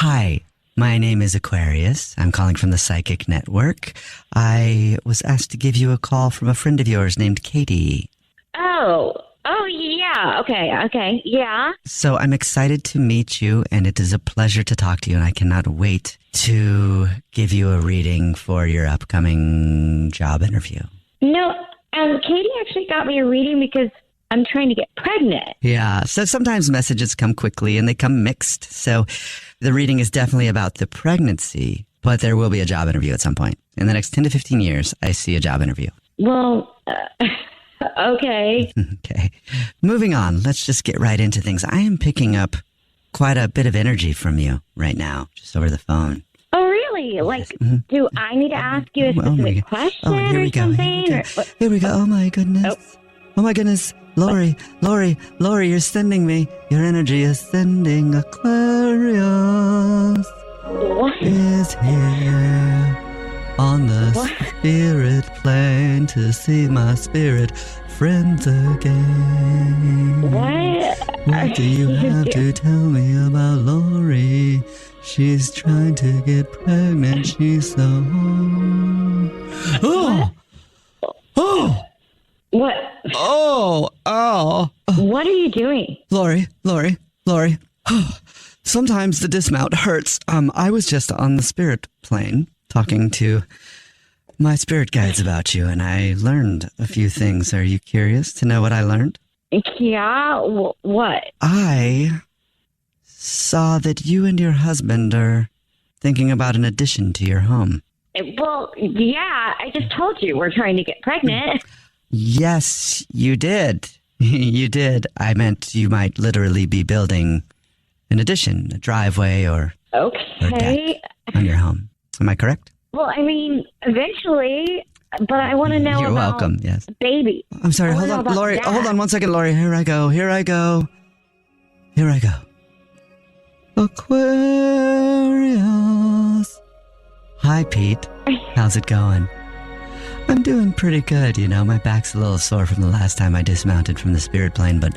Hi, my name is Aquarius. I'm calling from the Psychic Network. I was asked to give you a call from a friend of yours named Katie. Oh, yeah. Okay, yeah. So I'm excited to meet you, and it is a pleasure to talk to you, and I cannot wait to give you a reading for your upcoming job interview. No, Katie actually got me a reading because I'm trying to get pregnant. Yeah, so sometimes messages come quickly and they come mixed. So the reading is definitely about the pregnancy, but there will be a job interview at some point. In the next 10 to 15 years, I see a job interview. Well, okay. Okay. Moving on, let's just get right into things. I am picking up quite a bit of energy from you right now, just over the phone. Oh, really? Like, do I need to ask you a specific question here we or go. something? Here we go. Oh, my goodness. Oh, my goodness. Lori, you're sending me. Your energy is sending. Aquarius is here on the spirit plane to see my spirit friends again. What do you have to tell me about Lori? She's trying to get pregnant. She's so... Oh! What? Oh! What are you doing? Lori. Sometimes the dismount hurts. I was just on the spirit plane talking to my spirit guides about you, and I learned a few things. Are you curious to know what I learned? Yeah? What? I saw that you and your husband are thinking about an addition to your home. Well, yeah, I just told you we're trying to get pregnant. Yes, you did. You did. I meant you might literally be building an addition, a driveway or deck on your home. Am I correct? Well, I mean, eventually, but I want to know You're about welcome, yes. baby. I'm sorry, hold on, Lori. Dad. Hold on 1 second, Lori. Here I go. Aquarius. Hi, Pete. How's it going? I'm doing pretty good, you know. My back's a little sore from the last time I dismounted from the spirit plane, but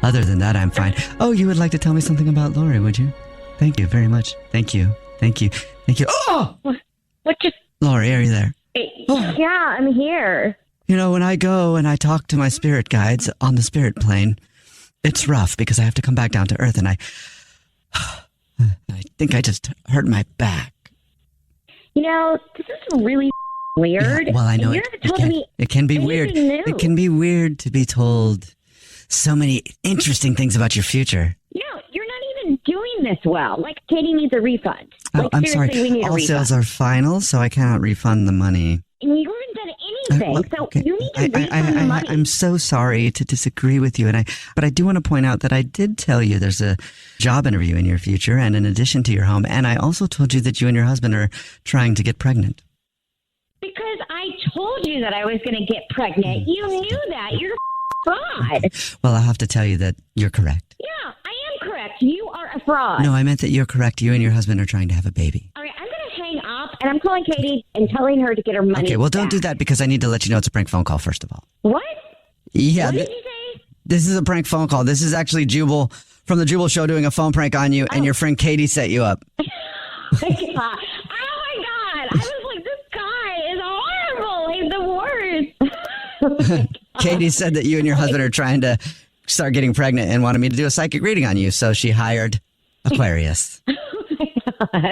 other than that, I'm fine. Oh, you would like to tell me something about Lori, would you? Thank you very much. Thank you. Oh! What just... Lori, are you there? Yeah, I'm here. You know, when I go and I talk to my spirit guides on the spirit plane, it's rough because I have to come back down to earth, and I think I just hurt my back. You know, this is really weird. Yeah, well, I know it can be weird. New. It can be weird to be told so many interesting things about your future. No, you're not even doing this well. Like, Katie needs a refund. Oh, I'm sorry. We need All sales are final, so I cannot refund the money. And you haven't done anything, so you need to refund the money. I'm so sorry to disagree with you, but I do want to point out that I did tell you there's a job interview in your future and in addition to your home, and I also told you that you and your husband are trying to get pregnant. Because I told you that I was going to get pregnant. You knew that. You're a fraud. Well, I have to tell you that you're correct. Yeah, I am correct. You are a fraud. No, I meant that you're correct. You and your husband are trying to have a baby. All right, I'm going to hang up, and I'm calling Katie and telling her to get her money Okay, well, don't back. do that because I need to let you know it's a prank phone call, first of all. What? Yeah. What did you say? This is a prank phone call. This is actually Jubal from the Jubal Show doing a phone prank on you, and your friend Katie set you up. Oh, my God. I was like, this guy is horrible. He's the worst. Katie said that you and your husband are trying to start getting pregnant and wanted me to do a psychic reading on you, so she hired Aquarius. Oh, my God.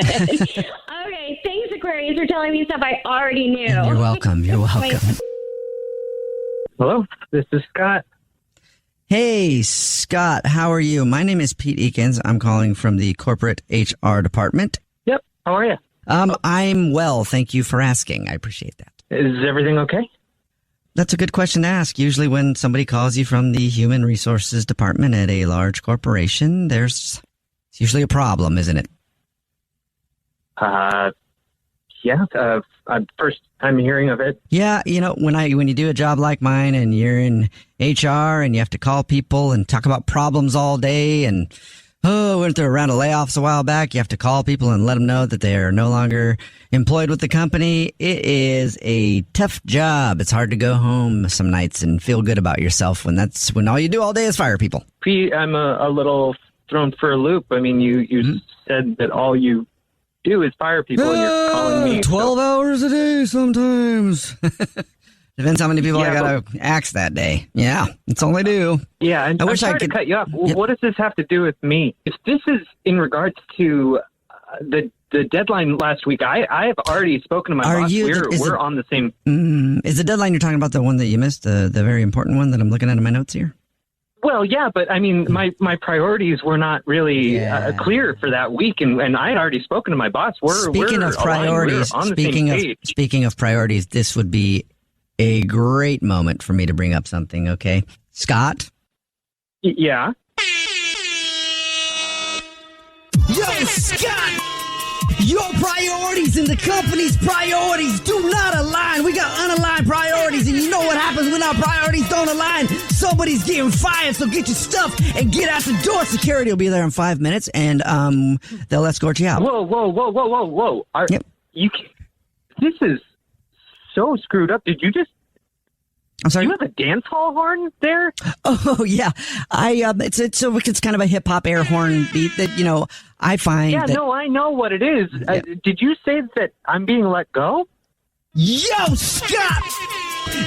Okay, thanks, Aquarius, for telling me stuff I already knew. You're welcome. Hello, this is Scott. Hey, Scott, how are you? My name is Pete Eakins. I'm calling from the corporate HR department. Yep, how are you? I'm well. Thank you for asking. I appreciate that. Is everything okay? That's a good question to ask. Usually when somebody calls you from the human resources department at a large corporation, it's usually a problem, isn't it? Yeah, first time hearing of it. Yeah, you know, when you do a job like mine and you're in HR and you have to call people and talk about problems all day and went through a round of layoffs a while back. You have to call people and let them know that they are no longer employed with the company. It is a tough job. It's hard to go home some nights and feel good about yourself when all you do all day is fire people. Pete, I'm a little thrown for a loop. I mean, you said that all you do is fire people, and you're calling me 12 hours a day sometimes. Depends how many people I gotta axe that day. Yeah, that's all I do. Yeah, and I'm sorry to cut you off. Yep. What does this have to do with me? If this is in regards to the deadline last week, I have already spoken to my boss. We're on the same. Is the deadline you're talking about the one that you missed, the very important one that I'm looking at in my notes here? Well, yeah, but I mean, my priorities were not really clear for that week, and I had already spoken to my boss. Speaking of priorities, speaking of priorities, this would be a great moment for me to bring up something, okay? Scott? Yeah? Yo, Scott! Your priorities and the company's priorities do not align. We got unaligned priorities, and you know what happens when our priorities don't align? Somebody's getting fired, so get your stuff and get out the door. Security will be there in 5 minutes, and they'll escort you out. Whoa. This is so screwed up. Did you just... I'm sorry? Do you have a dance hall horn there? Oh, yeah. It's kind of a hip-hop air horn beat that, I find... Yeah, no, I know what it is. Yeah. Did you say that I'm being let go? Yo, Scott!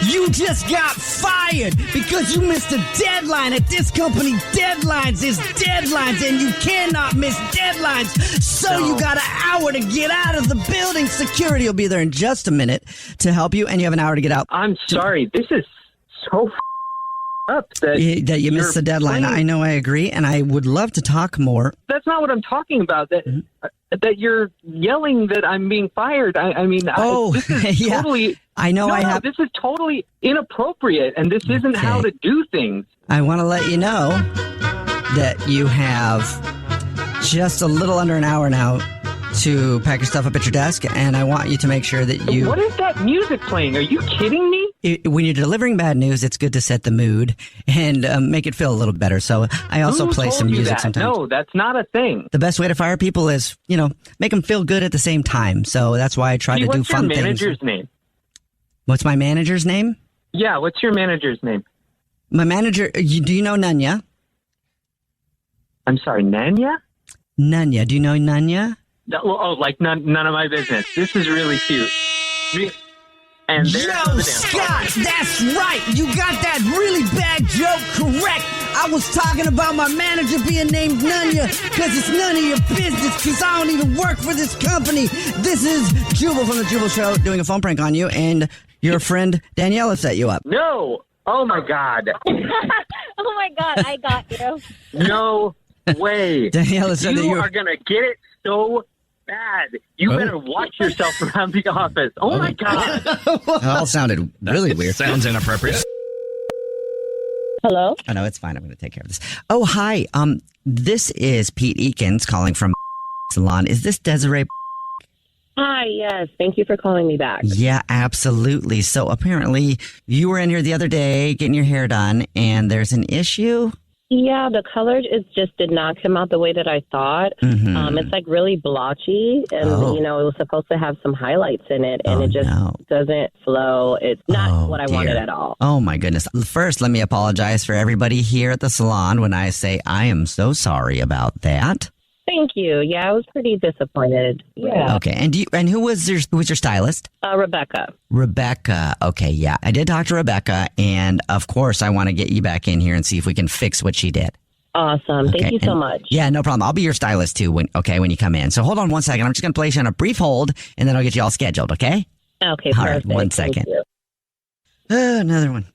You just got fired because you missed a deadline. At this company, deadlines is deadlines, and you cannot miss deadlines. So you got an hour to get out of the building. Security will be there in just a minute to help you, and you have an hour to get out. I'm sorry. This is so up that you missed the deadline. I know, I agree, and I would love to talk more. That's not what I'm talking about. That you're yelling that I'm being fired. I mean, this is yeah. Totally... I know this is totally inappropriate, and this isn't how to do things. I want to let you know that you have just a little under an hour now to pack your stuff up at your desk, and I want you to make sure that you... What is that music playing? Are you kidding me? When you're delivering bad news, it's good to set the mood and make it feel a little better. So I also play some music sometimes. No, that's not a thing. The best way to fire people is, make them feel good at the same time. So that's why I try to do fun things. What's your manager's name? What's my manager's name? Yeah, what's your manager's name? My manager, do you know Nanya? I'm sorry, Nanya? Nanya, do you know Nanya? Like none of my business. This is really cute. And Yo, Scott, that's right. You got that really bad joke correct. I was talking about my manager being named Nanya because it's none of your business because I don't even work for this company. This is Jubal from The Jubal Show doing a phone prank on you, and your friend Daniela set you up. No. Oh, my God. Oh, my God. I got you. No way. Daniela said you are going to get it so bad. You better watch yourself around the office. Oh, my God. It all sounded really weird. Sounds inappropriate. Hello? Oh, no, it's fine. I'm going to take care of this. Oh, hi. This is Pete Eakins calling from Salon. Is this Desiree? Hi, yes. Thank you for calling me back. Yeah, absolutely. So apparently you were in here the other day getting your hair done, and there's an issue? Yeah, the color just did not come out the way that I thought. Mm-hmm. It's like really blotchy, and it was supposed to have some highlights in it, and it just doesn't flow. It's not what I wanted at all. Oh my goodness! First, let me apologize for everybody here at the salon when I say I am so sorry about that. Thank you. Yeah, I was pretty disappointed. Yeah. Okay. And who was your stylist? Rebecca. Rebecca. Okay. Yeah, I did talk to Rebecca, and of course, I want to get you back in here and see if we can fix what she did. Awesome. Okay. Thank you so much. Yeah, no problem. I'll be your stylist too when you come in. So hold on one second. I'm just going to place you on a brief hold, and then I'll get you all scheduled. Okay. Okay. All perfect. right. 1 second. Another one.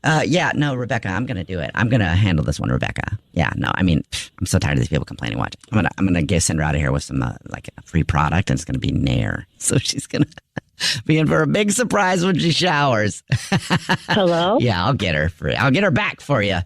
No, Rebecca, I'm going to do it. I'm going to handle this one, Rebecca. Yeah, no, I mean, I'm so tired of these people complaining. Watch. I'm going to send her out of here with some, like a free product, and it's going to be Nair. So she's going to be in for a big surprise when she showers. Hello? Yeah, I'll get her back for you.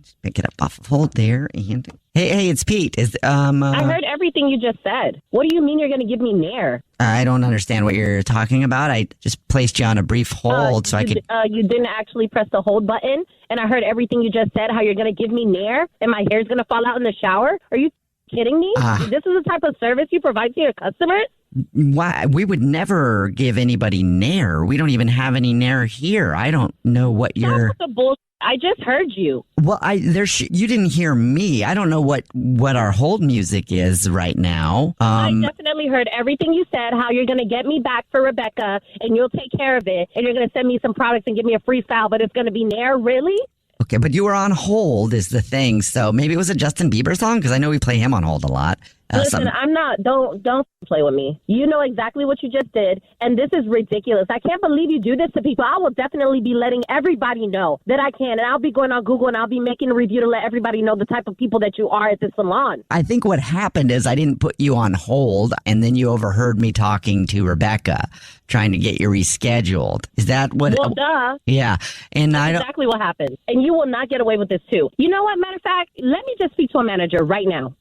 Just pick it up off of hold there. And hey, it's Pete. I heard everything you just said. What do you mean you're going to give me Nair? I don't understand what you're talking about. I just placed you on a brief hold so I could... You didn't actually press the hold button, and I heard everything you just said, how you're going to give me Nair, and my hair's going to fall out in the shower? Are you kidding me? This is the type of service you provide to your customers? Why? We would never give anybody Nair. We don't even have any Nair here. I don't know what you're... That's the bullshit I just heard you. Well, you didn't hear me. I don't know what our hold music is right now. I definitely heard everything you said, how you're going to get me back for Rebecca, and you'll take care of it, and you're going to send me some products and give me a freestyle, but it's going to be Nair, really? Okay, but you were on hold is the thing, so maybe it was a Justin Bieber song, because I know we play him on hold a lot. Listen, I'm not, don't play with me. You know exactly what you just did, and this is ridiculous. I can't believe you do this to people. I will definitely be letting everybody know that I can, and I'll be going on Google, and I'll be making a review to let everybody know the type of people that you are at the salon. I think what happened is I didn't put you on hold, and then you overheard me talking to Rebecca, trying to get you rescheduled. Is that what? Well, duh. Yeah. And That's exactly what happened. And you will not get away with this, too. You know what? Matter of fact, let me just speak to a manager right now.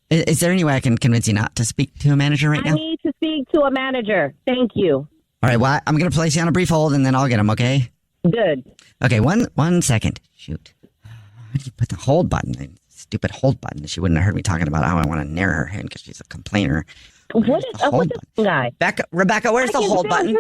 Is there any way I can convince you not to speak to a manager right now? I need to speak to a manager. Thank you. All right, well, I'm going to place you on a brief hold, and then I'll get him, okay? Good. Okay, one second. Shoot. Why did you put the hold button? The stupid hold button. She wouldn't have heard me talking about how I want to nair her head because she's a complainer. What is up with this guy? Rebecca, where's the hold button?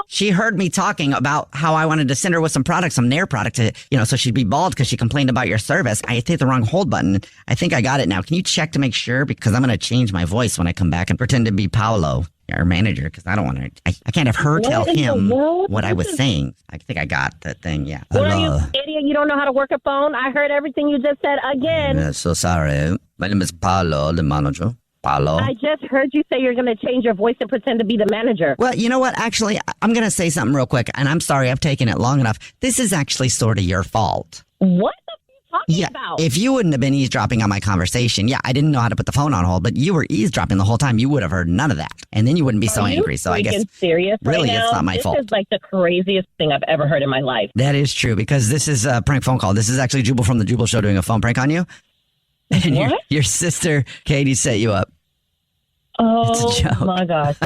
She heard me talking about how I wanted to send her with some products, some Nair product, so she'd be bald because she complained about your service. I hit the wrong hold button. I think I got it now. Can you check to make sure? Because I'm going to change my voice when I come back and pretend to be Paolo, our manager, because I don't want to. I can't have her tell him what I was saying. I think I got the thing. Yeah. What are you, idiot? You don't know how to work a phone? I heard everything you just said again. I'm so sorry. My name is Paolo, the manager. Paolo. I just heard you say you're going to change your voice and pretend to be the manager. Well, you know what? Actually, I'm going to say something real quick, and I'm sorry I've taken it long enough. This is actually sort of your fault. What are you talking about? If you wouldn't have been eavesdropping on my conversation, I didn't know how to put the phone on hold, but you were eavesdropping the whole time. You would have heard none of that, and then you wouldn't be so angry. So I guess serious really right it's not my fault. This is like the craziest thing I've ever heard in my life. That is true, because this is a prank phone call. This is actually Jubal from the Jubal Show doing a phone prank on you. And your sister, Katie, set you up. Oh, my gosh.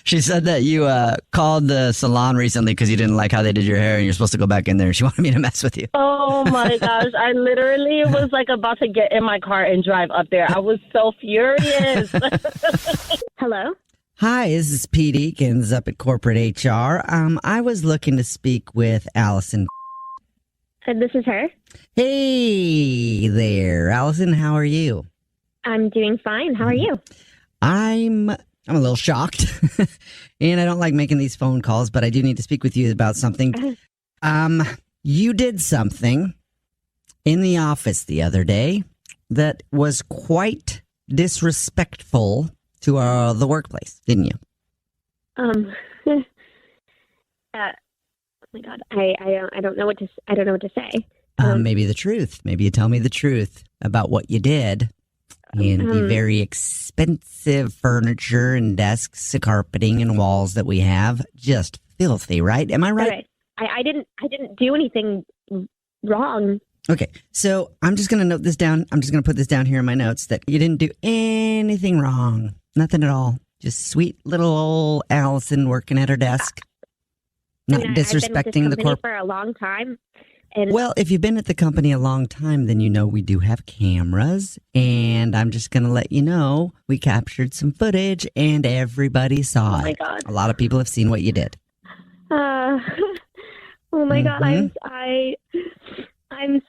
She said that you called the salon recently because you didn't like how they did your hair and you're supposed to go back in there. She wanted me to mess with you. Oh, my gosh. I literally was like about to get in my car and drive up there. I was so furious. Hello? Hi, this is Pete Eakins up at Corporate HR. I was looking to speak with Allison. This is her. Hey there, Allison. How are you? I'm doing fine. How are you? I'm a little shocked, and I don't like making these phone calls, but I do need to speak with you about something. You did something in the office the other day that was quite disrespectful to the workplace, didn't you? Oh my God, I don't know what to say. Maybe the truth. Maybe you tell me the truth about what you did. And the very expensive furniture and desks, carpeting and walls that we have, just filthy, right? Am I right? Right. I didn't do anything wrong. Okay, so I'm just going to note this down. I'm just going to put this down here in my notes that you didn't do anything wrong. Nothing at all. Just sweet little old Allison working at her desk. Not disrespecting the corp for a long time. Well, if you've been at the company a long time, then you know we do have cameras, and I'm just going to let you know we captured some footage, and everybody saw it. Oh my God! A lot of people have seen what you did. Oh my God! I'm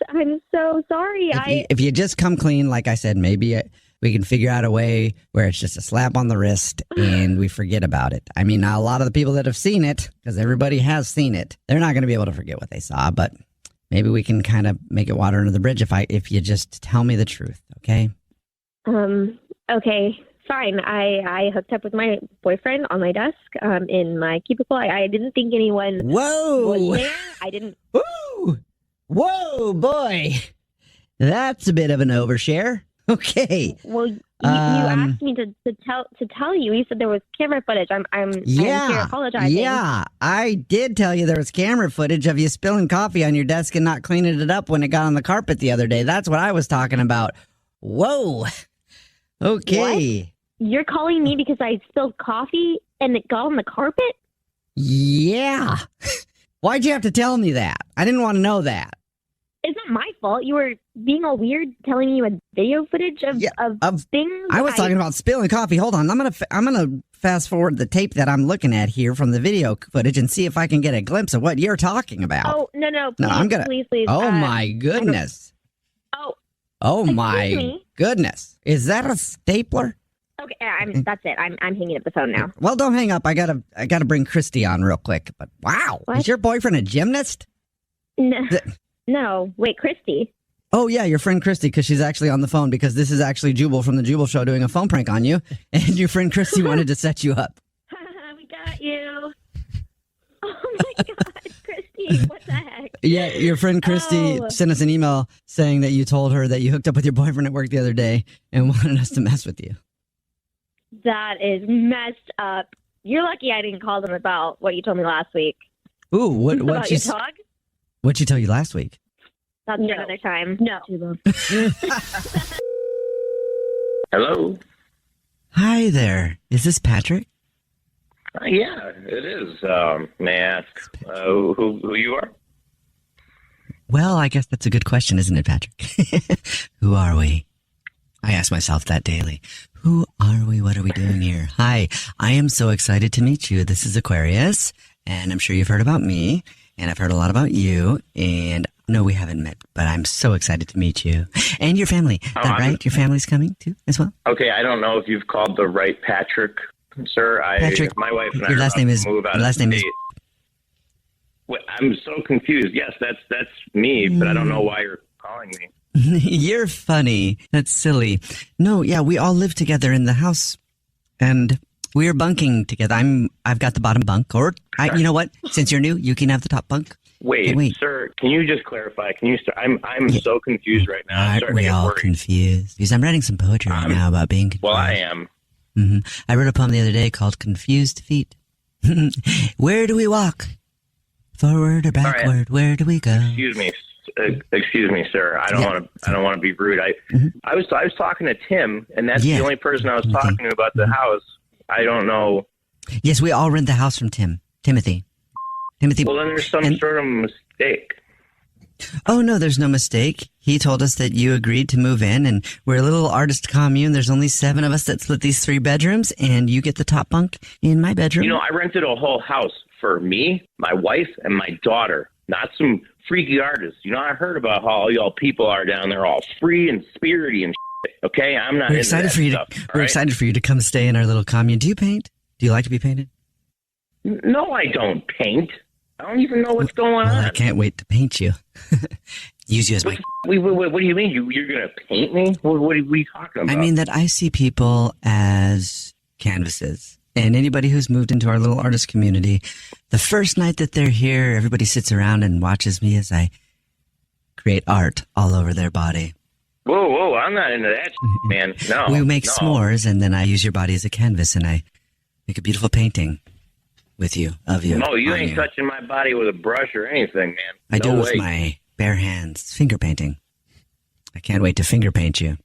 so sorry. If you just come clean, like I said, maybe we can figure out a way where it's just a slap on the wrist and we forget about it. I mean, now a lot of the people that have seen it, because everybody has seen it, they're not going to be able to forget what they saw, but maybe we can kind of make it water under the bridge if you just tell me the truth, okay? Okay, fine. I hooked up with my boyfriend on my desk in my cubicle. I didn't think anyone was there. I didn't. Whoa, boy. That's a bit of an overshare. Okay. Well, you asked me to tell you. You said there was camera footage. I'm here apologizing. Yeah, I did tell you there was camera footage of you spilling coffee on your desk and not cleaning it up when it got on the carpet the other day. That's what I was talking about. Whoa. Okay. What? You're calling me because I spilled coffee and it got on the carpet? Yeah. Why'd you have to tell me that? I didn't want to know that. It's not my fault. You were being all weird, telling me you had video footage of things. I was talking about spilling coffee. Hold on, I'm gonna fast forward the tape that I'm looking at here from the video footage and see if I can get a glimpse of what you're talking about. Oh, no. Please, No, I'm gonna. Please. Oh my goodness. Oh my goodness. Is that a stapler? Okay, that's it. I'm hanging up the phone now. Well, don't hang up. I gotta bring Christy on real quick. But wow, What? is your boyfriend a gymnast? No. Wait, Christy. Oh yeah, your friend Christy, because she's actually on the phone. Because this is actually Jubal from the Jubal Show doing a phone prank on you, and your friend Christy wanted to set you up. We got you. Oh my God, Christy! What the heck? Yeah, your friend Christy sent us an email saying that you told her that you hooked up with your boyfriend at work the other day and wanted us to mess with you. That is messed up. You're lucky I didn't call them about what you told me last week. Ooh, what About your dog? What'd she tell you last week? That's for another time. No. Hello. Hi there. Is this Patrick? Yeah, it is. May I ask who you are? Well, I guess that's a good question, isn't it, Patrick? Who are we? I ask myself that daily. Who are we? What are we doing here? Hi, I am so excited to meet you. This is Aquarius, and I'm sure you've heard about me, and I've heard a lot about you, and no, we haven't met, but I'm so excited to meet you. And your family. Is that right? Your family's coming too, as well? Okay, I don't know if you've called the right Patrick, sir. Patrick, my wife and I your last name is, move out your last name is... Wait, I'm so confused. Yes, that's me, but I don't know why you're calling me. You're funny. That's silly. No, yeah, we all live together in the house, and we're bunking together. I've got the bottom bunk, or you know what? Since you're new, you can have the top bunk. Wait, sir, can you just clarify? Can you start? I'm so confused right now. Aren't we all confused? Because I'm writing some poetry right now about being confused. Well, I am. Mm-hmm. I wrote a poem the other day called "Confused Feet." Where do we walk? Forward or backward? Right. Where do we go? Excuse me, sir. I don't want to be rude. I was talking to Tim, and that's the only person I was talking to about the house. I don't know. Yes, we all rent the house from Timothy. Well, then there's some sort of mistake. Oh no, there's no mistake. He told us that you agreed to move in, and we're a little artist commune. There's only 7 of us that split these 3 bedrooms, and you get the top bunk in my bedroom. You know, I rented a whole house for me, my wife, and my daughter. Not some freaky artists. You know, I heard about how all y'all people are down there, all free and spirity and shit. Okay, I'm not. We're excited for you. We're excited for you to come stay in our little commune. Do you paint? Do you like to be painted? No, I don't paint. I don't even know what's going on. I can't wait to paint you. Use you as my... What do you mean? You're going to paint me? What are we talking about? I mean that I see people as canvases. And anybody who's moved into our little artist community, the first night that they're here, everybody sits around and watches me as I create art all over their body. Whoa, I'm not into that, man. No. We make s'mores, and then I use your body as a canvas, and I make a beautiful painting with you, of you. No, you ain't touching my body with a brush or anything, man. I do it with my bare hands, finger painting. I can't wait to finger paint you.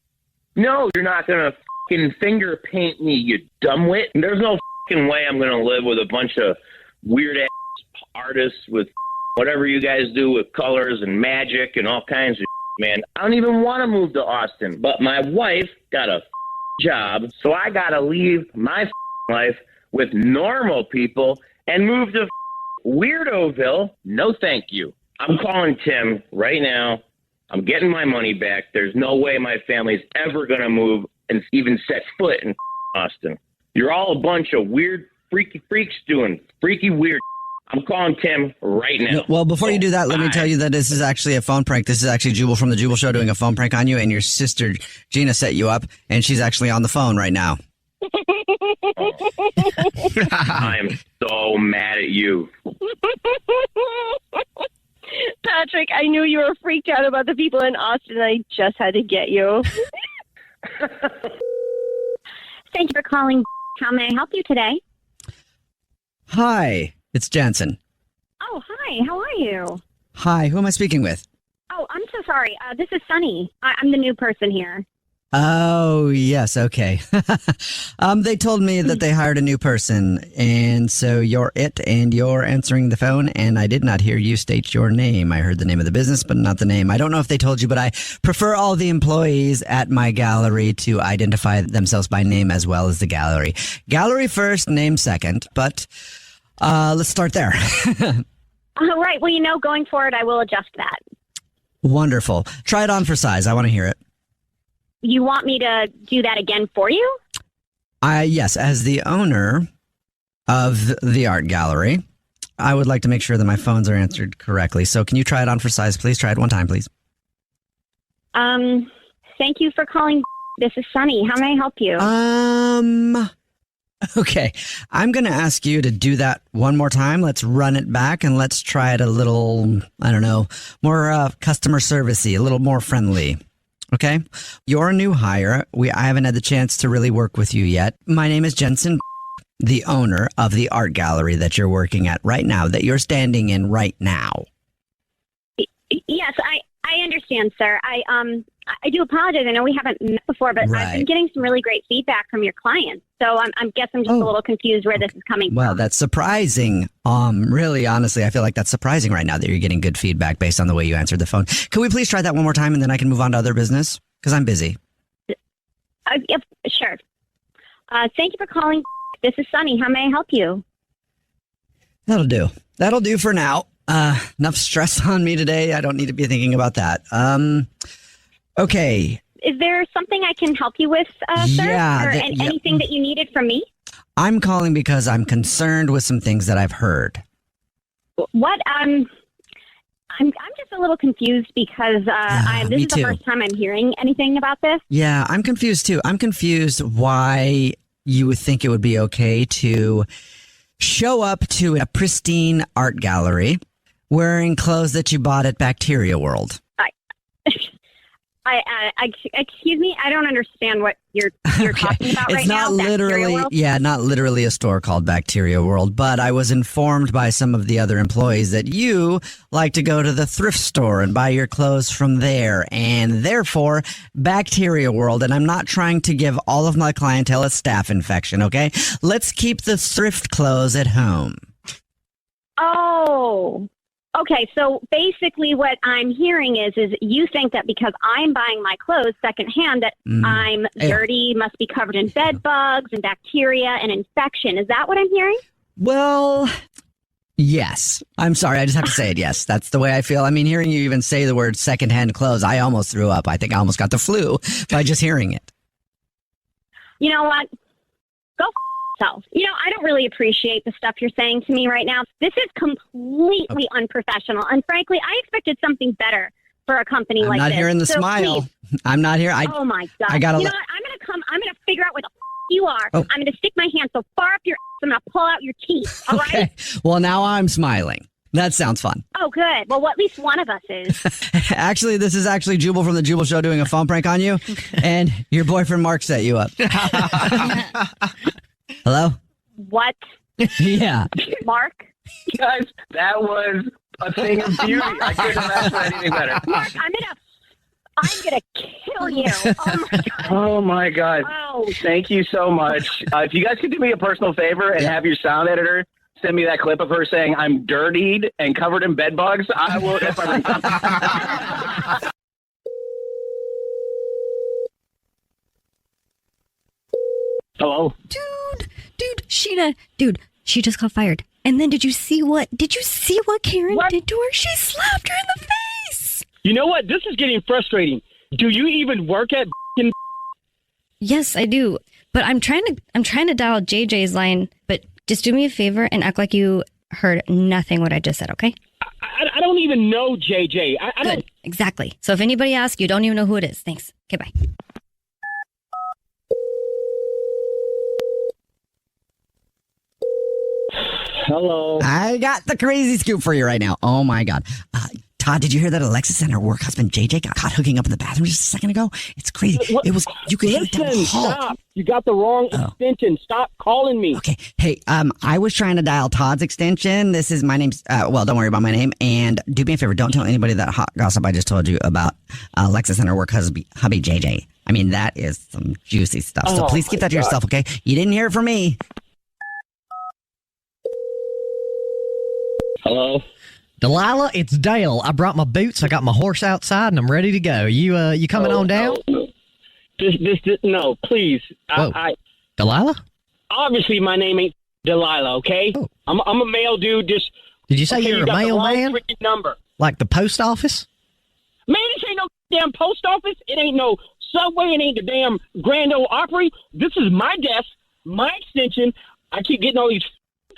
No, you're not going to fucking finger paint me, you dumbwit. There's no fucking way I'm going to live with a bunch of weird-ass artists with whatever you guys do with colors and magic and all kinds of man. I don't even want to move to Austin, but my wife got a job, so I got to leave my life with normal people and move to Weirdoville. No, thank you. I'm calling Tim right now. I'm getting my money back. There's no way my family's ever going to move and even set foot in Austin. You're all a bunch of weird, freaky freaks doing freaky weird. I'm calling Tim right now. Well, before you do that, let me tell you that this is actually a phone prank. This is actually Jubal from the Jubal Show doing a phone prank on you, and your sister Gina set you up, and she's actually on the phone right now. I am so mad at you. Patrick, I knew you were freaked out about the people in Austin. I just had to get you. Thank you for calling. How may I help you today? Hi, it's Jansen. Oh, hi. How are you? Hi, who am I speaking with? Oh, I'm so sorry. This is Sunny. I'm the new person here. Oh, yes. Okay. They told me that they hired a new person, and so you're it, and you're answering the phone, and I did not hear you state your name. I heard the name of the business, but not the name. I don't know if they told you, but I prefer all the employees at my gallery to identify themselves by name as well as the gallery. Gallery first, name second, but let's start there. All right. Well, going forward, I will adjust that. Wonderful. Try it on for size. I want to hear it. You want me to do that again for you? Yes, as the owner of the art gallery, I would like to make sure that my phones are answered correctly. So can you try it on for size, please? Try it one time, please. Thank you for calling. This is Sunny. How may I help you? Okay. I'm going to ask you to do that one more time. Let's run it back and let's try it a little, I don't know, more customer servicey, a little more friendly. Okay. You're a new hire. I haven't had the chance to really work with you yet. My name is Jensen, the owner of the art gallery that you're working at right now, that you're standing in right now. Yes, I understand, sir. I do apologize. I know we haven't met before, but Right. I've been getting some really great feedback from your clients. So I'm just a little confused where this is coming from. Well, that's surprising. Really, honestly, I feel like that's surprising right now that you're getting good feedback based on the way you answered the phone. Can we please try that one more time and then I can move on to other business? Because I'm busy. Yep, sure. Thank you for calling. This is Sunny. How may I help you? That'll do. That'll do for now. Enough stress on me today. I don't need to be thinking about that. Okay. Is there something I can help you with, sir? Yeah, Or anything that you needed from me? I'm calling because I'm concerned with some things that I've heard. What? I'm just a little confused because this is the first time I'm hearing anything about this. Yeah, I'm confused too. I'm confused why you would think it would be okay to show up to a pristine art gallery wearing clothes that you bought at Bacteria World. Excuse me, I don't understand what you're talking about right now. It's not literally, not literally a store called Bacteria World, but I was informed by some of the other employees that you like to go to the thrift store and buy your clothes from there, and therefore Bacteria World. And I'm not trying to give all of my clientele a staph infection, okay? Let's keep the thrift clothes at home. Oh. Okay, so basically what I'm hearing is you think that because I'm buying my clothes secondhand that I'm dirty, must be covered in bed bugs and bacteria and infection. Is that what I'm hearing? Well, yes. I'm sorry. I just have to say it. Yes, that's the way I feel. I mean, hearing you even say the word secondhand clothes, I almost threw up. I think I almost got the flu by just hearing it. You know what? Go yourself. I don't really appreciate the stuff you're saying to me right now. This is completely unprofessional. And frankly, I expected something better for a company like this. I'm not hearing the smile. Please. I'm not here. Oh my God. You know what? I'm going to figure out where the you are. Oh. I'm going to stick my hand so far up your ass, I'm going to pull out your teeth. All right? Well, now I'm smiling. That sounds fun. Oh, good. Well, at least one of us is. Actually, this is actually Jubal from the Jubal Show doing a phone prank on you. And your boyfriend Mark set you up. Hello? What? Yeah. Mark? Guys, that was a thing of beauty. I couldn't imagine anything better. Mark, I'm gonna kill you. Oh my God. Oh my God. Oh. Thank you so much. If you guys could do me a personal favor and have your sound editor send me that clip of her saying I'm dirtied and covered in bed bugs, I will. Hello? Dude, Sheena, she just got fired. And then did you see what Karen did to her? She slapped her in the face. You know what? This is getting frustrating. Do you even work at Yes, I do. But I'm trying to dial JJ's line, but just do me a favor and act like you heard nothing what I just said, okay? I don't even know JJ. I Good. don't. Exactly. So if anybody asks, you don't even know who it is. Thanks. Okay, bye. Hello. I got the crazy scoop for you right now. Oh my God. Todd, did you hear that Alexis and her work husband JJ got caught hooking up in the bathroom just a second ago? It's crazy. What? It was, you could hear it down the Listen, hall. stop. You got the wrong extension. Stop calling me. Okay. Hey, I was trying to dial Todd's extension. This is my name's, well, don't worry about my name. And do me a favor. Don't tell anybody that hot gossip I just told you about Alexis and her work hubby JJ. I mean, that is some juicy stuff. So please keep that to yourself, okay? You didn't hear it from me. Hello? Delilah, it's Dale. I brought my boots. I got my horse outside, and I'm ready to go. You coming on down? No. No, please. Delilah? Obviously, my name ain't Delilah, okay? Oh. I'm a male dude. Just Did you say you're a mailman? Freaking number. Like the post office? Man, this ain't no damn post office. It ain't no Subway. It ain't the damn Grand Ole Opry. This is my desk, my extension. I keep getting all these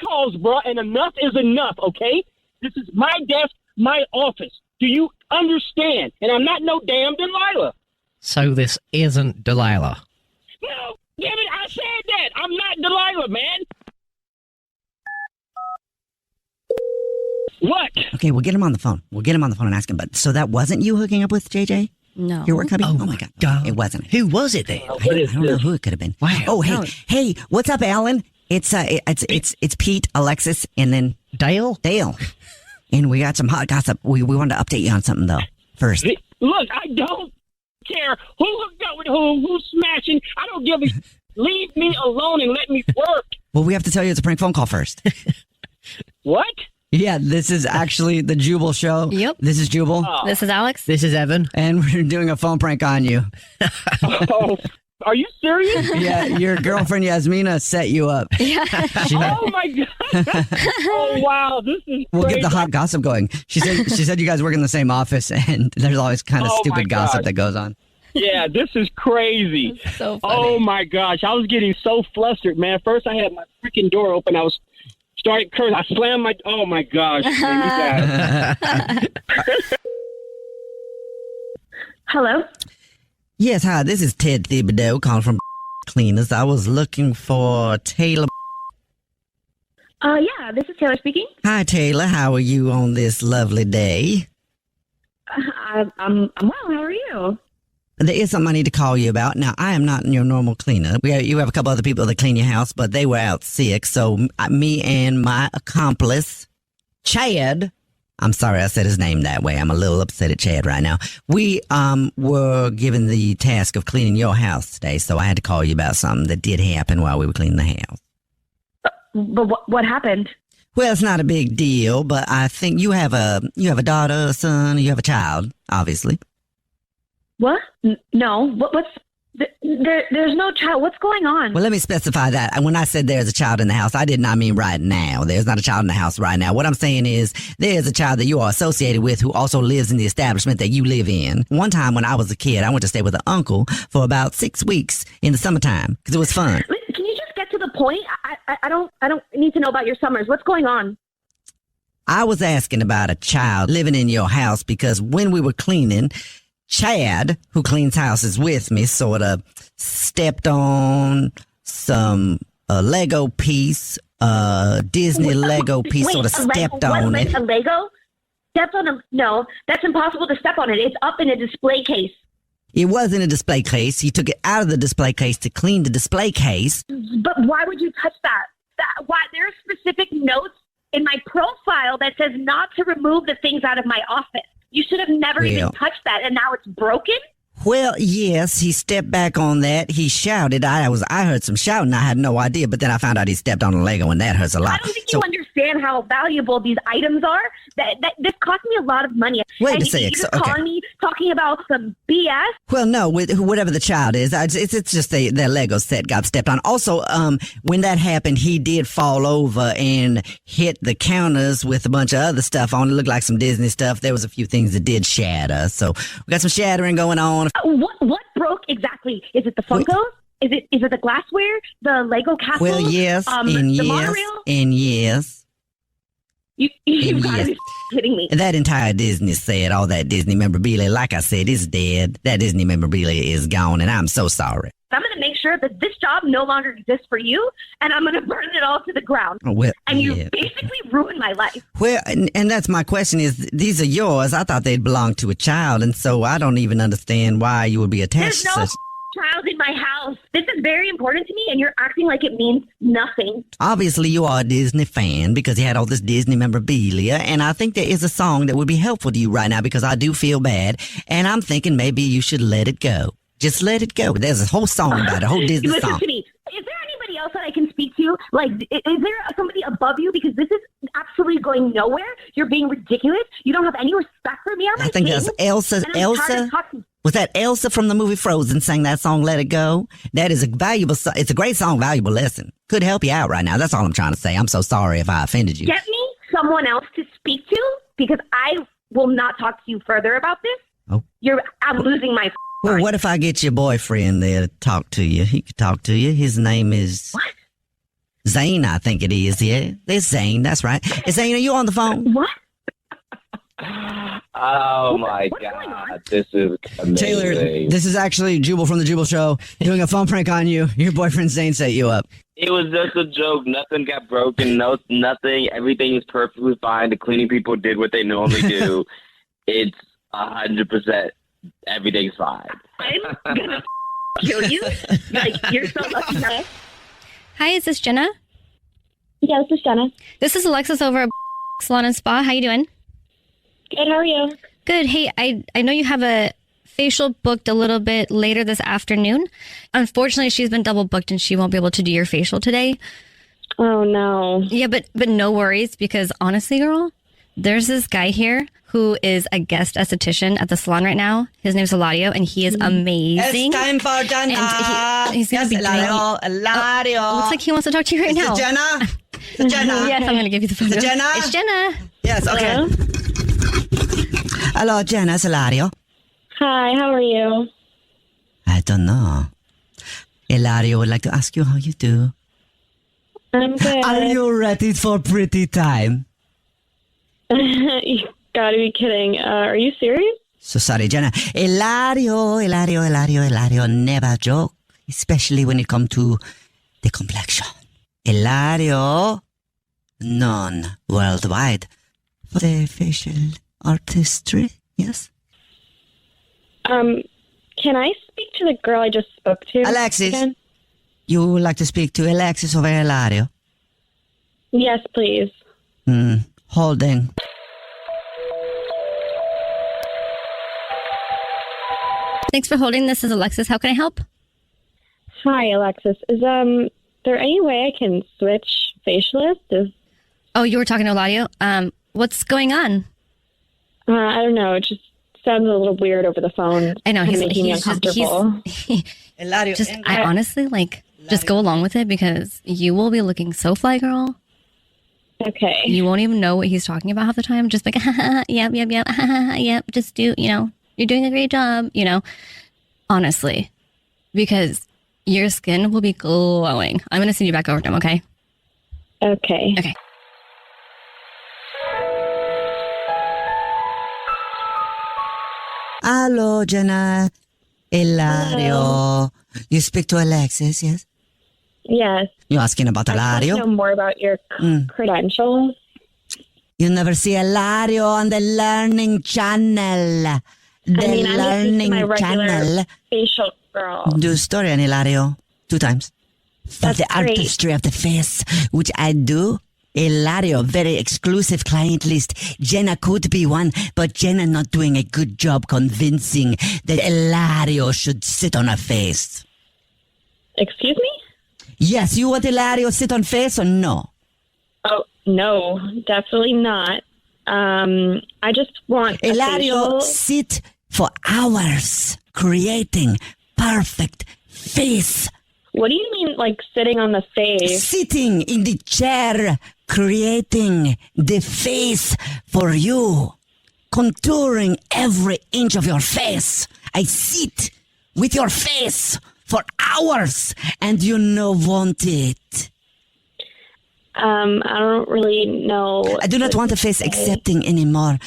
calls, bro, and enough is enough, okay? This is my desk, my office. Do you understand? And I'm not no damn Delilah. So this isn't Delilah. No, damn it, I said that. I'm not Delilah, man. What? Okay, we'll get him on the phone. And ask him. But so that wasn't you hooking up with JJ? No. Your work hubby? Oh my God. It wasn't. Who was it then? I don't know who it could have been. Wow. Oh, hey, what's up, Alan? It's Pete, Alexis, and then Dale. And we got some hot gossip. We wanted to update you on something though. First. Look, I don't care who hooked up with who's smashing. I don't give a. Leave me alone and let me work. Well, we have to tell you it's a prank phone call first. What? Yeah, this is actually the Jubal show. Yep. This is Jubal. Oh. This is Alex. This is Evan. And we're doing a phone prank on you. Oh, are you serious? Yeah, your girlfriend Yasmina set you up. Oh my God! Oh wow, this is crazy. We'll get the hot gossip going. She said you guys work in the same office, and there's always kind of stupid gossip that goes on. Yeah, this is crazy. So funny. Oh my gosh, I was getting so flustered, man. First, I had my freaking door open. I was started cursing. I slammed my. Oh my gosh, man, you guys. Hello? Yes, hi. This is Ted Thibodeau calling from Cleaners. I was looking for Taylor. Yeah, this is Taylor speaking. Hi, Taylor. How are you on this lovely day? I'm well. How are you? There is something I need to call you about. Now, I am not your normal cleaner. You have a couple other people that clean your house, but they were out sick. So me and my accomplice, Chad, I'm sorry I said his name that way. I'm a little upset at Chad right now. We were given the task of cleaning your house today, so I had to call you about something that did happen while we were cleaning the house. But what happened? Well, it's not a big deal, but I think you have a daughter, a son, you have a child, obviously. What? No. There's no child. What's going on? Well, let me specify that. And when I said there's a child in the house, I did not mean right now. There's not a child in the house right now. What I'm saying is there's a child that you are associated with who also lives in the establishment that you live in. One time when I was a kid, I went to stay with an uncle for about 6 weeks in the summertime because it was fun. Can you just get to the point? I don't need to know about your summers. What's going on? I was asking about a child living in your house because when we were cleaning, Chad, who cleans houses with me, sort of stepped on some Lego piece, Disney Lego piece, sort of stepped on it. A Lego? Stepped on a... No, that's impossible to step on it. It's up in a display case. It was in a display case. He took it out of the display case to clean the display case. But why would you touch that? Why? There are specific notes in my profile that says not to remove the things out of my office. You should have never even touched that, and now it's broken? Well, yes, he stepped back on that. He shouted. I heard some shouting. I had no idea, but then I found out he stepped on a Lego, and that hurts a lot. I don't think you understand how valuable these items are. This cost me a lot of money. Wait a second. You're calling me talking about some BS? Well, no, whatever the child is, it's just their Lego set got stepped on. Also, when that happened, he did fall over and hit the counters with a bunch of other stuff on. It looked like some Disney stuff. There was a few things that did shatter. So we got some shattering going on. What broke exactly? Is it the Funkos? Is it the glassware? The Lego castle? Well, yes, the monorail? And yes. You gotta be kidding me. That entire Disney set, all that Disney memorabilia, like I said, is dead. That Disney memorabilia is gone, and I'm so sorry. I'm going to make sure that this job no longer exists for you, and I'm going to burn it all to the ground. Well, and you basically ruined my life. Well, and that's my question is, these are yours. I thought they'd belong to a child, and so I don't even understand why you would be attached to such... child in my house. This is very important to me, and you're acting like it means nothing. Obviously, you are a Disney fan because you had all this Disney memorabilia, and I think there is a song that would be helpful to you right now because I do feel bad, and I'm thinking maybe you should let it go. Just let it go. There's a whole song about it, a whole Disney Listen song. to me. Is there anybody else that I can speak to? Like, is there somebody above you? Because this is absolutely going nowhere. You're being ridiculous. You don't have any respect for me. I think that's Elsa. Was that Elsa from the movie Frozen sang that song, Let It Go? That is a valuable, it's a great song, valuable lesson. Could help you out right now. That's all I'm trying to say. I'm so sorry if I offended you. Get me someone else to speak to, because I will not talk to you further about this. Oh. I'm losing my Well, what if I get your boyfriend there to talk to you? He could talk to you. His name is... What? Zane, I think it is. Yeah, there's Zane. That's right. Zane, are you on the phone? What? Oh my God, this is amazing. Taylor, this is actually Jubal from the Jubal Show doing a phone prank on you. Your boyfriend Zane set you up. It was just a joke. Nothing got broken. No, nothing. Everything is perfectly fine. The cleaning people did what they normally do. It's 100%. Everything's fine. I'm gonna kill you. Like, you're so lucky. Hi, is this Jenna? Yeah, this is Jenna. This is Alexis over at Salon and Spa. How you doing? Good, how are you? Good. Hey, I know you have a facial booked a little bit later this afternoon. Unfortunately, she's been double booked and she won't be able to do your facial today. Oh, no. Yeah, but no worries, because honestly, girl, there's this guy here who is a guest esthetician at the salon right now. His name's Eladio, and he is amazing. It's time for Jenna. He's going to be Eladio. looks like he wants to talk to you right now. Jenna? Jenna? Yes, I'm going to give you the phone. Jenna? It's Jenna. Yes, okay. Hello? Hello, Jenna. It's Eladio. Hi, how are you? I don't know. Eladio would like to ask you how you do. I'm good. Are you ready for pretty time? You gotta be kidding. Are you serious? So sorry, Jenna. Eladio, never joke, especially when it comes to the complexion. Eladio, known worldwide for the facial artistry, yes? Can I speak to the girl I just spoke to? Alexis, again? you would like to speak to Alexis over Eladio? Yes, please. Holding. Thanks for holding. This is Alexis. How can I help? Hi, Alexis. Is there any way I can switch facialists? Oh, you were talking to Eladio. What's going on? I don't know. It just sounds a little weird over the phone. I know, he's making me uncomfortable. Eladio, I honestly just go along with it, because you will be looking so fly, girl. Okay. You won't even know what he's talking about half the time. Just like, yep, yep. Just do, you're doing a great job, honestly, because your skin will be glowing. I'm going to send you back over to him. Okay. Okay. Hello, Jenna. Eladio. Hello. You speak to Alexis, yes? Yes. You asking about I want to Eladio? know more about your credentials. You never see Eladio on the Learning Channel. The I'm used to Learning my regular Channel. facial girl. Do story on Eladio 2 times. For That's the great. artistry of the face, which I do. Eladio, very exclusive client list. Jenna could be one, but Jenna not doing a good job convincing that Eladio should sit on her face. Excuse me? Yes, you want Eladio sit on face or no? Oh, no, definitely not. I just want a Eladio facial. sit for hours creating perfect face. What do you mean, like sitting on the face? Sitting in the chair, creating the face for you. Contouring every inch of your face. I sit with your face for hours and you want it. I don't really know. I do not want a face accepting anymore.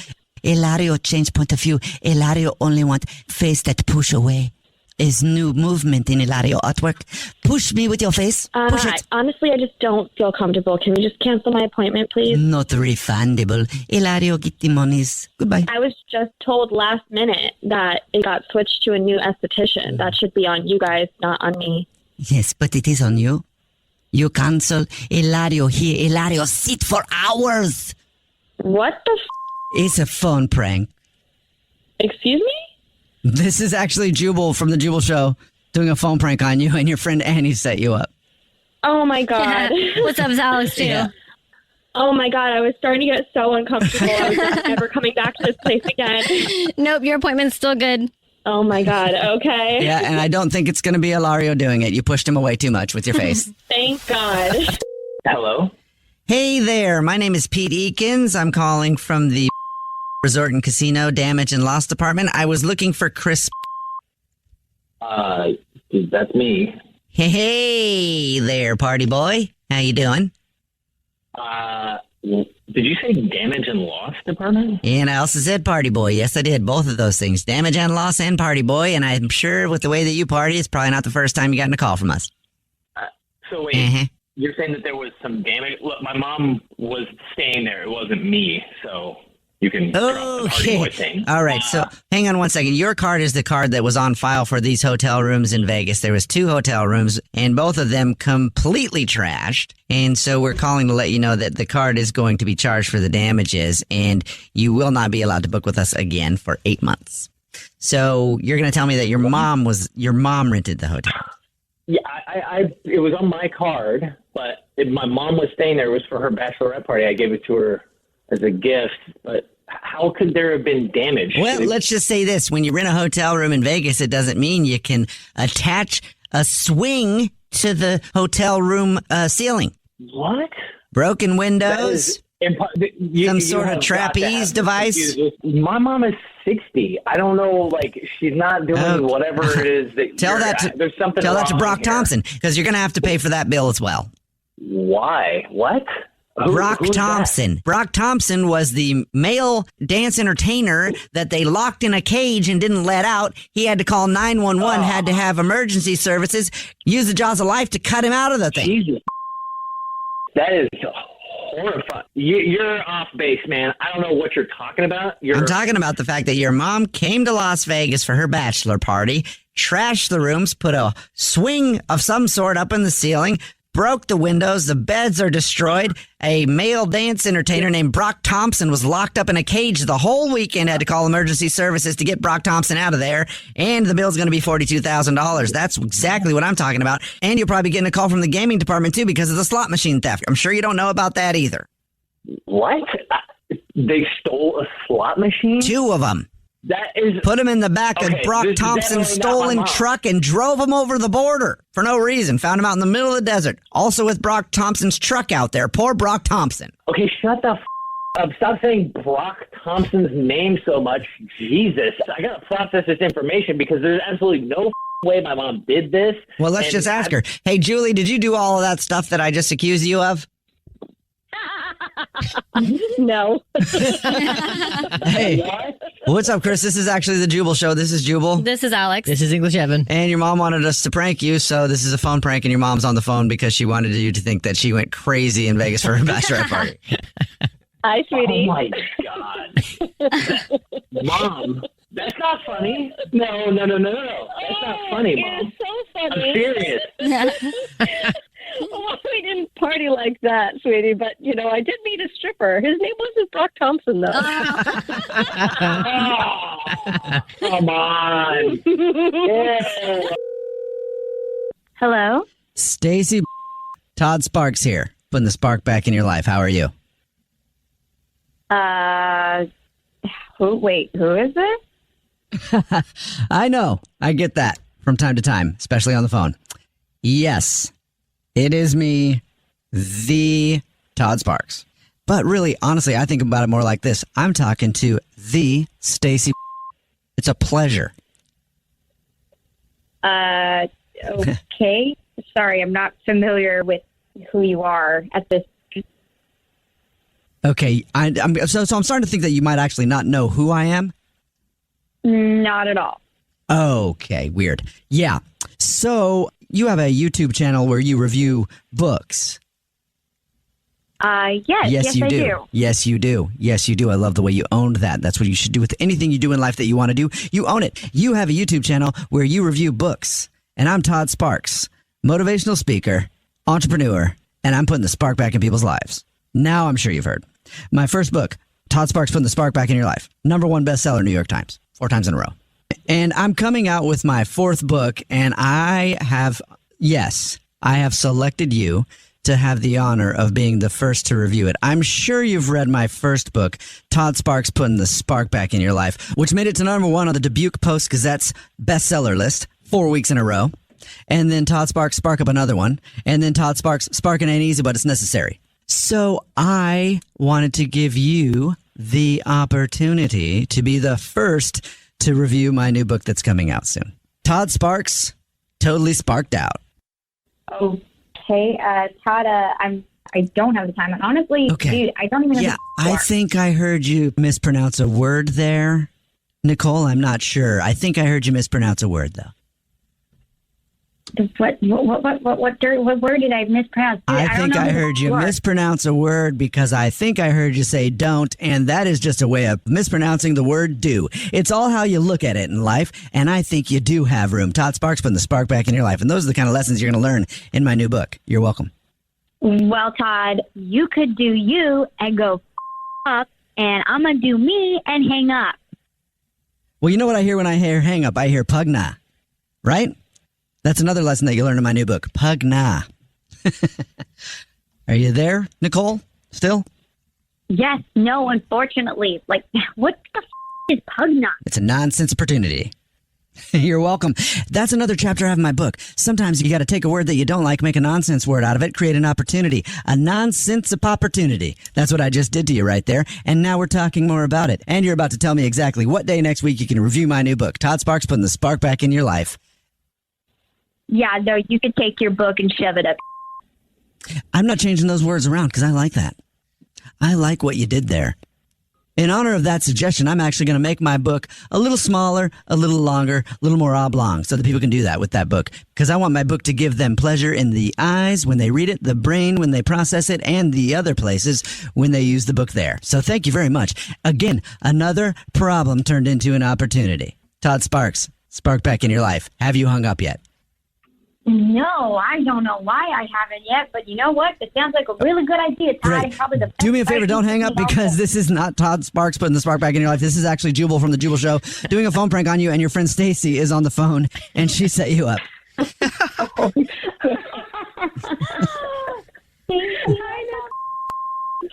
Eladio changed point of view. Eladio only want face that push away. Is new movement in Eladio artwork. Push me with your face. Push it. Honestly, I just don't feel comfortable. Can we just cancel my appointment, please? Not refundable. Eladio, get the monies. Goodbye. I was just told last minute that it got switched to a new esthetician. That should be on you guys, not on me. Yes, but it is on you. You cancel. Eladio here. Eladio sit for hours. What the It's a phone prank. Excuse me? This is actually Jubal from the Jubal Show doing a phone prank on you, and your friend Annie set you up. Oh, my God. What's up, Alex, too? Yeah. Oh, my God. I was starting to get so uncomfortable. I was never coming back to this place again. Nope, your appointment's still good. Oh, my God. Okay. Yeah, and I don't think it's going to be Ilario doing it. You pushed him away too much with your face. Thank God. Hello? Hey there, my name is Pete Eakins. I'm calling from the Resort and Casino Damage and Loss Department. I was looking for Chris. That's me. Hey there, party boy. How you doing? Did you say damage and loss department? And I also said party boy. Yes, I did. Both of those things. Damage and loss and party boy. And I'm sure with the way that you party, it's probably not the first time you gotten a call from us. So wait, you're saying that there was some damage? Look, my mom was staying there. It wasn't me, so you can drop the party boy thing. All right, so hang on one second. Your card is the card that was on file for these hotel rooms in Vegas. There was 2 hotel rooms, and both of them completely trashed. And so we're calling to let you know that the card is going to be charged for the damages, and you will not be allowed to book with us again for 8 months. So you're going to tell me that your mom rented the hotel. Yeah, it was on my card, but my mom was staying there. It was for her bachelorette party. I gave it to her as a gift, but how could there have been damage? Well, let's just say this. When you rent a hotel room in Vegas, it doesn't mean you can attach a swing to the hotel room ceiling. What? Broken windows? Some sort of trapeze device? My mom is 60. I don't know, like, she's not doing whatever it is that there's something Tell that to wrong Brock here. Thompson, because you're going to have to pay for that bill as well. Why? What? Brock who's Thompson. that? Brock Thompson was the male dance entertainer that they locked in a cage and didn't let out. He had to call 911, had to have emergency services, use the jaws of life to cut him out of the thing. Jesus. That is horrifying. You're off base, man. I don't know what you're talking about. I'm talking about the fact that your mom came to Las Vegas for her bachelor party, trashed the rooms, put a swing of some sort up in the ceiling, broke the windows, the beds are destroyed. A male dance entertainer named Brock Thompson was locked up in a cage the whole weekend, had to call emergency services to get Brock Thompson out of there, and the bill's going to be $42,000. That's exactly what I'm talking about. And you'll probably be getting a call from the gaming department, too, because of the slot machine theft. I'm sure you don't know about that either. What? They stole a slot machine? 2 of them. That is... Put him in the back of Brock Thompson's stolen truck and drove him over the border for no reason. Found him out in the middle of the desert. Also with Brock Thompson's truck out there. Poor Brock Thompson. Okay, shut the up. Stop saying Brock Thompson's name so much. Jesus. I got to process this information because there's absolutely no way my mom did this. Well, let's just ask her. Hey, Julie, did you do all of that stuff that I just accused you of? No. Hey, what's up, Chris? This is actually the Jubal Show. This is Jubal. This is Alex. This is English Evan. And your mom wanted us to prank you, so this is a phone prank, and your mom's on the phone because she wanted you to think that she went crazy in Vegas for her bachelorette party. Hi, sweetie. Oh, my God. Mom, that's not funny. No. That's not funny, Mom. It's so funny. I'm serious. Well, we didn't party like that, sweetie, but, I did meet a stripper. His name wasn't Brock Thompson, though. Oh, come on. Yeah. Hello? Stacy, Todd Sparks here. Putting the spark back in your life. How are you? Who is this? I know. I get that from time to time, especially on the phone. Yes, it is me, the Todd Sparks. But really, honestly, I think about it more like this. I'm talking to the Stacy. It's a pleasure. Okay. Sorry, I'm not familiar with who you are at this. Okay, so I'm starting to think that you might actually not know who I am. Not at all. Okay, weird. Yeah. So you have a YouTube channel where you review books. Yes, you I do. Yes, you do. Yes, you do. I love the way you owned that. That's what you should do with anything you do in life that you want to do. You own it. You have a YouTube channel where you review books. And I'm Todd Sparks, motivational speaker, entrepreneur, and I'm putting the spark back in people's lives. Now I'm sure you've heard. My first book, Todd Sparks Putting the Spark Back in Your Life. #1 bestseller, New York Times, 4 times in a row. And I'm coming out with my 4th book, and I have selected you to have the honor of being the first to review it. I'm sure you've read my first book, Todd Sparks Putting the Spark Back in Your Life, which made it to number 1 on the Dubuque Post-Gazette's bestseller list 4 weeks in a row. And then Todd Sparks Spark Up Another One. And then Todd Sparks Sparking Ain't Easy, but It's Necessary. So I wanted to give you the opportunity to be the first to review my new book that's coming out soon. Todd Sparks, Totally Sparked Out. Okay, Todd, I don't have the time. And honestly, dude, I don't even have I think I heard you mispronounce a word there. Nicole, I'm not sure. I think I heard you mispronounce a word, though. What word did I mispronounce? Dude, I think I heard you mispronounce a word because I think I heard you say don't, and that is just a way of mispronouncing the word do. It's all how you look at it in life, and I think you do have room. Todd Sparks Putting the Spark Back in Your Life, and those are the kind of lessons you're going to learn in my new book. You're welcome. Well, Todd, you could do you and go up, and I'm going to do me and hang up. Well, you know what I hear when I hear hang up? I hear pugna, right? That's another lesson that you learn in my new book, pugna. Are you there, Nicole, still? Yes, no, unfortunately. Like, what the is pugna? It's a nonsense opportunity. You're welcome. That's another chapter I have in my book. Sometimes you got to take a word that you don't like, make a nonsense word out of it, create an opportunity. A nonsense of opportunity. That's what I just did to you right there. And now we're talking more about it. And you're about to tell me exactly what day next week you can review my new book, Todd Sparks Putting the Spark Back in Your Life. Yeah, no, you could take your book and shove it up. I'm not changing those words around because I like that. I like what you did there. In honor of that suggestion, I'm actually going to make my book a little smaller, a little longer, a little more oblong so that people can do that with that book. Because I want my book to give them pleasure in the eyes when they read it, the brain when they process it, and the other places when they use the book there. So thank you very much. Again, another problem turned into an opportunity. Todd Sparks, Spark Back in Your Life. Have you hung up yet? No, I don't know why I haven't yet, but you know what? It sounds like a really good idea, Todd. Probably the Do me a favor, don't hang up because this is not Todd Sparks Putting the Spark Back in Your Life. This is actually Jubal from the Jubal Show doing a phone prank on you, and your friend Stacy is on the phone, and she set you up.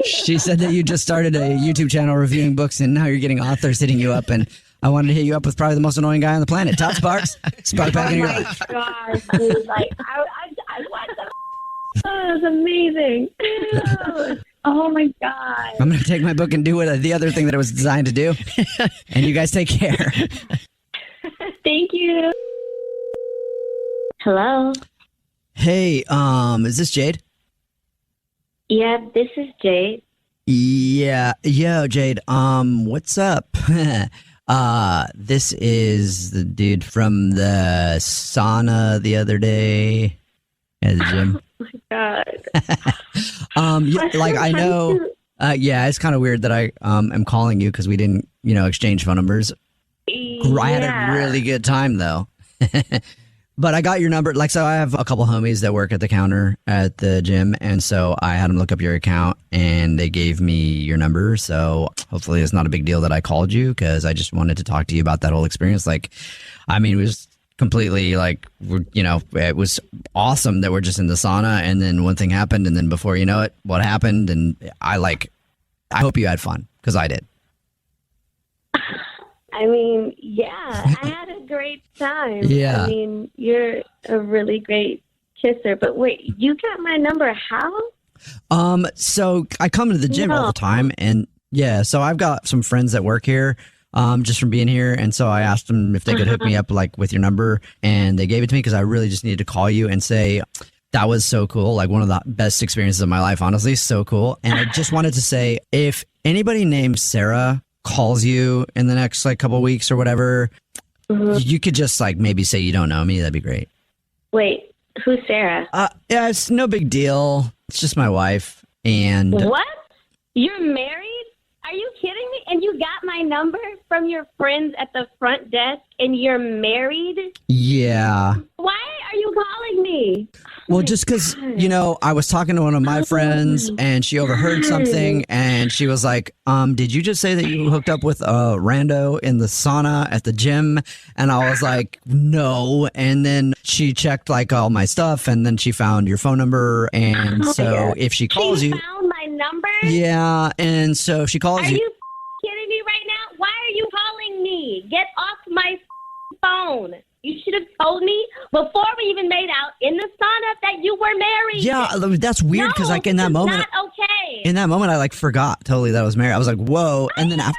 She said that you just started a YouTube channel reviewing books, and now you're getting authors hitting you up, and I wanted to hit you up with probably the most annoying guy on the planet, Todd Sparks. Spark Back in Your Life. Oh, my gosh, dude. Like, I want the... Oh, that's amazing. Oh, my God. I'm going to take my book and do the other thing that it was designed to do, and you guys take care. Thank you. Hello? Hey, is this Jade? Yeah, this is Jade. Yeah, yo, Jade, what's up? This is the dude from the sauna the other day at the gym. Oh my God. Like I know, yeah, it's kind of weird that I am calling you because we didn't, exchange phone numbers. Yeah. I had a really good time though. But I got your number. Like, so I have a couple homies that work at the counter at the gym. And so I had them look up your account and they gave me your number. So hopefully it's not a big deal that I called you because I just wanted to talk to you about that whole experience. Like, I mean, it was completely like, it was awesome that we're just in the sauna. And then one thing happened. And then before you know it, what happened? And I hope you had fun because I did. I mean, yeah, I had a great time. Yeah. I mean, you're a really great kisser. But wait, you got my number how? So I come to the gym all the time, and yeah, so I've got some friends that work here, just from being here, and so I asked them if they could hook me up like with your number, and they gave it to me because I really just needed to call you and say that was so cool, like one of the best experiences of my life, honestly, so cool. And I just wanted to say, if anybody named Sarah calls you in the next like couple weeks or whatever, you could just like maybe say you don't know me. That'd be great. Wait, who's Sarah? Yeah, it's no big deal. It's just my wife. And what? You're married? Are you kidding me? And you got my number from your friends at the front desk and you're married? Yeah. Why are you calling me? Well, just because, I was talking to one of my friends and she overheard something and she was like, did you just say that you hooked up with a rando in the sauna at the gym? And I was like, no. And then she checked like all my stuff and then she found your phone number. And so if she calls you. Found my number? Yeah. And so if she calls Are you kidding me right now? Why are you calling me? Get off my phone. You should have told me before we even made out in the sauna that you were married. Yeah, that's weird because like in that moment, not okay. In that moment, I like forgot totally that I was married. I was like, whoa. And then after.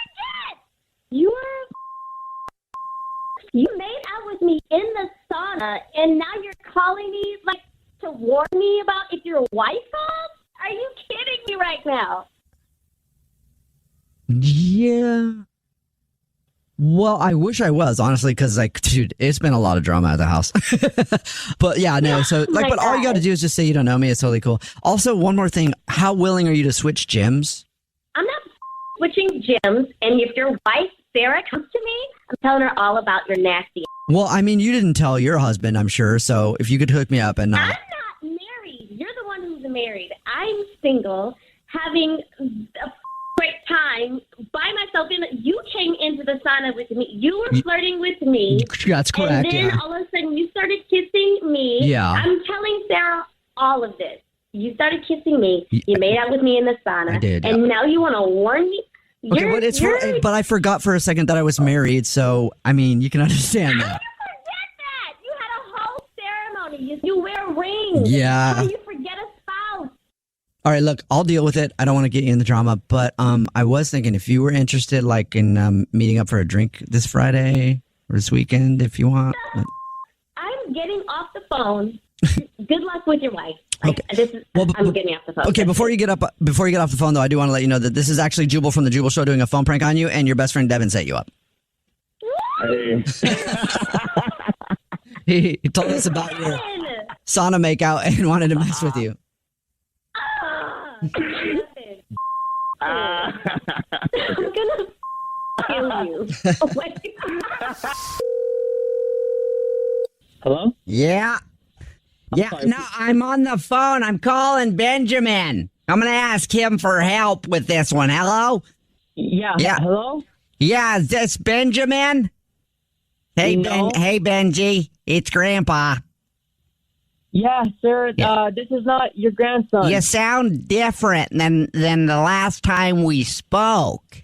You made out with me in the sauna and now you're calling me like to warn me about if your wife calls? Are you kidding me right now? Yeah. Well, I wish I was, honestly, because, like, dude, it's been a lot of drama at the house. But, yeah, no, so, like, but all you got to do is just say you don't know me. It's totally cool. Also, one more thing. How willing are you to switch gyms? I'm not switching gyms, and if your wife, Sarah, comes to me, I'm telling her all about your nasty. Well, I mean, you didn't tell your husband, I'm sure, so if you could hook me up and not. I'm not married. You're the one who's married. I'm single, having a great time by myself. You came into the sauna with me. You were flirting with me. That's correct. And then all of a sudden you started kissing me. Yeah. I'm telling Sarah all of this. You started kissing me. You made out with me in the sauna. I did. And now you want to warn me? Okay, but I forgot for a second that I was married, so, I mean, you can understand that. How do you forget that? You had a whole ceremony. You wear rings. Yeah. How do you forget a spouse? All right, look, I'll deal with it. I don't want to get you in the drama, but I was thinking if you were interested, like in meeting up for a drink this Friday or this weekend, if you want. I'm getting off the phone. Good luck with your wife. Okay. I'm getting off the phone. Okay, before you get off the phone, though, I do want to let you know that this is actually Jubal from the Jubal Show doing a phone prank on you, and your best friend Devin set you up. Hey. He told us about your sauna makeout and wanted to mess with you. I'm gonna kill you. Hello? Yeah. Yeah, no, I'm on the phone. I'm calling Benjamin. I'm going to ask him for help with this one. Hello? Yeah. Hello? Yeah, is this Benjamin? Hey, No. Hey, Benji. It's Grandpa. Yeah, sir. This is not your grandson. You sound different than the last time we spoke.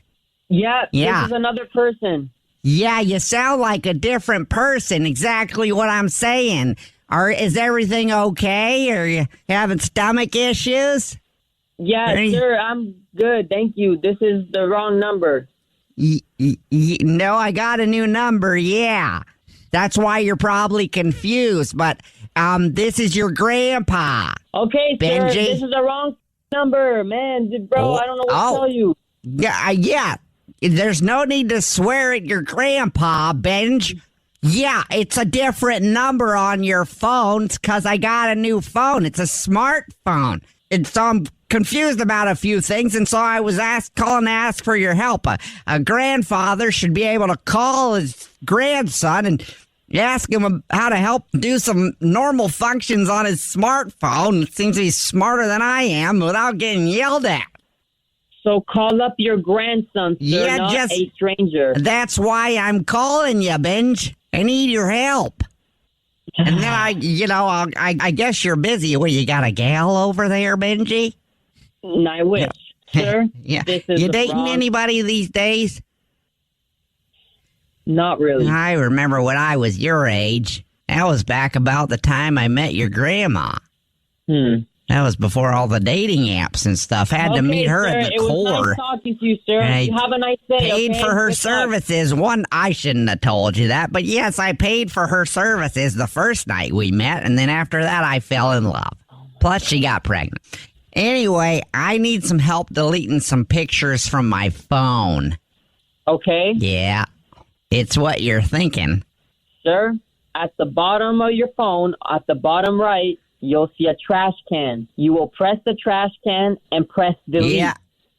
Yeah, Yeah. This is another person. Yeah, you sound like a different person. Exactly what I'm saying. Is everything okay? Are you having stomach issues? Yeah, sir, I'm good. Thank you. This is the wrong number. No, I got a new number. Yeah. That's why you're probably confused, but this is your grandpa. Okay, sir, Benji. this is the wrong number, man. Bro, I don't know what to tell you. Yeah. There's no need to swear at your grandpa, Benj. Yeah, it's a different number on your phone because I got a new phone. It's a smartphone. And so I'm confused about a few things, and so I was calling to ask for your help. A grandfather should be able to call his grandson and ask him how to help do some normal functions on his smartphone. It seems he's smarter than I am without getting yelled at. So call up your grandson, sir, not a stranger. That's why I'm calling you, Benj. I need your help. And then I guess you're busy. Well, you got a gal over there, Benji? I wish, sir. Yeah. This is you dating anybody these days? Not really. I remember when I was your age. That was back about the time I met your grandma. That was before all the dating apps and stuff. Had to meet her at the core. It was nice talking to you, sir. And You have a nice day. Paid for her services. I shouldn't have told you that, but yes, I paid for her services the first night we met, and then after that, I fell in love. Plus, she got pregnant. Anyway, I need some help deleting some pictures from my phone. Okay. Yeah, it's what you're thinking. Sir, at the bottom of your phone, at the bottom right, you'll see a trash can. You will press the trash can and press delete. Yeah.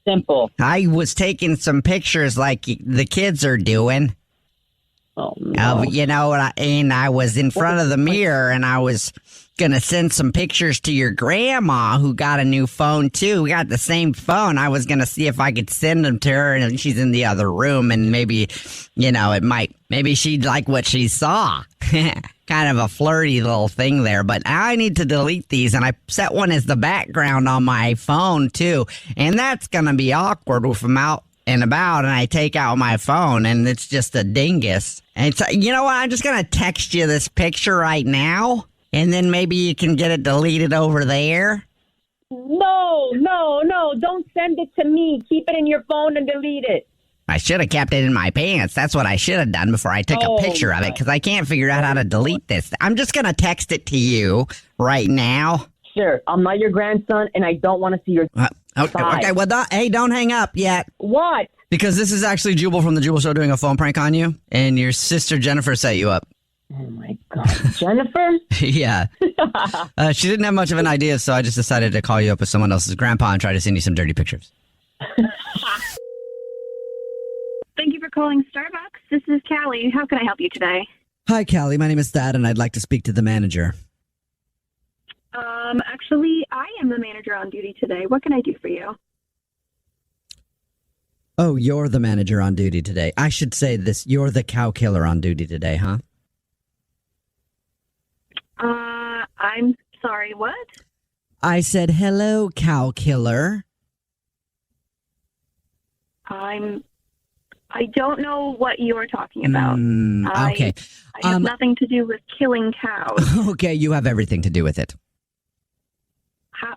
Simple. I was taking some pictures like the kids are doing. Oh, no. You know what I was in front of the mirror and I was gonna send some pictures to your grandma who got a new phone too. We got the same phone. I was gonna see if I could send them to her, and she's in the other room, and maybe, maybe she'd like what she saw. Kind of a flirty little thing there, but I need to delete these, and I set one as the background on my phone too, and that's gonna be awkward if I'm out and about and I take out my phone and it's just a dingus. And so, you know what? I'm just gonna text you this picture right now, and then maybe you can get it deleted over there. No, don't send it to me. Keep it in your phone and delete it. I should have kept it in my pants. That's what I should have done before I took a picture of it, because I can't figure out how to delete this. I'm just going to text it to you right now. Sure. I'm not your grandson, and I don't want to see your Okay, well, don't hang up yet. What? Because this is actually Jubal from the Jubal Show doing a phone prank on you, and your sister Jennifer set you up. Oh, my God. Jennifer? Yeah. She didn't have much of an idea, so I just decided to call you up as someone else's grandpa and try to send you some dirty pictures. Thank you for calling Starbucks. This is Callie. How can I help you today? Hi, Callie. My name is Thad, and I'd like to speak to the manager. Actually, I am the manager on duty today. What can I do for you? Oh, you're the manager on duty today. I should say this. You're the cow killer on duty today, huh? I'm sorry, what? I said, hello, cow killer. I don't know what you're talking about. Okay. I have nothing to do with killing cows. Okay, you have everything to do with it. How,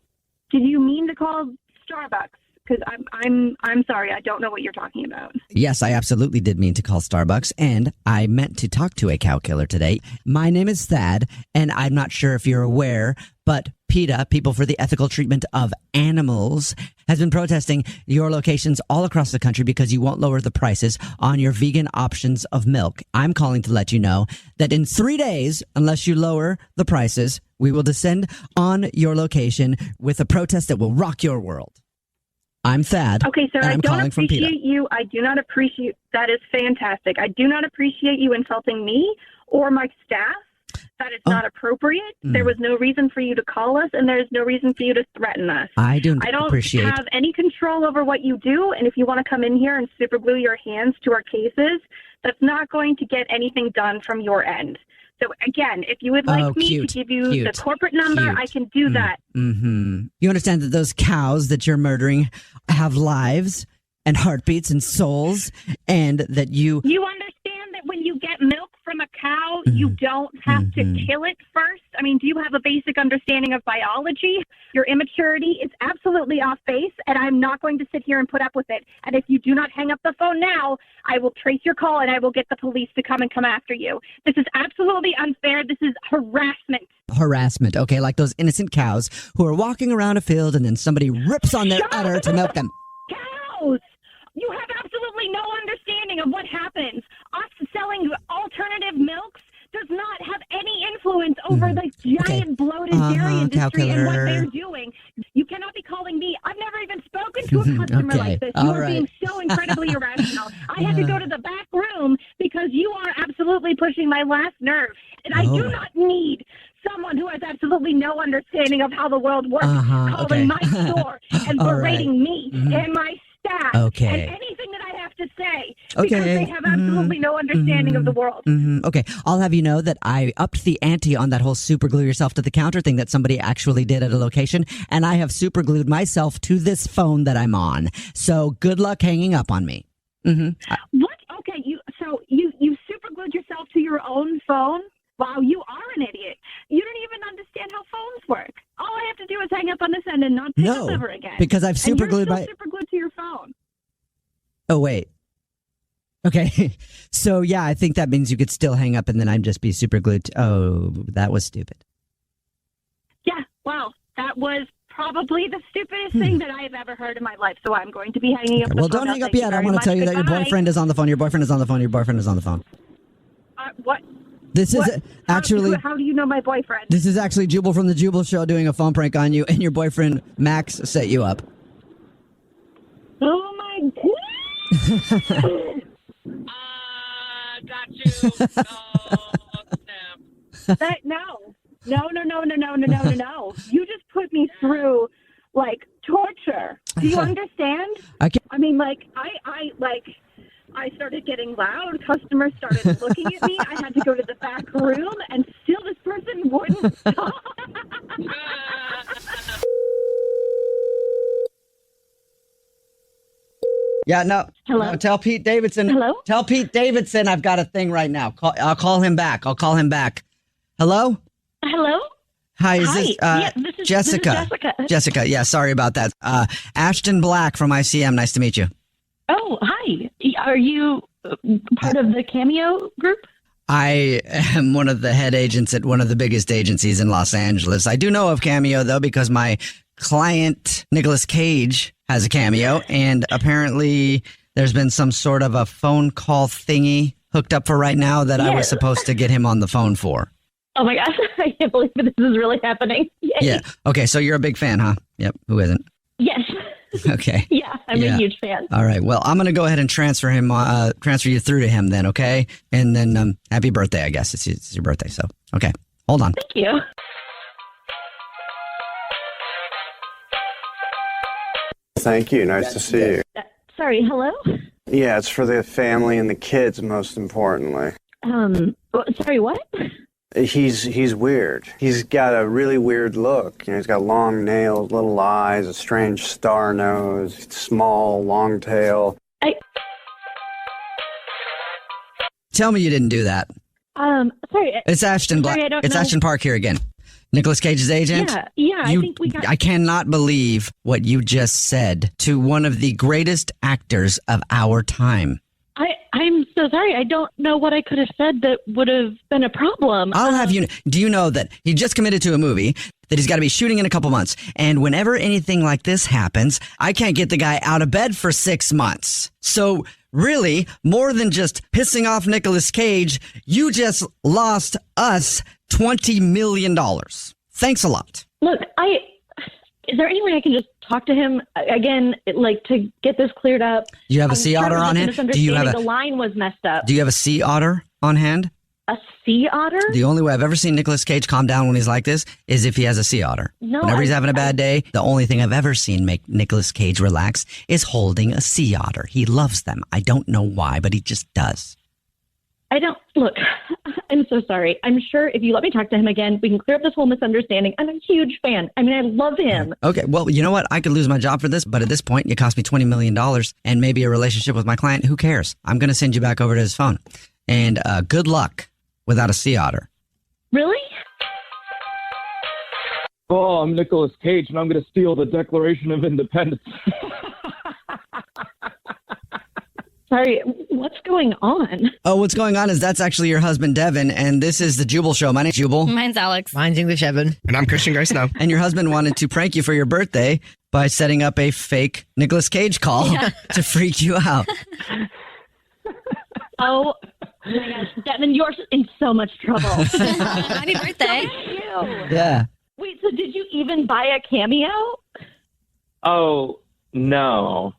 did you mean to call Starbucks? Because I'm sorry, I don't know what you're talking about. Yes, I absolutely did mean to call Starbucks, and I meant to talk to a cow killer today. My name is Thad, and I'm not sure if you're aware, but PETA, People for the Ethical Treatment of Animals, has been protesting your locations all across the country because you won't lower the prices on your vegan options of milk. I'm calling to let you know that in 3 days, unless you lower the prices, we will descend on your location with a protest that will rock your world. I'm Thad. Okay, sir, I don't appreciate you. I do not appreciate. That is fantastic. I do not appreciate you insulting me or my staff. That is not appropriate. There was no reason for you to call us, and there is no reason for you to threaten us. I don't appreciate. have any control over what you do, and if you want to come in here and super glue your hands to our cases, that's not going to get anything done from your end. So, again, if you would like me to give you the corporate number, I can do that. Mm-hmm. You understand that those cows that you're murdering have lives and heartbeats and souls, and that you... You understand that when you get milk from a cow, you don't have to kill it first? I mean, do you have a basic understanding of biology? Your immaturity is absolutely off base, and I'm not going to sit here and put up with it. And if you do not hang up the phone now, I will trace your call and I will get the police to come after you. This is absolutely unfair. This is harassment. Harassment. Okay, like those innocent cows who are walking around a field and then somebody rips on their udder to milk them. Cows! You have absolutely no understanding of what happens. Us selling alternative milks does not have any influence over the giant bloated dairy industry and what they're doing. You cannot be calling me. I've never even spoken to a customer like this. You are being so incredibly irrational. I had to go to the back room because you are absolutely pushing my last nerve. And I do not need someone who has absolutely no understanding of how the world works calling my store and berating me and my staff and anything that I have to say because they have absolutely no understanding of the world. Okay, I'll have you know that I upped the ante on that whole super glue yourself to the counter thing that somebody actually did at a location, and I have super glued myself to this phone that I'm on. So good luck hanging up on me. What? Okay, you super glued yourself to your own phone? Wow, you are an idiot. You don't even understand how phones work. All I have to do is hang up on this end and not pick up ever again. Because I've super glued my... super glued to your phone. Oh, wait. Okay. So, yeah, I think that means you could still hang up and then I'd just be super glued to... Oh, that was stupid. Yeah, well, that was probably the stupidest thing that I have ever heard in my life. So I'm going to be hanging up the phone. Well, don't hang up yet. I want to tell you that your boyfriend is on the phone. Your boyfriend is on the phone. Your boyfriend is on the phone. What? This is actually... How do you know my boyfriend? This is actually Jubal from the Jubal Show doing a phone prank on you, and your boyfriend, Max, set you up. Oh, my God. got you. No. You just put me through like torture. Do you understand? I mean, like I started getting loud. Customers started looking at me. I had to go to the back room, and still this person wouldn't stop. Yeah, no. Hello? No, tell Pete Davidson. Hello? Tell Pete Davidson I've got a thing right now. I'll call him back. Hello? Hello? Hi, Hi. This This is Jessica? Jessica. Jessica, yeah, sorry about that. Ashton Black from ICM. Nice to meet you. Oh, hi. Are you part of the Cameo group? I am one of the head agents at one of the biggest agencies in Los Angeles. I do know of Cameo, though, because my client, Nicolas Cage, has a Cameo, and apparently there's been some sort of a phone call thingy hooked up for right now that I was supposed to get him on the phone for. Oh, my gosh. I can't believe this is really happening. Yay. Yeah. Okay, so you're a big fan, huh? Yep. Who isn't? Yes. Okay. Yeah, I'm a huge fan. All right. Well, I'm going to go ahead and transfer you through to him then, okay? And then happy birthday, I guess. It's your birthday, so. Okay. Hold on. Thank you. Thank you. Nice to see you. Sorry, hello? Yeah, it's for the family and the kids, most importantly. Sorry, what? He's weird. He's got a really weird look. You know, he's got long nails, little eyes, a strange star nose, small, long tail. Tell me you didn't do that. Sorry. It's Ashton Black. Sorry, I don't It's know. Ashton Park here again. Nicolas Cage's agent? Yeah, I think we got... I cannot believe what you just said to one of the greatest actors of our time. I'm so sorry. I don't know what I could have said that would have been a problem. I'll have you. Do you know that he just committed to a movie that he's got to be shooting in a couple months? And whenever anything like this happens, I can't get the guy out of bed for 6 months. So really, more than just pissing off Nicolas Cage, you just lost us $20 million. Thanks a lot. Look, is there any way I can just talk to him again, like to get this cleared up? You have a sea otter on hand? Do you have the line was messed up? Do you have a sea otter on hand? A sea otter? The only way I've ever seen Nicolas Cage calm down when he's like this is if he has a sea otter. No, Whenever he's having a bad day, the only thing I've ever seen make Nicolas Cage relax is holding a sea otter. He loves them. I don't know why, but he just does. Look, I'm so sorry. I'm sure if you let me talk to him again, we can clear up this whole misunderstanding. I'm a huge fan. I mean, I love him. Okay, well, you know what? I could lose my job for this, but at this point, it cost me $20 million and maybe a relationship with my client. Who cares? I'm going to send you back over to his phone. And good luck without a sea otter. Really? Oh, I'm Nicolas Cage, and I'm going to steal the Declaration of Independence. Sorry, what's going on? Oh, what's going on is that's actually your husband, Devin, and this is the Jubal Show. My name's Jubal. Mine's Alex. Mine's English Evan. And I'm Christian Grace now. And your husband wanted to prank you for your birthday by setting up a fake Nicolas Cage call to freak you out. Oh my gosh, Devin, you're in so much trouble. Happy birthday. Thank you. Yeah. Wait, so did you even buy a Cameo? Oh, no.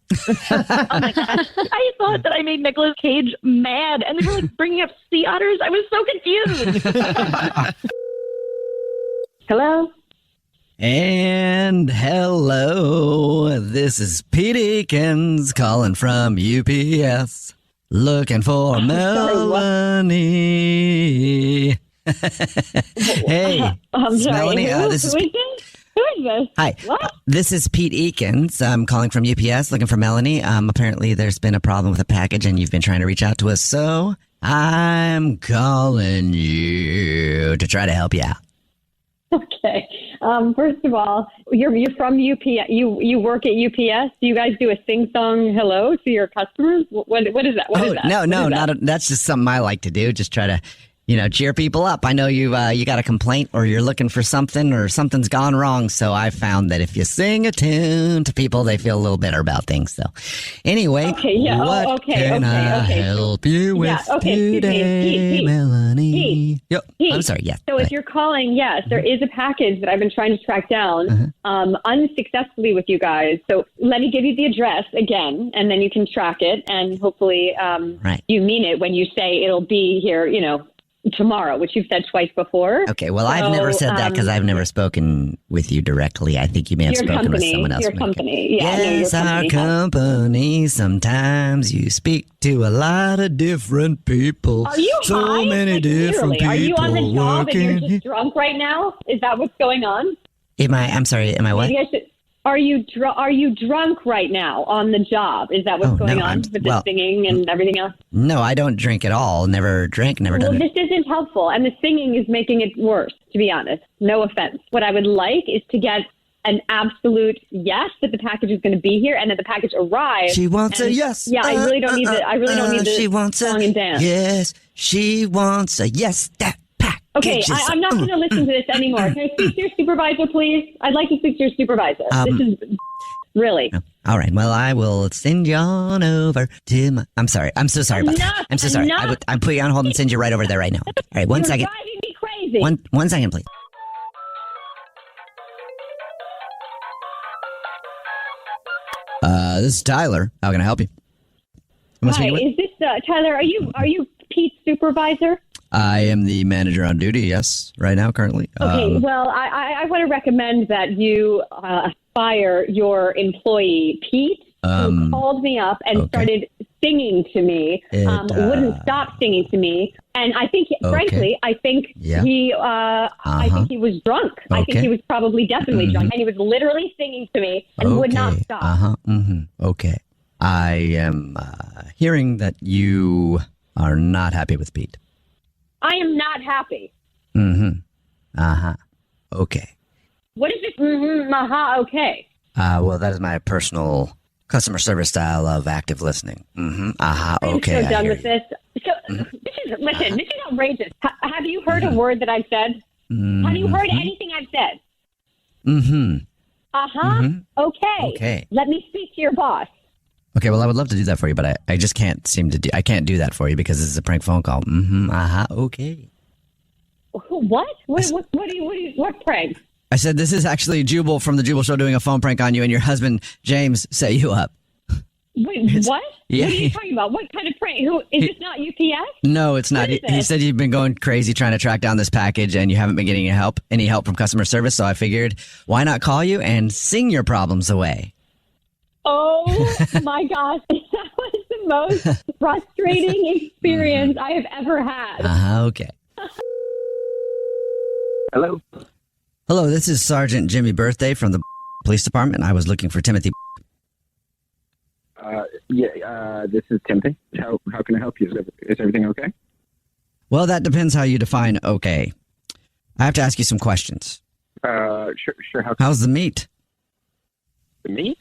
Oh my gosh. I thought that I made Nicolas Cage mad, and they were like bringing up sea otters. I was so confused. Hello? And hello. This is Pete Eakins calling from UPS. Looking for Melanie. Hey, I'm sorry. Melanie. Who is this? Hi. What? This is Pete Eakins. I'm calling from UPS looking for Melanie. Apparently there's been a problem with a package and you've been trying to reach out to us. So I'm calling you to try to help you out. Okay. First of all, you're from UPS. You work at UPS. Do you guys do a sing-song hello to your customers? What is that? What is that? No, that's just something I like to do. Just try to cheer people up. I know you got a complaint or you're looking for something or something's gone wrong. So I found that if you sing a tune to people, they feel a little better about things. So anyway, what can I help you with today, Pete, Melanie? Yep. Pete, I'm sorry. Yes. So if you're calling, yes, there is a package that I've been trying to track down unsuccessfully with you guys. So let me give you the address again, and then you can track it. And hopefully you mean it when you say it'll be here, tomorrow, which you've said twice before. Okay, well, I've never said that because I've never spoken with you directly. I think you may have spoken with someone else. Your company. Yes, our company. Sometimes you speak to a lot of different people. Are you so high? many different people. Are you on the job working. and you're just drunk right now? Is that what's going on? I'm sorry, am I what? Are you drunk right now on the job? Is that what's going on with the singing and everything else? No, I don't drink at all. Never drank, never done it. Well, this isn't helpful, and the singing is making it worse, to be honest. No offense. What I would like is to get an absolute yes that the package is going to be here and that the package arrives. She wants a yes. Yeah, I really don't need the she wants song and dance. Yes, she wants a yes. That package. Okay, I'm not going to listen to this anymore. Can I speak to your supervisor, please? I'd like to speak to your supervisor. This is really. All right. Well, I will send you on over to my... I'm sorry. I'm so sorry about that. I'm so sorry. I'll put you on hold and send you right over there right now. All right. One second. You're driving me crazy. One second, please. This is Tyler. How can I help you? Hi, is this Tyler? Are you Pete's supervisor? I am the manager on duty, yes, right now, currently. Okay, well, I want to recommend that you fire your employee, Pete, who called me up and started singing to me, wouldn't stop singing to me. And I think, frankly, I think he was drunk. I think he was probably definitely drunk. And he was literally singing to me and would not stop. Okay. I am hearing that you are not happy with Pete. I am not happy. Okay. What is this? Okay. Well, that is my personal customer service style of active listening. Okay. I'm so done with this. So, this is outrageous. Have you heard a word that I've said? Have you heard anything I've said? Okay. Let me speak to your boss. Okay, well, I would love to do that for you, but I just can't I can't do that for you because this is a prank phone call. Okay. What? What prank? I said this is actually Jubal from the Jubal Show doing a phone prank on you, and your husband, James, set you up. Wait, what? Yeah. What are you talking about? What kind of prank? Is this not UPS? No, it's not. He said you've been going crazy trying to track down this package, and you haven't been getting any help from customer service, so I figured, why not call you and sing your problems away? Oh my gosh, that was the most frustrating experience I have ever had. Okay. Hello? Hello, this is Sergeant Jimmy Birthday from the police department. I was looking for Timothy. This is Timothy. How can I help you? Is everything okay? Well, that depends how you define okay. I have to ask you some questions. Sure. How's the meat? The meat?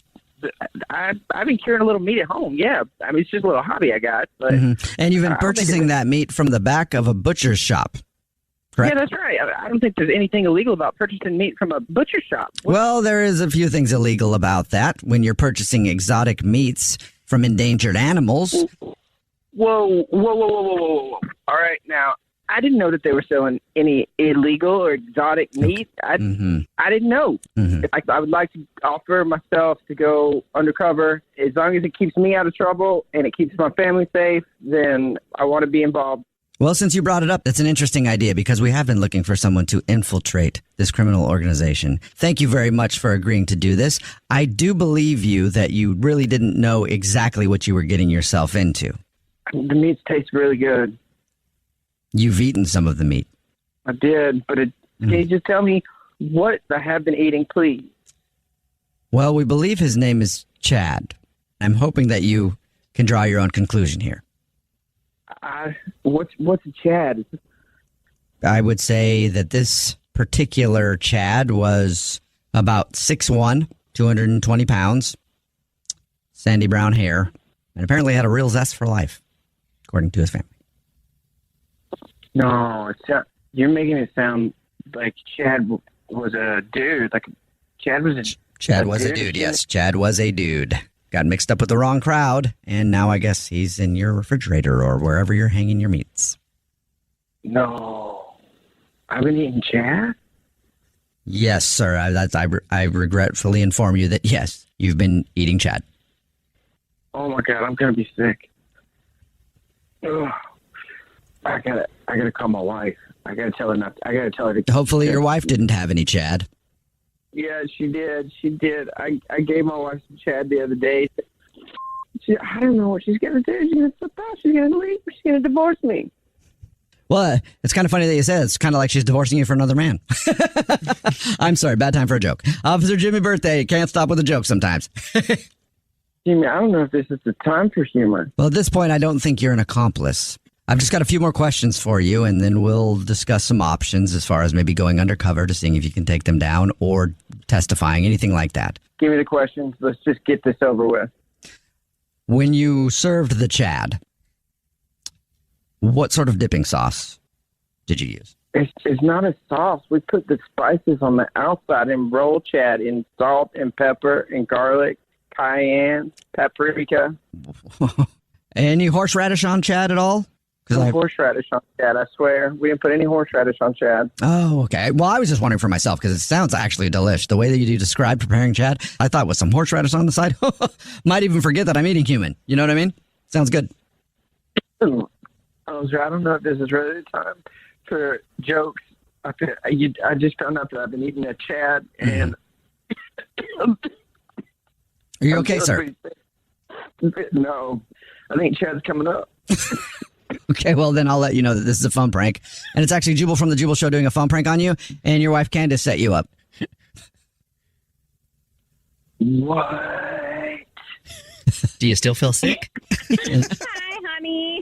I've been curing a little meat at home. Yeah, I mean it's just a little hobby I got. But and you've been purchasing that meat from the back of a butcher's shop, correct? Yeah, that's right. I don't think there's anything illegal about purchasing meat from a butcher shop. Well, there is a few things illegal about that when you're purchasing exotic meats from endangered animals. Whoa. All right, now I didn't know that they were selling any illegal or exotic meat. I didn't know. I would like to offer myself to go undercover. As long as it keeps me out of trouble and it keeps my family safe, then I want to be involved. Well, since you brought it up, that's an interesting idea because we have been looking for someone to infiltrate this criminal organization. Thank you very much for agreeing to do this. I do believe you that you really didn't know exactly what you were getting yourself into. The meat tastes really good. You've eaten some of the meat. I did, but can you just tell me what I have been eating, please? Well, we believe his name is Chad. I'm hoping that you can draw your own conclusion here. What's a Chad? I would say that this particular Chad was about 6'1", 220 pounds, sandy brown hair, and apparently had a real zest for life, according to his family. No, you're making it sound like Chad was a dude. Like Chad was a dude. Yes, Chad was a dude. Got mixed up with the wrong crowd, and now I guess he's in your refrigerator or wherever you're hanging your meats. No, I've been eating Chad. Yes, sir. I regretfully inform you that yes, you've been eating Chad. Oh my God, I'm gonna be sick. Ugh. I gotta call my wife. I gotta tell her not. I gotta tell her to. Hopefully, your wife didn't have any Chad. Yeah, she did. She did. I gave my wife some Chad the other day. I don't know what she's gonna do. She's gonna flip out. She's gonna leave. She's gonna divorce me. Well, it's kind of funny that you said it. It's kind of like she's divorcing you for another man. I'm sorry, bad time for a joke. Officer Jimmy Birthday can't stop with a joke sometimes. Jimmy, I don't know if this is the time for humor. Well, at this point, I don't think you're an accomplice. I've just got a few more questions for you, and then we'll discuss some options as far as maybe going undercover to seeing if you can take them down or testifying, anything like that. Give me the questions. Let's just get this over with. When you served the Chad, what sort of dipping sauce did you use? It's not a sauce. We put the spices on the outside and roll Chad in salt and pepper and garlic, cayenne, paprika. Any horseradish on Chad at all? No horseradish on Chad, I swear. We didn't put any horseradish on Chad. Oh, okay. Well, I was just wondering for myself because it sounds actually delish. The way that you described preparing Chad, I thought with some horseradish on the side. Might even forget that I'm eating human. You know what I mean? Sounds good. I don't know if this is really the time for jokes. I just found out that I've been eating a Chad and... Are you okay, sir? No. I think Chad's coming up. Okay, well, then I'll let you know that this is a phone prank. And it's actually Jubal from The Jubal Show doing a phone prank on you, and your wife Candace set you up. What? Do you still feel sick? Hi, honey.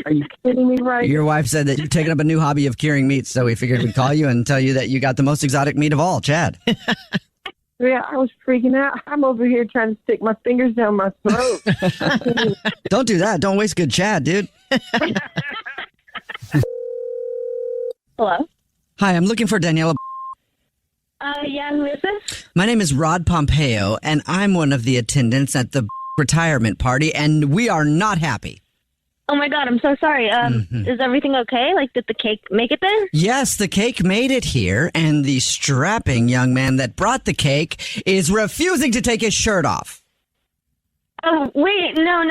Are you kidding me right Your wife said that you've taken up a new hobby of curing meats, so we figured we'd call you and tell you that you got the most exotic meat of all, Chad. Yeah, I was freaking out. I'm over here trying to stick my fingers down my throat. Don't do that. Don't waste good Chad, dude. Hello? Hi, I'm looking for Daniela. Yeah, who is this? My name is Rod Pompeo, and I'm one of the attendants at the retirement party, and we are not happy. Oh my God, I'm so sorry. Is everything okay? Like, did the cake make it there? Yes, the cake made it here, and the strapping young man that brought the cake is refusing to take his shirt off. Oh, wait, no.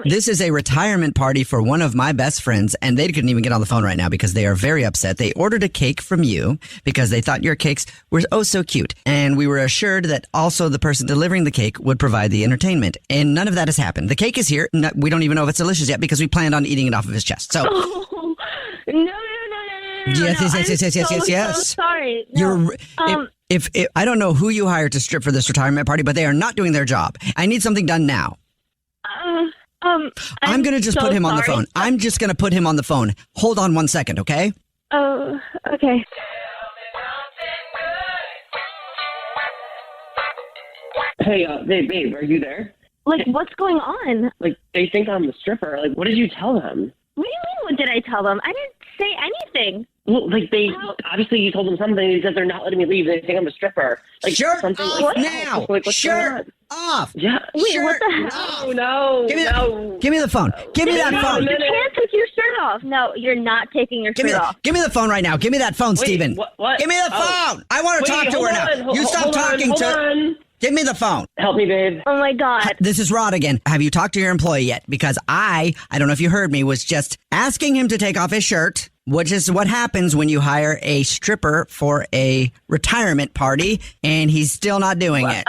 This is a retirement party for one of my best friends, and they couldn't even get on the phone right now because they are very upset. They ordered a cake from you because they thought your cakes were oh so cute, and we were assured that also the person delivering the cake would provide the entertainment, and none of that has happened. The cake is here. We don't even know if it's delicious yet because we planned on eating it off of his chest. So, Oh, no. Yes. So sorry. No. If I don't know who you hired to strip for this retirement party, but they are not doing their job. I need something done now. I'm going to just put him on the phone. I'm just going to put him on the phone. Hold on 1 second, okay? Oh, okay. Hey, babe, are you there? Like, what's going on? Like, they think I'm the stripper. Like, what did you tell them? What do you mean, what did I tell them? I didn't say anything. Well, like, obviously you told them something. They said they're not letting me leave. They think I'm a stripper. Like, shirt something off like now. Like, what's shirt off. Yeah. Wait, shirt what the hell? No. Give me the phone. Give me that phone. You can't take your shirt off. No, you're not taking your shirt off. Give me the phone right now. Give me that phone, Wait, Steven. What? Give me the phone. I want to talk to her now. You stop talking to her. Give me the phone. Help me, babe. Oh, my God. This is Rod again. Have you talked to your employee yet? Because I don't know if you heard me, was just asking him to take off his shirt, which is what happens when you hire a stripper for a retirement party, and he's still not doing it.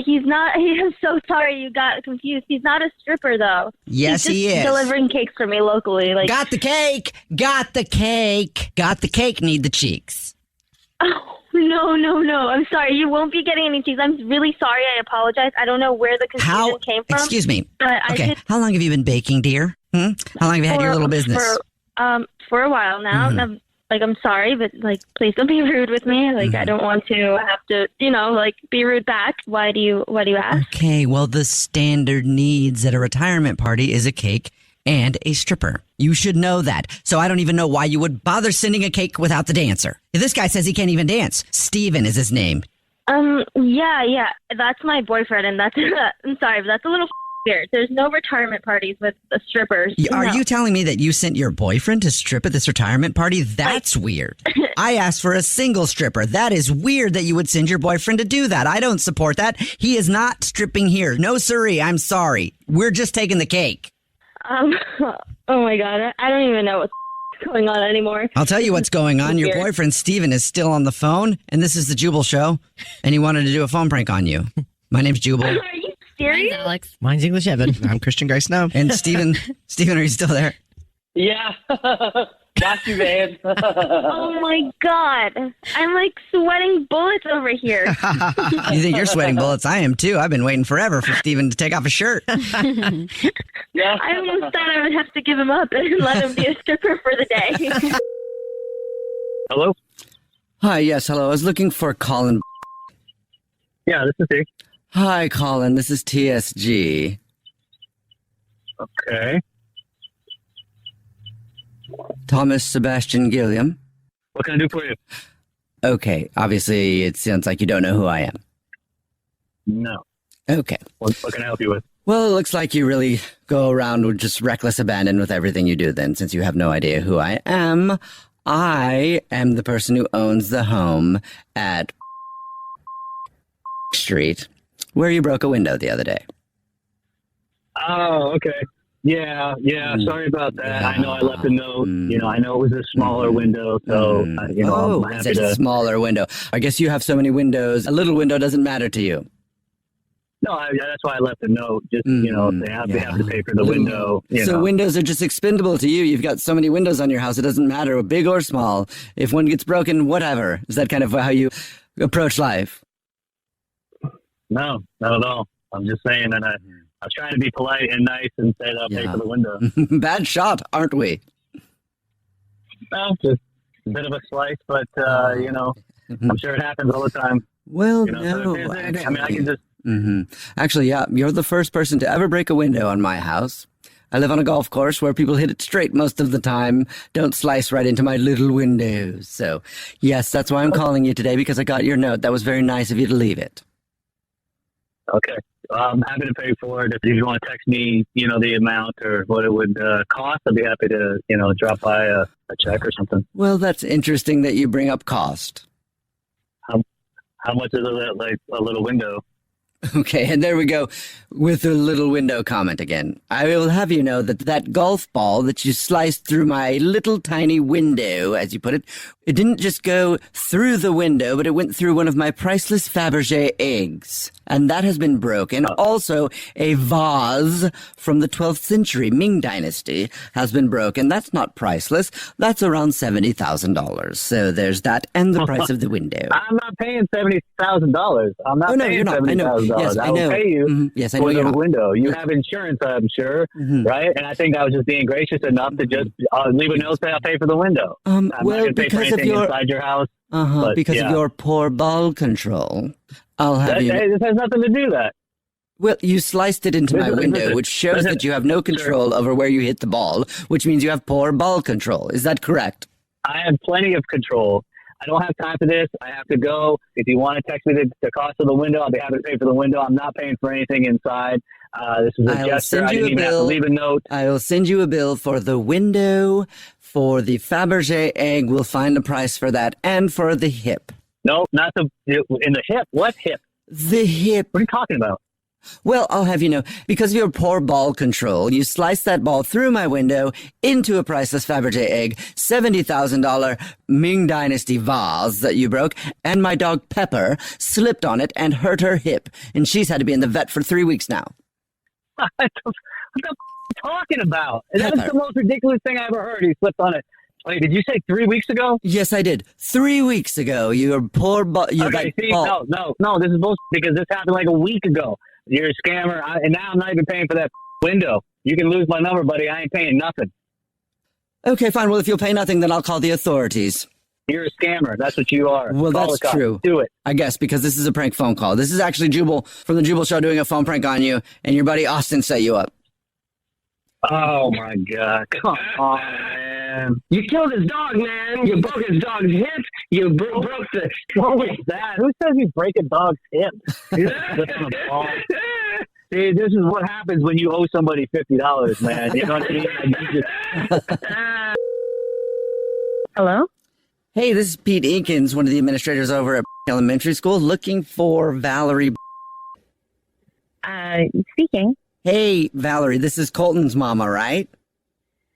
He's not. I'm so sorry you got confused. He's not a stripper, though. Yes, he is. Delivering cakes for me locally. Like, got the cake. Need the cheeks. Oh. No. I'm sorry. You won't be getting any cheese. I'm really sorry. I apologize. I don't know where the confusion came from. Excuse me. But okay. How long have you been baking, dear? How long have you had your little business? For a while now. Mm-hmm. I'm sorry, but please don't be rude with me. I don't want to have to, be rude back. Why do you ask? Okay. Well, the standard needs at a retirement party is a cake and a stripper. You should know that. So I don't even know why you would bother sending a cake without the dancer. This guy says he can't even dance. Steven is his name. Yeah. That's my boyfriend, and that's, I'm sorry, but that's a little weird. There's no retirement parties with the strippers. Are you telling me that you sent your boyfriend to strip at this retirement party? That's weird. I asked for a single stripper. That is weird that you would send your boyfriend to do that. I don't support that. He is not stripping here. No, siree. I'm sorry. We're just taking the cake. Oh my God. I don't even know what's going on anymore. I'll tell you what's going on. Your boyfriend, Steven, is still on the phone, and this is the Jubal Show, and he wanted to do a phone prank on you. My name's Jubal. Are you serious? Mine's Alex. Mine's English Evan. I'm Christian Gray Snow. And Steven, are you still there? Yeah. Got you, man. Oh my God. I'm like sweating bullets over here. You think you're sweating bullets? I am too. I've been waiting forever for Steven to take off his shirt. I almost thought I would have to give him up and let him be a stripper for the day. Hello? Hi, yes, hello. I was looking for Colin. Yeah, this is he. Hi, Colin. This is TSG. Okay. Thomas Sebastian Gilliam. What can I do for you? Okay, obviously it sounds like you don't know who I am. No. Okay. What can I help you with? Well, it looks like you really go around with just reckless abandon with everything you do then, since you have no idea who I am. I am the person who owns the home at Street, where you broke a window the other day. Oh, okay. Yeah. Sorry about that. I know I left a note. I know it was a smaller window, so, I'm happy it's to... a smaller window. I guess you have so many windows. A little window doesn't matter to you. No, that's why I left a note. Just, they have to pay for the window. So windows are just expendable to you. You've got so many windows on your house. It doesn't matter, big or small. If one gets broken, whatever. Is that kind of how you approach life? No, not at all. I'm just saying that I was trying to be polite and nice and said I'll pay for the window. Bad shot, aren't we? No, just a bit of a slice, but, I'm sure it happens all the time. Well, no. So I mean, I can just... Actually, yeah, you're the first person to ever break a window on my house. I live on a golf course where people hit it straight most of the time, don't slice right into my little windows. So, yes, that's why I'm calling you today, because I got your note. That was very nice of you to leave it. Okay. I'm happy to pay for it. If you want to text me, the amount or what it would cost, I'd be happy to, drop by a check or something. Well, that's interesting that you bring up cost. How much is it, a little window? Okay, and there we go with the little window comment again. I will have you know that golf ball that you sliced through my little tiny window, as you put it, it didn't just go through the window, but it went through one of my priceless Fabergé eggs. And that has been broken. Also, a vase from the 12th century Ming Dynasty has been broken. That's not priceless. That's around $70,000. So there's that and the price of the window. I'm not paying $70,000. I'm not paying $70,000. I know. Yes, I know. I'll pay you Yes, I know for you're the not. window. You have insurance, I'm sure, right? And I think I was just being gracious enough to just leave a note saying I'll pay for the window. I'm not going to pay for anything inside your house. Because of your poor ball control. I'll have you... This has nothing to do with that. Well, you sliced it into my window, which shows that you have no control over where you hit the ball, which means you have poor ball control. Is that correct? I have plenty of control. I don't have time for this. I have to go. If you want to text me the cost of the window, I'll be happy to pay for the window. I'm not paying for anything inside. This is a gesture. I didn't even have to leave a note. I will send you a bill for the window, for the Fabergé egg. We'll find a price for that, and for the hip. No, not in the hip. What hip? The hip. What are you talking about? Well, I'll have you know, because of your poor ball control, you sliced that ball through my window into a priceless Fabergé egg, $70,000 Ming Dynasty vase that you broke, and my dog Pepper slipped on it and hurt her hip, and she's had to be in the vet for 3 weeks now. What the f*** are you talking about? That's the most ridiculous thing I ever heard. He slipped on it. Wait, did you say 3 weeks ago? Yes, I did. 3 weeks ago, your poor ball. No, this is bullshit because this happened like a week ago. You're a scammer, and now I'm not even paying for that window. You can lose my number, buddy. I ain't paying nothing. Okay, fine. Well, if you'll pay nothing, then I'll call the authorities. You're a scammer. That's what you are. Well, Call that's the cops. true. Do it. I guess, because this is a prank phone call. This is actually Jubal from the Jubal Show doing a phone prank on you, and your buddy Austin set you up. Oh, my God. Come on, man. You killed his dog, man. You broke his dog's hip. You broke the... What was that? Who says you break a dog's hip? See, this is what happens when you owe somebody $50, man. You know what I mean? Hello? Hey, this is Pete Eakins, one of the administrators over at elementary school, looking for Valerie. Speaking. Hey, Valerie, this is Colton's mama, right?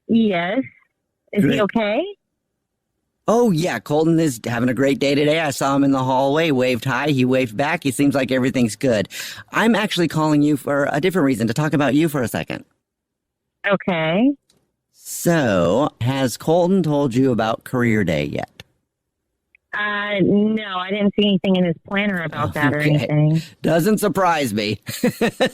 Yes. Is Great. he okay? Oh, yeah, Colton is having a great day today. I saw him in the hallway, waved hi, he waved back. He seems like everything's good. I'm actually calling you for a different reason, to talk about you for a second. Okay. So, has Colton told you about career day yet? No, I didn't see anything in his planner about that or anything. Doesn't surprise me.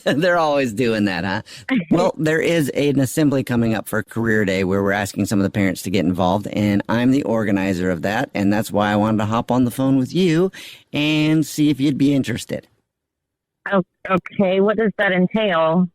They're always doing that, huh? Well, there is an assembly coming up for career day where we're asking some of the parents to get involved, and I'm the organizer of that, and that's why I wanted to hop on the phone with you and see if you'd be interested. Oh, okay, what does that entail?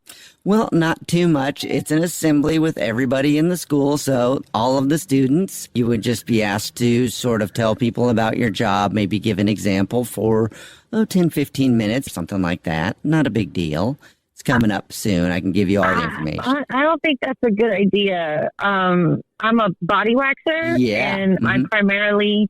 Well, not too much. It's an assembly with everybody in the school, so all of the students, you would just be asked to sort of tell people about your job, maybe give an example for 10, 15 minutes, something like that. Not a big deal. It's coming up soon. I can give you all the information. I don't think that's a good idea. I'm a body waxer, Yeah. and I'm primarily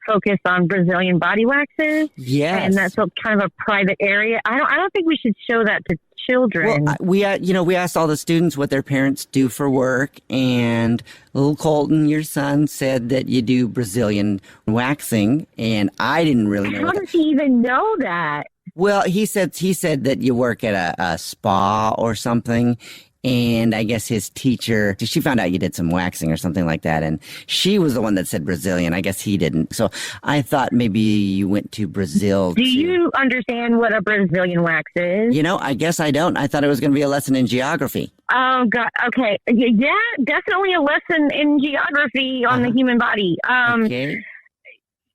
focused on Brazilian body waxes. Yes. And that's kind of a private area. I don't think we should show that to children. Well, we asked all the students what their parents do for work, and little Colton, your son, said that you do Brazilian waxing, and I didn't really know. How does he even know that? Well, he said that you work at a spa or something. And I guess his teacher, she found out you did some waxing or something like that. And she was the one that said Brazilian. I guess he didn't. So I thought maybe you went to Brazil. Do you understand what a Brazilian wax is? You know, I guess I don't. I thought it was going to be a lesson in geography. Oh, God. Okay. Yeah, definitely a lesson in geography on the human body. Okay.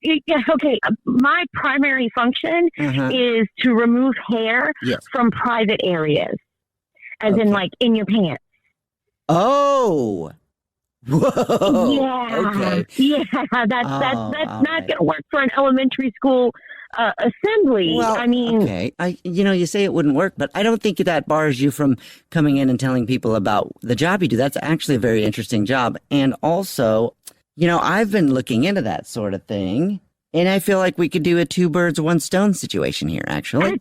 Yeah, okay. My primary function is to remove hair from private areas. As in, like, in your pants. Oh. Whoa. Yeah. Okay. Yeah, that's not going to work for an elementary school assembly. Well, I mean... Okay. You say it wouldn't work, but I don't think that bars you from coming in and telling people about the job you do. That's actually a very interesting job. And also, I've been looking into that sort of thing, and I feel like we could do a 2 birds, 1 stone situation here, actually.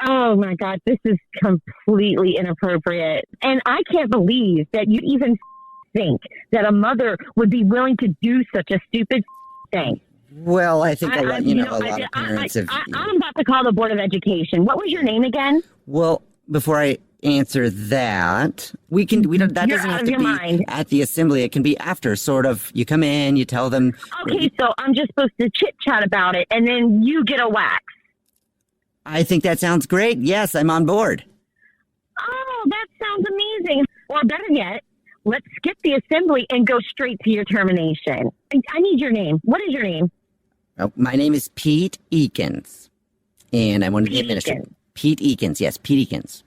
Oh my God, this is completely inappropriate. And I can't believe that you even think that a mother would be willing to do such a stupid thing. Well, I think a lot of parents have... I'm about to call the Board of Education. What was your name again? Well, before I answer that, that doesn't have to be at the assembly. It can be after, sort of. You come in, you tell them... Okay, so I'm just supposed to chit-chat about it, and then you get a wax. I think that sounds great. Yes, I'm on board. Oh, that sounds amazing. Or better yet, let's skip the assembly and go straight to your termination. I need your name. What is your name? Oh, my name is Pete Eakins, and I'm one of the administrators. Pete Eakins, yes, Pete Eakins.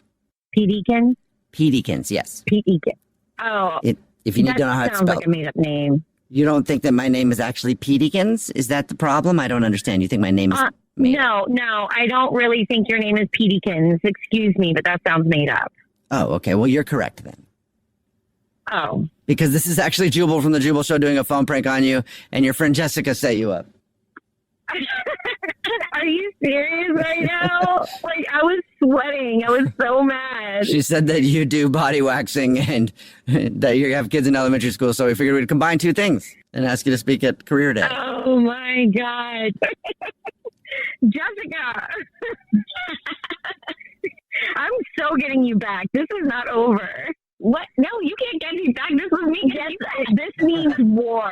Pete Eakins? Pete Eakins, yes. Pete Eakins. Oh, if you need to know how it's spelled. Sounds like a made-up name. You don't think that my name is actually Pete Eakins? Is that the problem? I don't understand. You think my name is... No, I don't really think your name is Pete Eakins. Excuse me, but that sounds made up. Oh, okay. Well, you're correct then. Oh. Because this is actually Jubal from the Jubal Show doing a phone prank on you, and your friend Jessica set you up. Are you serious right now? Like, I was sweating. I was so mad. She said that you do body waxing and that you have kids in elementary school, so we figured we'd combine 2 things and ask you to speak at career day. Oh, my God. Jessica, I'm so getting you back. This is not over. What? No, you can't get me back. This was me. This means war.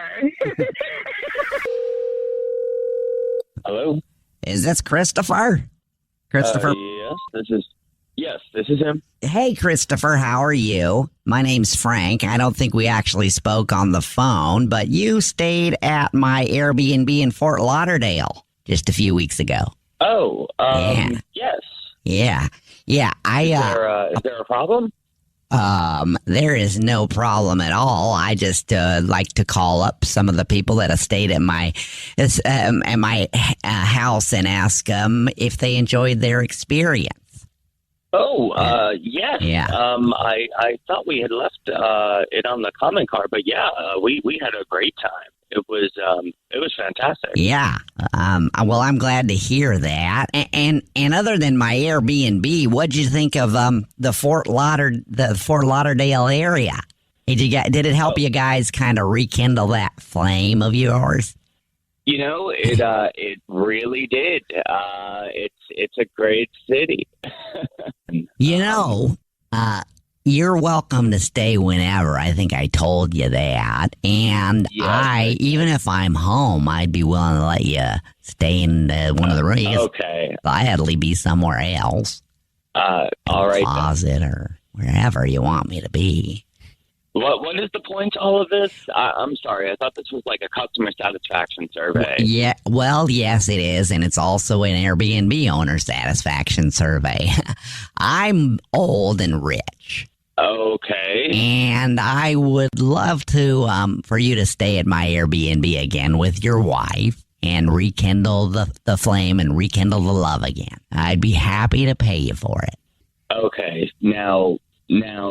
Hello? Is this Christopher? Christopher? Yes, this is him. Hey, Christopher, how are you? My name's Frank. I don't think we actually spoke on the phone, but you stayed at my Airbnb in Fort Lauderdale just a few weeks ago. Oh, yes. Yeah. Is there a problem? There is no problem at all. I just like to call up some of the people that have stayed at my house and ask them if they enjoyed their experience. Oh, yes. Yeah. I thought we had left it on the comment card, but yeah, we had a great time. It was fantastic. Yeah. Well, I'm glad to hear that. And other than my Airbnb, what'd you think of the Fort Lauderdale area? Did it help you guys kind of rekindle that flame of yours? You know, it really did. It's a great city. You know, you're welcome to stay whenever. I think I told you that. And yes, even if I'm home, I'd be willing to let you stay in one of the rooms. Okay. I'd at least be somewhere else. All right. Closet or wherever you want me to be. What is the point to all of this? I'm sorry. I thought this was like a customer satisfaction survey. Yeah, well, yes, it is. And it's also an Airbnb owner satisfaction survey. I'm old and rich. Okay. And I would love to, for you to stay at my Airbnb again with your wife and rekindle the flame and rekindle the love again. I'd be happy to pay you for it. Okay. Now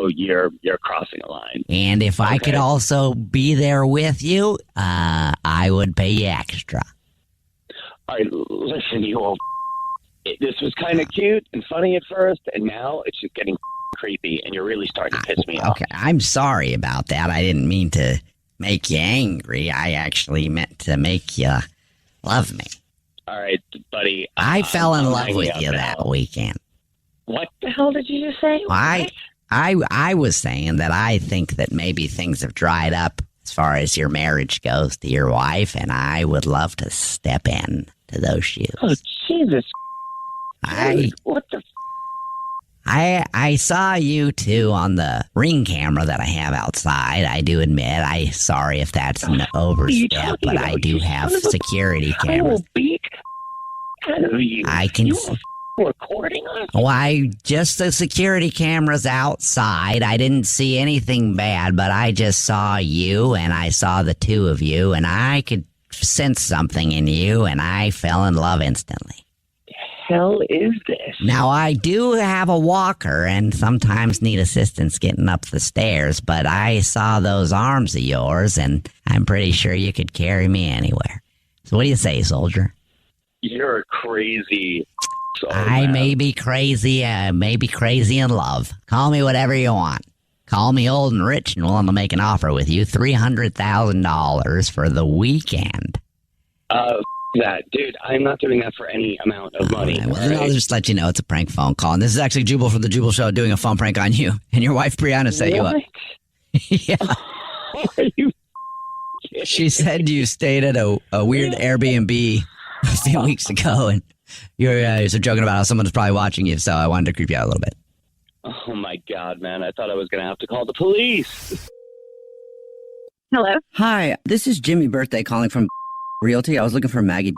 you're crossing a line. And if I could also be there with you, I would pay you extra. All right, listen, you old. This was kind of cute and funny at first, and now it's just getting creepy, and you're really starting to piss me off. Okay, I'm sorry about that. I didn't mean to make you angry. I actually meant to make you love me. All right, buddy. I fell in love with you that weekend. What the hell did you just say? I was saying that I think that maybe things have dried up as far as your marriage goes to your wife, and I would love to step in to those shoes. Oh, Jesus. What the I saw you two on the Ring camera that I have outside. I do admit. Sorry if that's an overstep, but I do have security cameras. I will beat out of you. I can. You are recording us? Why, just the security cameras outside. I didn't see anything bad, but I just saw you, and I saw the two of you, and I could sense something in you, and I fell in love instantly. Hell is this? Now, I do have a walker and sometimes need assistance getting up the stairs, but I saw those arms of yours, and I'm pretty sure you could carry me anywhere. So what do you say, soldier? You're crazy. I may be crazy in love. Call me whatever you want. Call me old and rich and willing to make an offer with you. $300,000 for the weekend. That, dude, I'm not doing that for any amount of money. Well, then I'll just let you know it's a prank phone call. And this is actually Jubal from the Jubal Show doing a phone prank on you. And your wife, Brianna, set you up. Yeah. Are you kidding? She said you stayed at a weird Airbnb a few weeks ago. And you're joking about how someone's probably watching you. So I wanted to creep you out a little bit. Oh, my God, man. I thought I was going to have to call the police. Hello? Hi, this is Jimmy Birthday calling from Realty. I was looking for Maggie.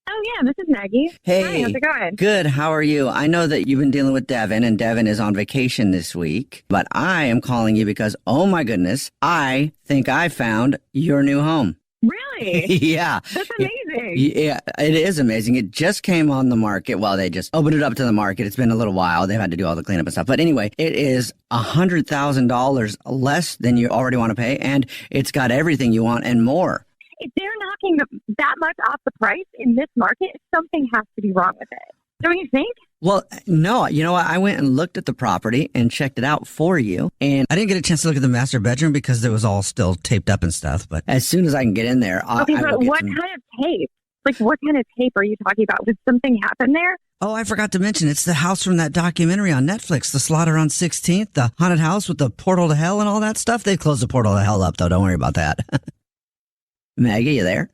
Oh, yeah, this is Maggie. Hey. Hi, how's it going? Good. How are you? I know that you've been dealing with Devin, and Devin is on vacation this week, but I am calling you because, oh my goodness, I think I found your new home. Really? Yeah. That's amazing. Yeah, it is amazing. It just came on the market. Well, they just opened it up to the market. It's been a little while. They've had to do all the cleanup and stuff. But anyway, it is $100,000 less than you already want to pay, and it's got everything you want and more. If they're knocking that much off the price in this market, something has to be wrong with it. Don't you think? Well, no. You know what? I went and looked at the property and checked it out for you. And I didn't get a chance to look at the master bedroom because it was all still taped up and stuff. But as soon as I can get in there, okay, but what kind of tape? Like, what kind of tape are you talking about? Did something happen there? Oh, I forgot to mention, it's the house from that documentary on Netflix, The Slaughter on 16th, the haunted house with the portal to hell and all that stuff. They closed the portal to hell up, though. Don't worry about that. Maggie, you there?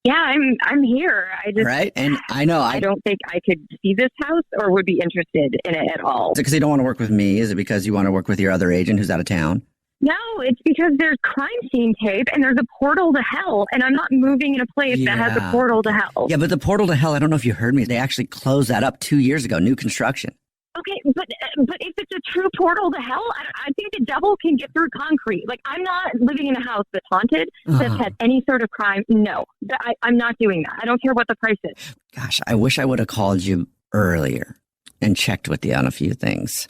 Yeah, I'm here. I just right, and I know I don't think I could see this house or would be interested in it at all. Is it because you don't want to work with me? Is it because you want to work with your other agent who's out of town? No, it's because there's crime scene tape and there's a portal to hell, and I'm not moving in a place that has a portal to hell. Yeah, but the portal to hell, I don't know if you heard me. They actually closed that up 2 years ago. New construction. Okay, but if it's a true portal to hell, I think the devil can get through concrete. Like, I'm not living in a house that's haunted, that's had any sort of crime. No, I'm not doing that. I don't care what the price is. Gosh, I wish I would have called you earlier and checked with you on a few things.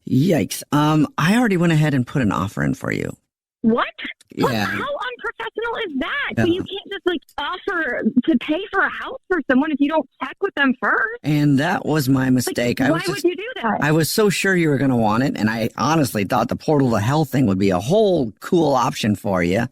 Yikes. I already went ahead and put an offer in for you. What? Yeah. How unprofessional is that? So you can't just offer to pay for a house for someone if you don't check with them first. And that was my mistake. Why would you do that? I was so sure you were going to want it, and I honestly thought the portal to hell thing would be a whole cool option for you.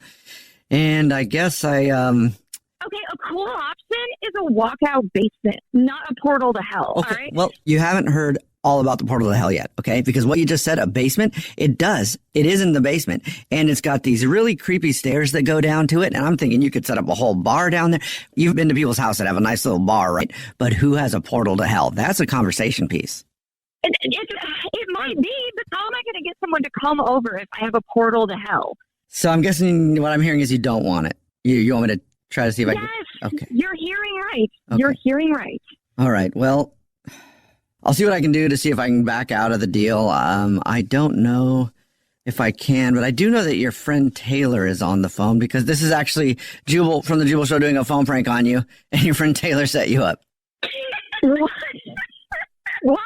And I guess Okay, a cool option is a walkout basement, not a portal to hell. Okay, all right? well, you haven't heard all about the portal to hell yet, okay? Because what you just said, a basement, it is in the basement, and it's got these really creepy stairs that go down to it, and I'm thinking you could set up a whole bar down there. You've been to people's house that have a nice little bar, right? But who has a portal to hell? That's a conversation piece. It might be, but how am I going to get someone to come over if I have a portal to hell? So I'm guessing what I'm hearing is you don't want it. You want me to try to see if I can... Okay. You're hearing right. Okay. You're hearing right. All right, well... I'll see what I can do to see if I can back out of the deal. I don't know if I can, but I do know that your friend Taylor is on the phone because this is actually Jubal from the Jubal Show doing a phone prank on you, and your friend Taylor set you up. What? What?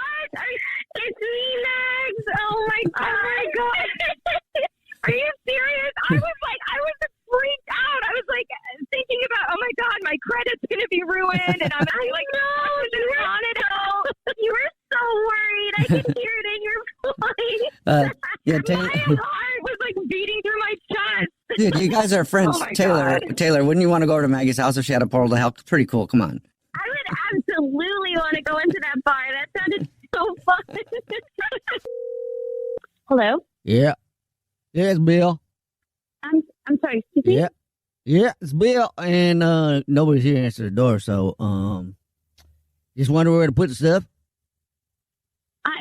It's me, Max. Oh my God. Are you serious? I was freaked out. I was thinking about, oh my God, my credit's going to be ruined. And I'm like, no, you were on it all. You were so worried. I could hear it in your voice. Yeah, Taylor. My heart was beating through my chest. Dude, you guys are friends. Oh my Taylor, God. Taylor, wouldn't you want to go over to Maggie's house if she had a portal to hell? It's pretty cool. Come on. I would absolutely want to go into that bar. That sounded so fun. Hello? Yeah. Yeah, it's Bill. I'm sorry, excuse me? Yeah, it's Bill, and nobody's here to answer the door, so just wonder where to put the stuff.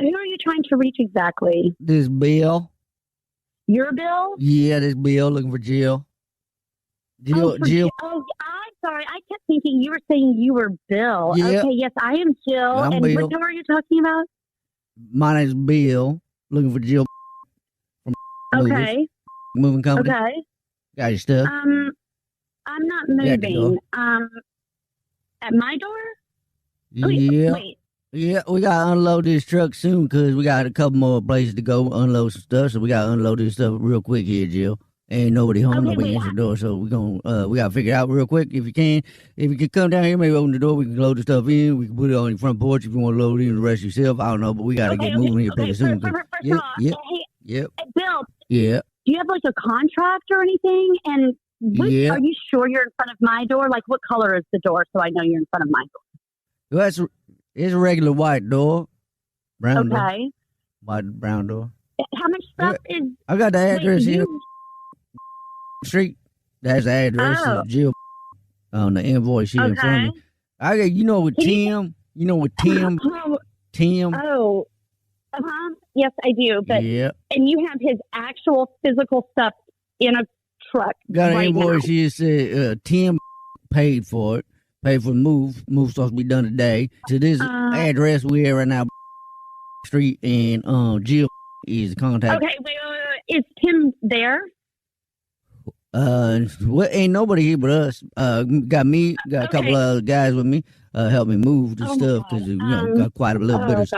Who are you trying to reach exactly? This Bill. Your Bill? Yeah, this Bill looking for Jill. Jill. Oh, I'm sorry. I kept thinking you were saying you were Bill. Yeah. Okay, yes, I am Jill. I'm and Bill. what door are you talking about? My name's Bill, looking for Jill from Okay. Moving company. Okay. Got your stuff? I'm not Yeah, the moving. door. At my door? Yeah. Wait. Yeah, we got to unload this truck soon because we got a couple more places to go unload some stuff. So we got to unload this stuff real quick here, Jill. Ain't nobody home, nobody answer the door. So we got to figure it out real quick if you can. If you can come down here, maybe open the door. We can load the stuff in. We can put it on your front porch if you want to load it in the rest yourself. I don't know, but we got to get moving here pretty soon. First of all, Yep. Bill, Yeah. do you have a contract or anything? And Yeah. are you sure you're in front of my door? What color is the door so I know you're in front of my door? Well, it's a regular white door. Brown door. Okay. White brown door. How much stuff is... I got the address here. you- Street. That's the address. Oh. Is Jill on the invoice here in front of me. I got, with Tim. Tim. Tim. Oh. Uh-huh. Yes, I do. But Yeah. And you have his actual physical stuff in a truck Got an right invoice now. here said Tim paid for it. Paid for the move. Move's supposed to be done today. To this address we are right now, Street, and Jill is the contact. Okay, wait. Is Tim there? Well, ain't nobody here but us. Got me, got a couple of other guys with me. Help me move the stuff because got quite a little bit of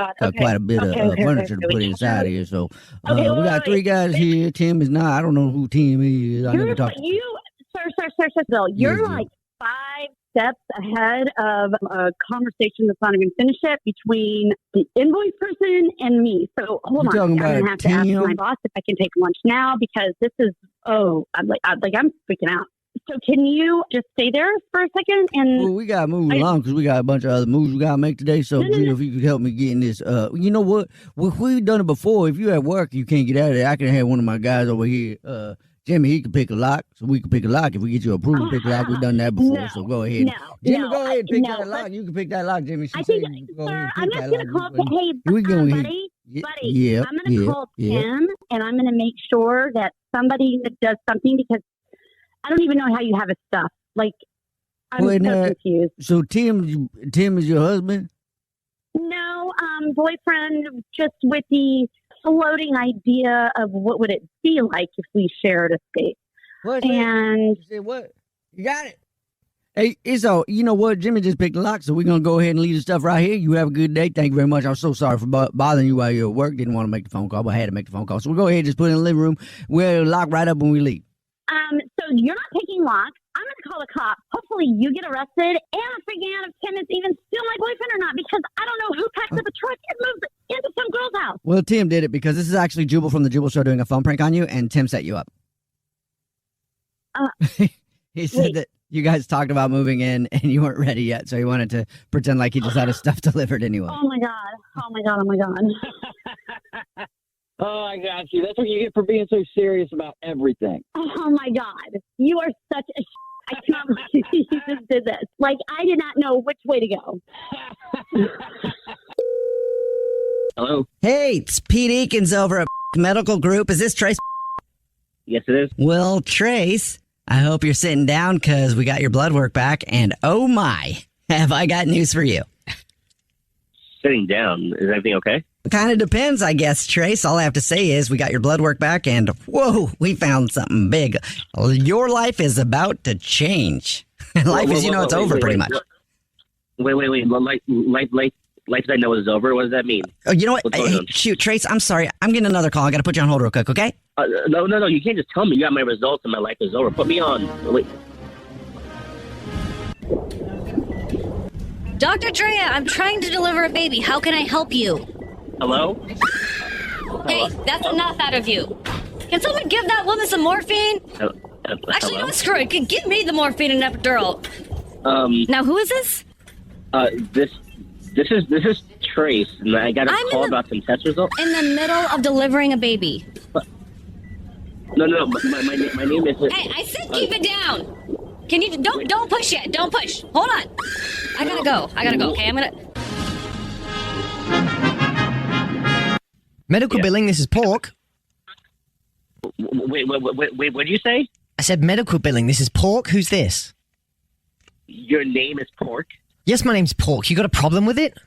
furniture to put inside here. So we got three guys here. Tim is not. I don't know who Tim is. I never talked. Sir, Bill, you're Yes, like 5 steps ahead of a conversation that's not even finished yet between the invoice person and me. So hold You on, talking I'm gonna about have to ask Tim? my boss if I can take lunch now because this is I'm freaking out. So can you just stay there for a second? And Well, we got to move along because we got a bunch of other moves we got to make today. So, Jill, if you could help me get in this, you know what? We've done it before. If you're at work, you can't get out of there. I can have one of my guys over here, Jimmy. He can pick a lock, so we can pick a lock. If we get you approved to pick a lock, we've done that before. So go ahead, Jimmy. Go ahead and pick that lock. You can pick that lock, Jimmy. She said, go ahead and pick I'm that just going to lock. call Hey, we go ahead. buddy, Yeah, I'm going to call Tim, and I'm going to make sure that somebody does something because I don't even know how you have his stuff. I'm so confused. So Tim is your husband? No, boyfriend just with the floating idea of what would it be like if we shared a space. And you said what? You got it. Hey, Izzo, you know what? Jimmy just picked the lock, so we're going to go ahead and leave the stuff right here. You have a good day. Thank you very much. I'm so sorry for bothering you while you're at work. Didn't want to make the phone call, but I had to make the phone call. So we'll go ahead and just put it in the living room. We'll lock right up when we leave. So you're not taking locks. I'm going to call the cops. Hopefully you get arrested. And I'm figuring out if Tim is even still my boyfriend or not, because I don't know who packed up a truck and moved into some girl's house. Well, Tim did it because this is actually Jubal from the Jubal Show doing a phone prank on you, and Tim set you up. He said that you guys talked about moving in and you weren't ready yet, so he wanted to pretend like he just had his stuff delivered anyway. Oh my god. Oh my god. Oh my god. Oh, I got you. That's what you get for being so serious about everything. Oh my god. You are such a I can't believe you just did this. Like, I did not know which way to go. Hello? Hey, it's Pete Eakins over at Medical Group. Is this Trace? Yes, it is. Well, Trace, I hope you're sitting down because we got your blood work back, and oh my, have I got news for you. Sitting down. Is everything okay? Kind of depends, I guess, Trace. All I have to say is we got your blood work back, and whoa, we found something big. Your life is about to change. Life is, it's over pretty much. Wait. Life I know is over? What does that mean? Oh, you know what? Hey, shoot, Trace, I'm sorry. I'm getting another call. I got to put you on hold real quick, okay? No. You can't just tell me you got my results and my life is over. Put me on. Wait. Dr. Drea, I'm trying to deliver a baby. How can I help you? Hello? Hey, that's enough out of you. Can someone give that woman some morphine? Actually, no, screw it. Give me the morphine and epidural. Now, who is this? This is Trace, and I got a call about some test results. In the middle of delivering a baby. No. My name is. Hey, I said keep it down. Can you don't push yet? Don't push. Hold on. I gotta go. Okay, I'm gonna. Medical billing. This is Pork. Wait. What did you say? I said medical billing. This is Pork. Who's this? Your name is Pork? Yes, my name's Pork. You got a problem with it?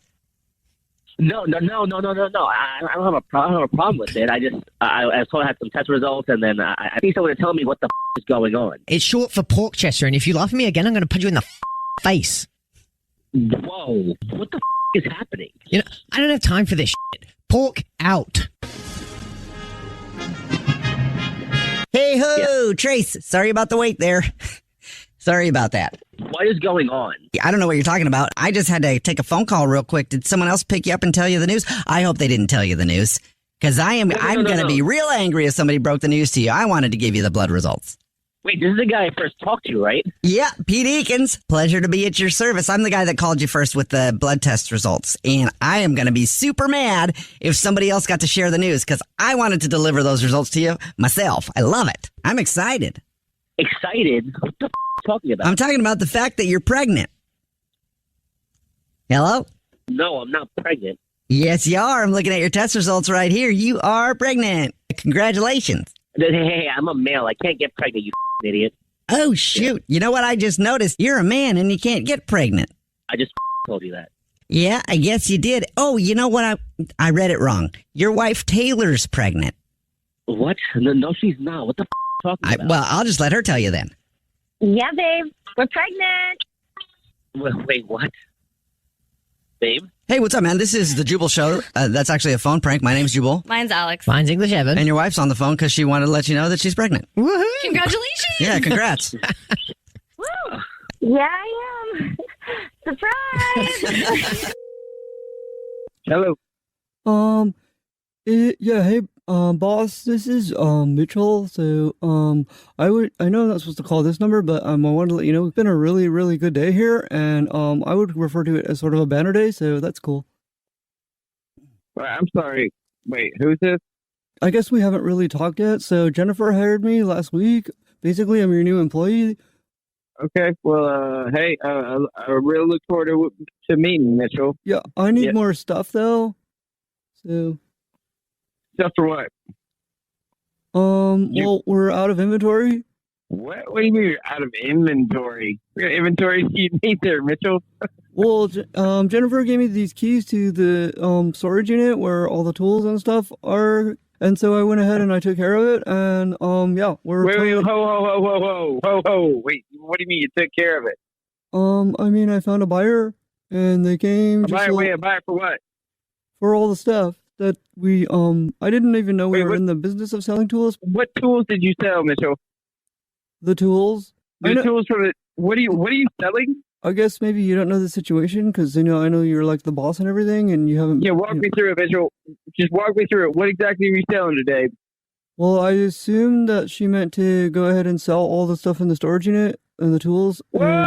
No. I don't have a problem with it. I was told I had some test results, and then I think someone to tell me what the is going on. It's short for Pork Chester, and if you laugh at me again, I'm going to punch you in the face. Whoa! What the is happening? You know, I don't have time for this shit. Pork out. Hey ho, Trace. Sorry about the wait there. Sorry about that. What is going on? I don't know what you're talking about. I just had to take a phone call real quick. Did someone else pick you up and tell you the news? I hope they didn't tell you the news. Because I'm going to be real angry if somebody broke the news to you. I wanted to give you the blood results. Wait, this is the guy I first talked to, right? Yeah, Pete Eakins. Pleasure to be at your service. I'm the guy that called you first with the blood test results. And I am going to be super mad if somebody else got to share the news because I wanted to deliver those results to you myself. I love it. I'm excited. Excited? What the talking about? I'm talking about the fact that you're pregnant. Hello? No, I'm not pregnant. Yes, you are. I'm looking at your test results right here. You are pregnant. Congratulations. Hey, I'm a male. I can't get pregnant, you idiot. Oh, shoot. You know what I just noticed? You're a man and you can't get pregnant. I just told you that. Yeah, I guess you did. Oh, you know what? I read it wrong. Your wife Taylor's pregnant. What? No, she's not. What the talking about? Well, I'll just let her tell you then. Yeah, babe. We're pregnant. Wait, what? Babe? Hey, what's up, man? This is the Jubal Show. That's actually a phone prank. My name's Jubal. Mine's Alex. Mine's English Evan. And your wife's on the phone because she wanted to let you know that she's pregnant. Woohoo! Congratulations! Yeah, congrats. Woo! Yeah, I am. Surprise! Hello. Hey, boss, this is Mitchell. So I know I'm not supposed to call this number, but I wanted to let you know it's been a really, really good day here, and I would refer to it as sort of a banner day, so that's cool. Well, I'm sorry. Wait, who's this? I guess we haven't really talked yet. So Jennifer hired me last week. Basically, I'm your new employee. Okay. Well, hey, I really look forward to meeting Mitchell. Yeah, I need more stuff though. So. Stuff for what? Well, we're out of inventory. What do you mean you're out of inventory? What kind of inventory do you need there, Mitchell? Well, Jennifer gave me these keys to the storage unit where all the tools and stuff are, and so I went ahead and I took care of it, and yeah, we're Wait, ho, wait, what do you mean you took care of it? I mean, I found a buyer, and they came. A buyer for what? For all the stuff that we I didn't even know we were in the business of selling tools. What tools did you sell, Mitchell? The tools. Tools for the. What are you selling? I guess maybe you don't know the situation because I know you're like the boss and everything, and you haven't. Yeah, walk me through it, Mitchell. Just walk me through it. What exactly are you selling today? Well, I assumed that she meant to go ahead and sell all the stuff in the storage unit and the tools. Whoa!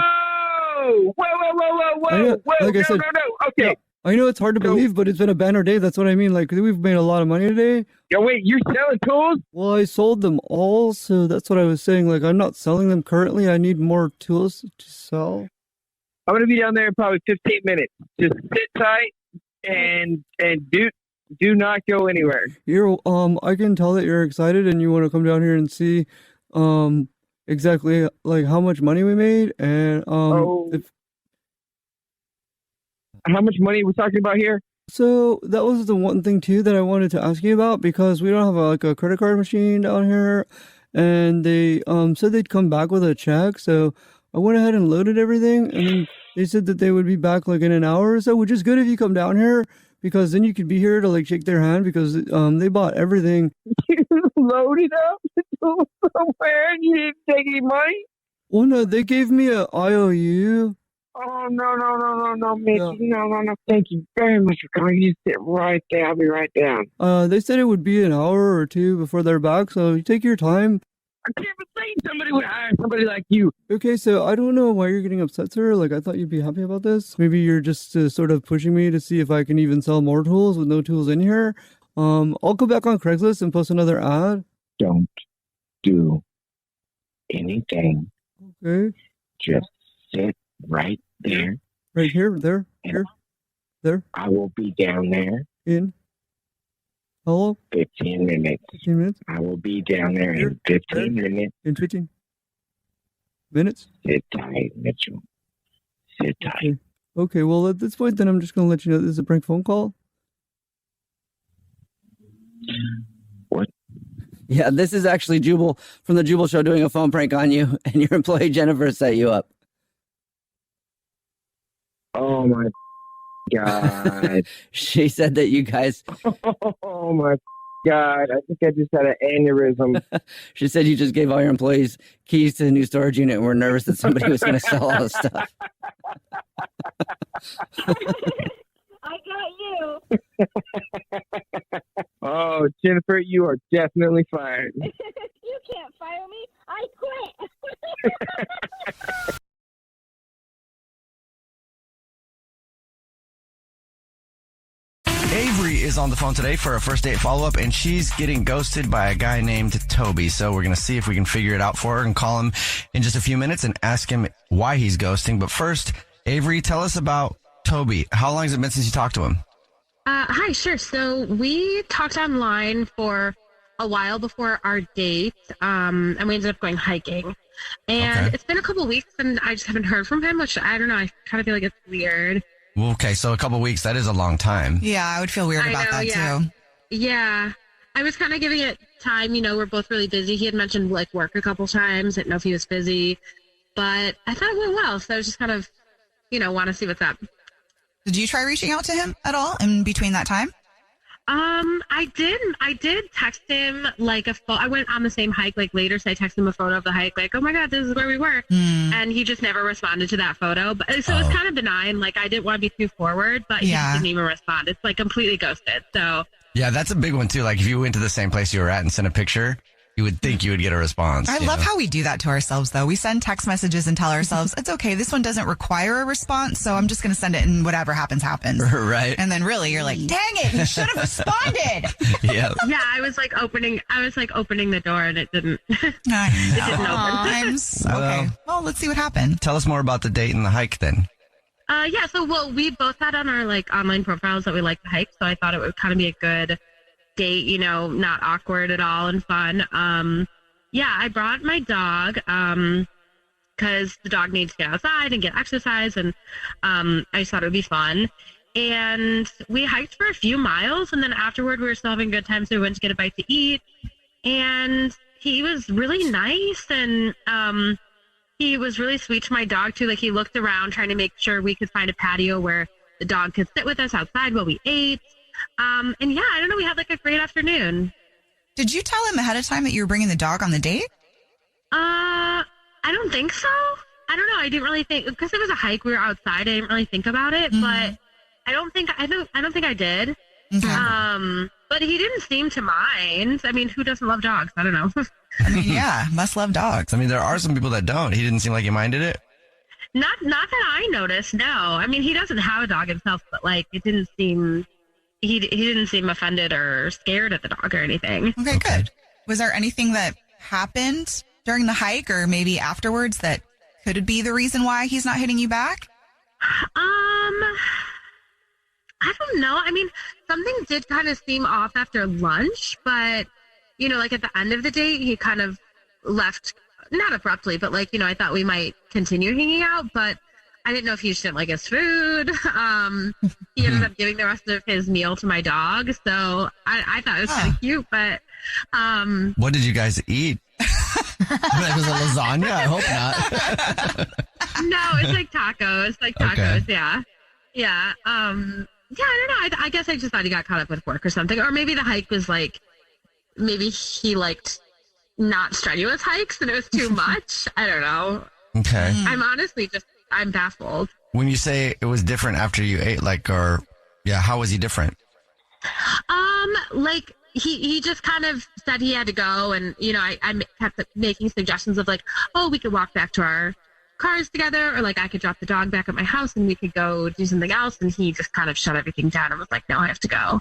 Like I said, no. Okay. Yeah, I know it's hard to believe, but it's been a banner day. That's what I mean. Like, we've made a lot of money today. Yeah, wait, you're selling tools? Well, I sold them all, so that's what I was saying. Like, I'm not selling them currently. I need more tools to sell. I'm going to be down there in probably 15 minutes. Just sit tight and do not go anywhere. I can tell that you're excited and you want to come down here and see exactly like how much money we made and how much money we're talking about here? So that was the one thing too that I wanted to ask you about because we don't have a credit card machine down here, and they said they'd come back with a check. So I went ahead and loaded everything, and then they said that they would be back like in an hour or so, which is good if you come down here because then you could be here to like shake their hand because they bought everything. You loaded up somewhere and you didn't take any money? Well, no, they gave me a IOU. Oh, no, Mickey. Yeah. No. Thank you very much for coming. You sit right there. I'll be right down. They said it would be an hour or two before they're back, so you take your time. I can't believe somebody would hire somebody like you. Okay, so I don't know why you're getting upset, sir. Like, I thought you'd be happy about this. Maybe you're just sort of pushing me to see if I can even sell more tools with no tools in here. I'll go back on Craigslist and post another ad. Don't do anything. Okay. Just sit right there. Right here, there. I will be down there. In? Hello? 15 minutes. 15 minutes? I will be down there in 15 minutes. In 15 minutes? Sit tight, Mitchell. Sit tight. Okay, well, at this point, then I'm just going to let you know this is a prank phone call. What? Yeah, this is actually Jubal from the Jubal Show doing a phone prank on you, and your employee Jennifer set you up. Oh my God. She said that you guys. Oh my God. I think I just had an aneurysm. She said you just gave all your employees keys to the new storage unit and were nervous that somebody was going to sell all the stuff. I got you. Oh, Jennifer, you are definitely fired. You can't fire me. I quit. Avery is on the phone today for a first date follow-up, and she's getting ghosted by a guy named Toby. So we're going to see if we can figure it out for her and call him in just a few minutes and ask him why he's ghosting. But first, Avery, tell us about Toby. How long has it been since you talked to him? Hi, sure. So we talked online for a while before our date, and we ended up going hiking. And It's been a couple weeks, and I just haven't heard from him, which I don't know. I kind of feel like it's weird. Okay, so a couple of weeks, that is a long time. Yeah, I would feel weird about that too. Yeah. I was kind of giving it time. You know, we're both really busy. He had mentioned like work a couple times. Didn't know if he was busy, but I thought it went well. So I was just kind of, want to see what's up. Did you try reaching out to him at all in between that time? I did text him like I went on the same hike like later, so I texted him a photo of the hike, like, oh my God, this is where we were. And he just never responded to that photo. But so it's kind of benign. Like I didn't want to be too forward, but he just didn't even respond. It's like completely ghosted. So yeah, that's a big one too. Like if you went to the same place you were at and sent a picture, you would think you would get a response. I love how we do that to ourselves, though. We send text messages and tell ourselves, it's okay, this one doesn't require a response, so I'm just going to send it and whatever happens, happens. Right. And then really, you're like, dang it, you should have responded. Yeah. Yeah, I was like opening the door and it didn't. I know. It didn't open. Okay. Well, let's see what happened. Tell us more about the date and the hike then. Yeah, so we both had on our like online profiles that we like to hike, so I thought it would kind of be a good date, not awkward at all and fun. Yeah, I brought my dog, because the dog needs to get outside and get exercise, and I just thought it would be fun. And we hiked for a few miles, and then afterward we were still having a good time, so we went to get a bite to eat. And he was really nice, and he was really sweet to my dog too. Like, he looked around trying to make sure we could find a patio where the dog could sit with us outside while we ate. And yeah, I don't know, we had like a great afternoon. Did you tell him ahead of time that you were bringing the dog on the date? I don't think so. I don't know. I didn't really think, because it was a hike. We were outside. I didn't really think about it, but I don't think I did. Okay. But he didn't seem to mind. I mean, who doesn't love dogs? I don't know. I mean, yeah, must love dogs. I mean, there are some people that don't. He didn't seem like he minded it. Not that I noticed. No. I mean, he doesn't have a dog himself, but like, it didn't seem. He didn't seem offended or scared at the dog or anything. Okay, good. Was there anything that happened during the hike or maybe afterwards that could be the reason why he's not hitting you back? I don't know. I mean, something did kind of seem off after lunch, but, you know, like at the end of the date, he kind of left, not abruptly, but like, you know, I thought we might continue hanging out, but I didn't know if he just didn't like his food. He ended up giving the rest of his meal to my dog, so I thought it was kind of cute, but... What did you guys eat? It was a lasagna? I hope not. No, it's like tacos. Okay. Yeah. Yeah. Yeah, I don't know. I guess I just thought he got caught up with work or something. Or maybe the hike was like, maybe he liked not strenuous hikes and it was too much. I don't know. Okay. I'm honestly I'm baffled. When you say it was different after you ate, how was he different? Like he just kind of said he had to go, and you know, I kept making suggestions of like, oh, we could walk back to our cars together, or like I could drop the dog back at my house and we could go do something else, and he just kind of shut everything down and was like, no, I have to go.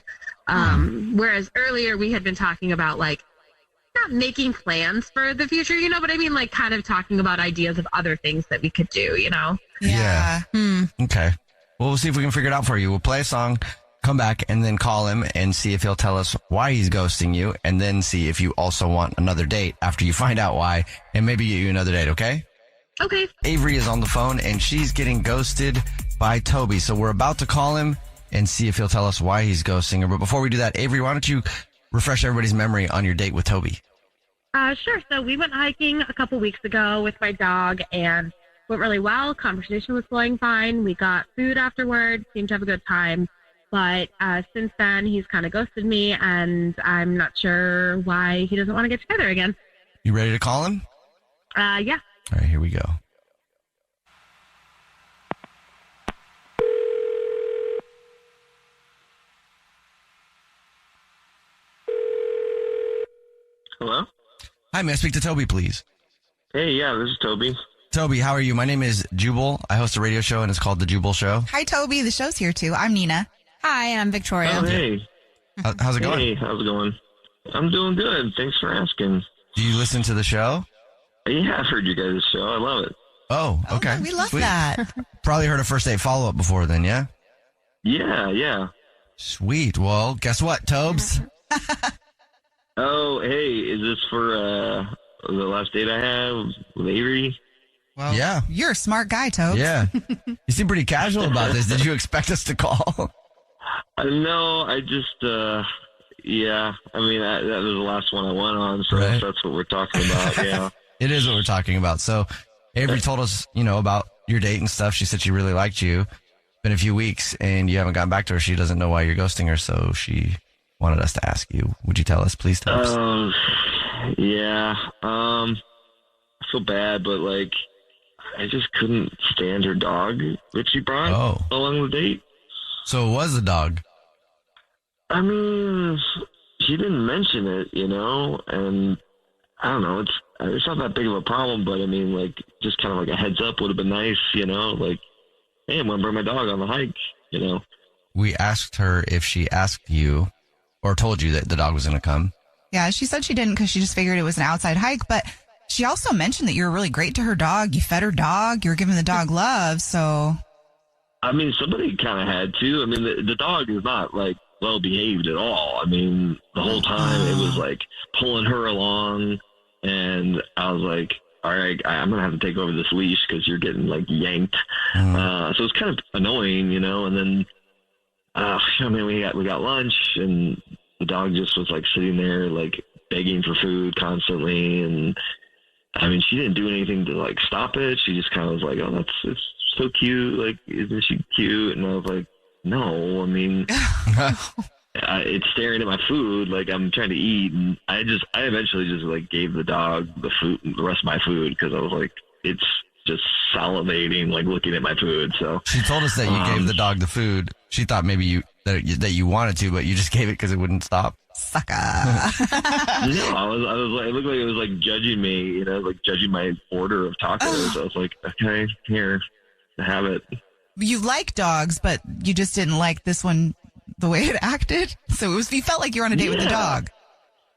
Whereas earlier we had been talking about like not making plans for the future, you know, but I mean like kind of talking about ideas of other things that we could do, you know? Yeah. Okay. Well, we'll see if we can figure it out for you. We'll play a song, come back, and then call him and see if he'll tell us why he's ghosting you, and then see if you also want another date after you find out why, and maybe get you another date, okay? Okay. Avery is on the phone, and she's getting ghosted by Toby. So we're about to call him and see if he'll tell us why he's ghosting her. But before we do that, Avery, why don't you refresh everybody's memory on your date with Toby? Sure. So we went hiking a couple weeks ago with my dog and went really well. Conversation was flowing fine. We got food afterwards, seemed to have a good time. But since then, he's kind of ghosted me, and I'm not sure why he doesn't want to get together again. You ready to call him? Yeah. All right, here we go. Hello? Hi, may I speak to Toby, please? Hey, yeah, this is Toby. Toby, how are you? My name is Jubal. I host a radio show, and it's called The Jubal Show. Hi, Toby. The show's here, too. I'm Nina. Hi, I'm Victoria. Oh, hey. How's it going? Hey, how's it going? I'm doing good. Thanks for asking. Do you listen to the show? Yeah, I've heard you guys' show. I love it. Oh, okay. We love Sweet. that. Probably heard a first date follow-up before then, yeah? Yeah. Sweet. Well, guess what, Tobes? Oh, hey, is this for the last date I have with Avery? Well, yeah. You're a smart guy, Tobes. Yeah. You seem pretty casual about this. Did you expect us to call? No, I just, yeah. I mean, that was the last one I went on, so Right. that's what we're talking about, yeah. It is what we're talking about. So Avery told us, about your date and stuff. She said she really liked you. Been a few weeks and you haven't gotten back to her. She doesn't know why you're ghosting her, so she wanted us to ask you. Would you tell us, please, Tobes? Yeah. I feel bad, but like, I just couldn't stand her dog that she brought along the date. So it was a dog. I mean, she didn't mention it, and I don't know. It's not that big of a problem, but I mean, like, just kind of like a heads up would have been nice, like, hey, I'm going to bring my dog on the hike, We asked her if she asked you or told you that the dog was going to come. Yeah, she said she didn't because she just figured it was an outside hike, but she also mentioned that you were really great to her dog. You fed her dog. You were giving the dog love, so... I mean, somebody kind of had to. I mean, the dog is not, like, well-behaved at all. I mean, the whole time it was, like, pulling her along, and I was like, all right, I'm going to have to take over this leash because you're getting like yanked. So it's kind of annoying, you know, and then, we got lunch and the dog just was like sitting there, like begging for food constantly. And I mean, she didn't do anything to like stop it. She just kind of was like, oh, it's so cute. Like, isn't she cute? And I was like, no, I mean, it's staring at my food. Like I'm trying to eat. And I eventually just like gave the dog the rest of my food. Cause I was like, it's just salivating, like looking at my food. So she told us that you gave the dog the food. She thought maybe that you wanted to, but you just gave it because it wouldn't stop. Sucker. No, I was like, it looked like it was like judging me, you know, like judging my order of tacos. I was like, okay, here, have it. You like dogs, but you just didn't like this one the way it acted. So you felt like you were on a date with the dog.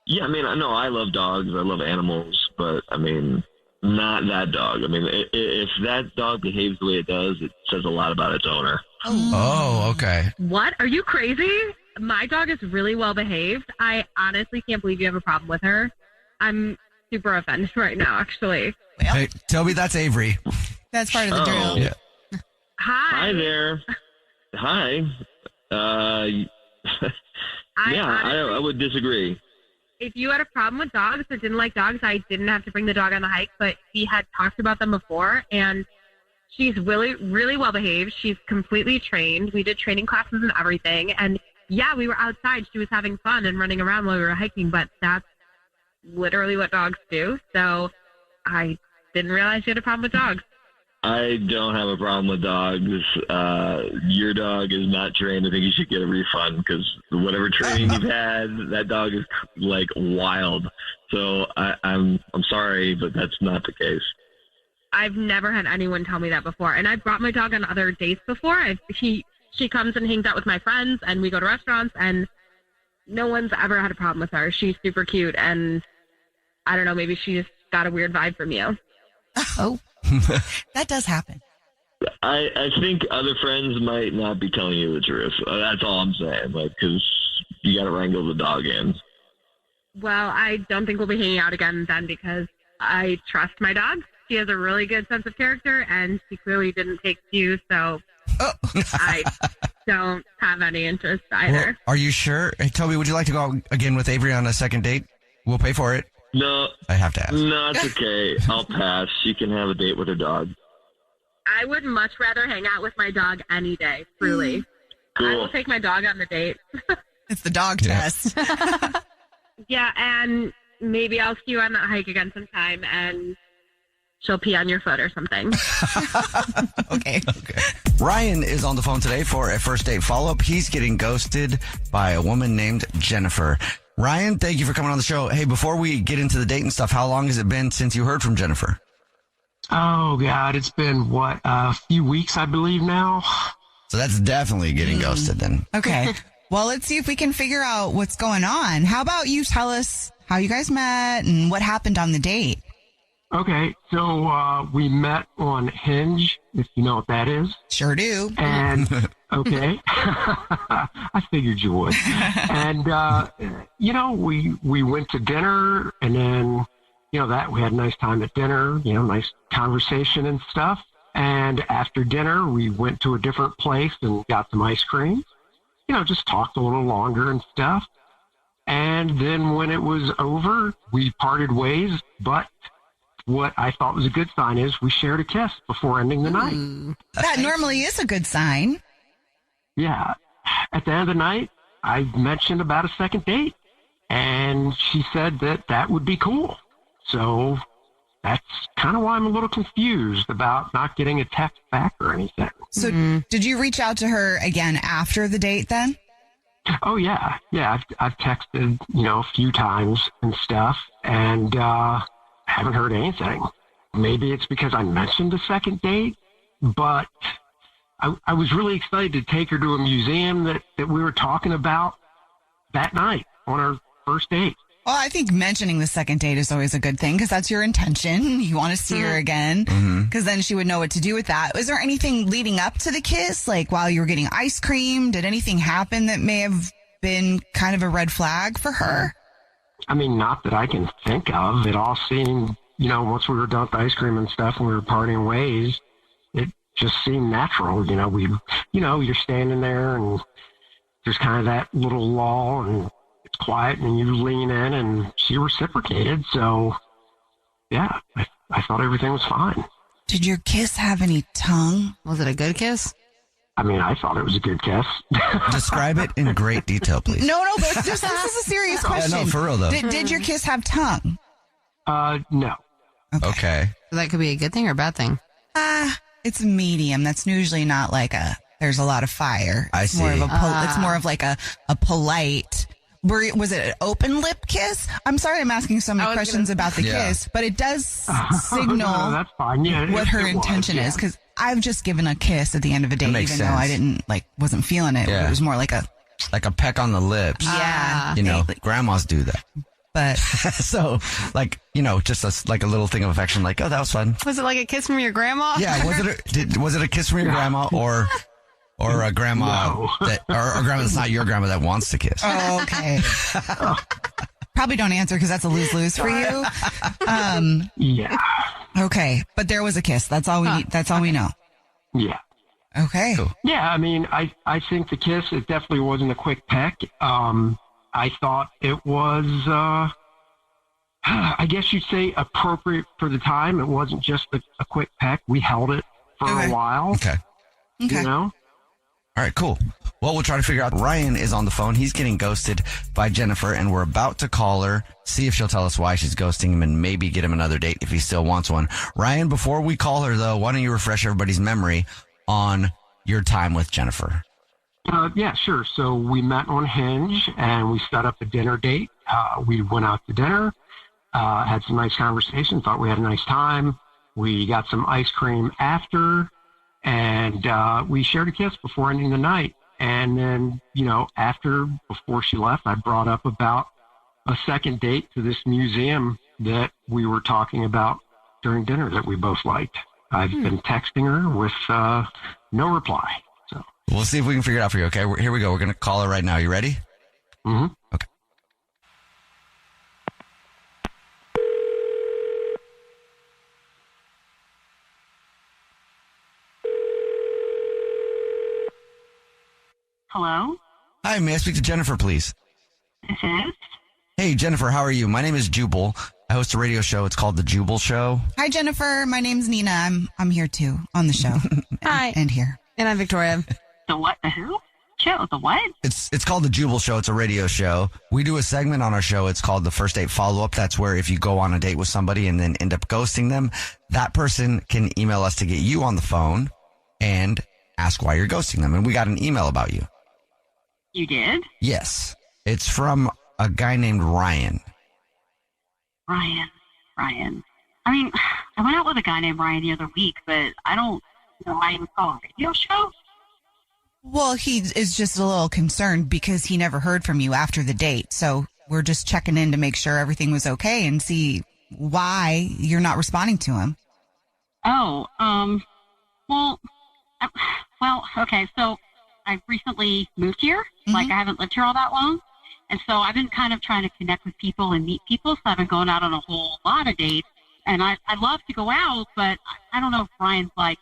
Yeah, I mean, I know I love dogs. I love animals, but I mean, not that dog. I mean, if that dog behaves the way it does, it says a lot about its owner. Oh, okay. What? Are you crazy? My dog is really well behaved. I honestly can't believe you have a problem with her. I'm super offended right now, actually. Hey, Toby, that's Avery. That's part of the drill. Yeah. Hi there. Hi. I would disagree. If you had a problem with dogs or didn't like dogs, I didn't have to bring the dog on the hike, but we had talked about them before, and she's really, really well behaved. She's completely trained. We did training classes and everything, and yeah, we were outside. She was having fun and running around while we were hiking, but that's literally what dogs do. So I didn't realize you had a problem with dogs. I don't have a problem with dogs. Your dog is not trained. I think you should get a refund because whatever training you've had, that dog is like wild. So I'm sorry, but that's not the case. I've never had anyone tell me that before, and I've brought my dog on other dates before. She comes and hangs out with my friends, and we go to restaurants, and no one's ever had a problem with her. She's super cute, and I don't know, maybe she just got a weird vibe from you. Oh, that does happen. I think other friends might not be telling you the truth. That's all I'm saying, like, because you got to wrangle the dog in. Well, I don't think we'll be hanging out again then because I trust my dog. She has a really good sense of character, and she clearly didn't take you, so I don't have any interest either. Well, are you sure? Hey, Toby, would you like to go again with Avery on a second date? We'll pay for it. No. I have to ask. No, it's okay. I'll pass. She can have a date with her dog. I would much rather hang out with my dog any day, truly. Cool. I will take my dog on the date. It's the dog test. Yeah, and maybe I'll see you on that hike again sometime, and she'll pee on your foot or something. Okay. Ryan is on the phone today for a first date follow-up. He's getting ghosted by a woman named Jennifer. Ryan, thank you for coming on the show. Hey, before we get into the date and stuff, how long has it been since you heard from Jennifer? Oh, God, it's been, a few weeks, I believe now. So that's definitely getting ghosted then. Okay. Well, let's see if we can figure out what's going on. How about you tell us how you guys met and what happened on the date? Okay, so we met on Hinge, if you know what that is. Sure do. And, okay, I figured you would. And, we went to dinner, and then, we had a nice time at dinner, nice conversation and stuff. And after dinner, we went to a different place and got some ice cream, just talked a little longer and stuff. And then when it was over, we parted ways, but what I thought was a good sign is we shared a kiss before ending the night. That normally is a good sign. Yeah. At the end of the night, I mentioned about a second date, and she said that would be cool. So that's kind of why I'm a little confused about not getting a text back or anything. So did you reach out to her again after the date then? Oh, yeah. Yeah, I've texted, a few times and stuff, and haven't heard anything. Maybe it's because I mentioned a second date, but I was really excited to take her to a museum that we were talking about that night on our first date. Well, I think mentioning the second date is always a good thing because that's your intention. You want to see her again because then she would know what to do with that. Was there anything leading up to the kiss? Like while you were getting ice cream, did anything happen that may have been kind of a red flag for her? I mean, not that I can think of. It all seemed, once we were done with the ice cream and stuff and we were parting ways, it just seemed natural. You're standing there and there's kind of that little lull and it's quiet and you lean in and she reciprocated. So, yeah, I thought everything was fine. Did your kiss have any tongue? Was it a good kiss? I mean, I thought it was a good kiss. Describe it in great detail, please. No, this is a serious question. No, for real, though. Did your kiss have tongue? No. Okay. So that could be a good thing or a bad thing? It's medium. That's usually not like there's a lot of fire. I see. It's more of like a polite. Was it an open lip kiss? I'm sorry I'm asking so many questions about the kiss, but it does signal that's fine. Yeah, what her intention is, because I've just given a kiss at the end of a date, even though I didn't wasn't feeling it. Yeah. It was more like a peck on the lips. Yeah. Grandmas do that. But so just a little thing of affection, like, oh, that was fun. Was it like a kiss from your grandma? Yeah. Was it a kiss from your grandma or a grandma or a grandma that's not your grandma that wants to kiss? Oh, okay. Probably don't answer because that's a lose-lose for you. Yeah. Okay, but there was a kiss. That's all we need. That's all we know. Yeah. Okay. Cool. Yeah, I mean, I think the kiss, it definitely wasn't a quick peck. I thought it was, I guess you'd say appropriate for the time. It wasn't just a quick peck. We held it for a while. Okay. All right, cool. Well, we'll try to figure out. Ryan is on the phone. He's getting ghosted by Jennifer, and we're about to call her, see if she'll tell us why she's ghosting him, and maybe get him another date if he still wants one. Ryan, before we call her, though, why don't you refresh everybody's memory on your time with Jennifer? Yeah, sure. So we met on Hinge, and we set up a dinner date. We went out to dinner, had some nice conversation, thought we had a nice time. We got some ice cream after, and we shared a kiss before ending the night. And then, before she left, I brought up about a second date to this museum that we were talking about during dinner that we both liked. I've been texting her with no reply. So we'll see if we can figure it out for you. Okay, here we go. We're going to call her right now. You ready? Mm-hmm. Okay. Hello? Hi, may I speak to Jennifer, please? This is? Hey, Jennifer, how are you? My name is Jubal. I host a radio show. It's called The Jubal Show. Hi, Jennifer. My name's Nina. I'm here too on the show. Hi. And here. And I'm Victoria. The what? The who? Show? The what? It's called The Jubal Show. It's a radio show. We do a segment on our show. It's called the First Date Follow-Up. That's where if you go on a date with somebody and then end up ghosting them, that person can email us to get you on the phone and ask why you're ghosting them. And we got an email about you. You did? Yes. It's from a guy named Ryan. Ryan. I mean, I went out with a guy named Ryan the other week, but I don't know why he would call a radio show. Well, he is just a little concerned because he never heard from you after the date. So we're just checking in to make sure everything was okay and see why you're not responding to him. Oh, well, okay. So I recently moved here. Mm-hmm. Like, I haven't lived here all that long. And so I've been kind of trying to connect with people and meet people. So I've been going out on a whole lot of dates. And I love to go out, but I don't know if Ryan's like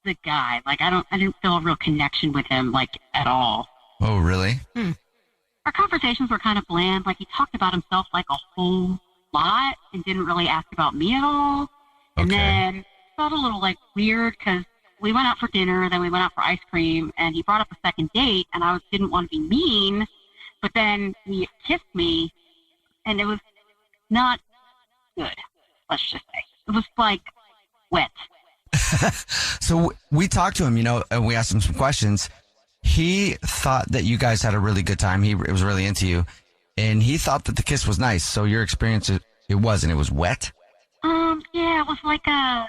the guy. Like, I didn't feel a real connection with him, like, at all. Oh, really? Our conversations were kind of bland. Like, he talked about himself like a whole lot and didn't really ask about me at all. And then it felt a little, like, weird because we went out for dinner, then we went out for ice cream, and he brought up a second date, and I didn't want to be mean, but then he kissed me, and it was not good, let's just say. It was, like, wet. So we talked to him, and we asked him some questions. He thought that you guys had a really good time. He was really into you, and he thought that the kiss was nice. So your experience, it wasn't. It was wet? Yeah, it was like I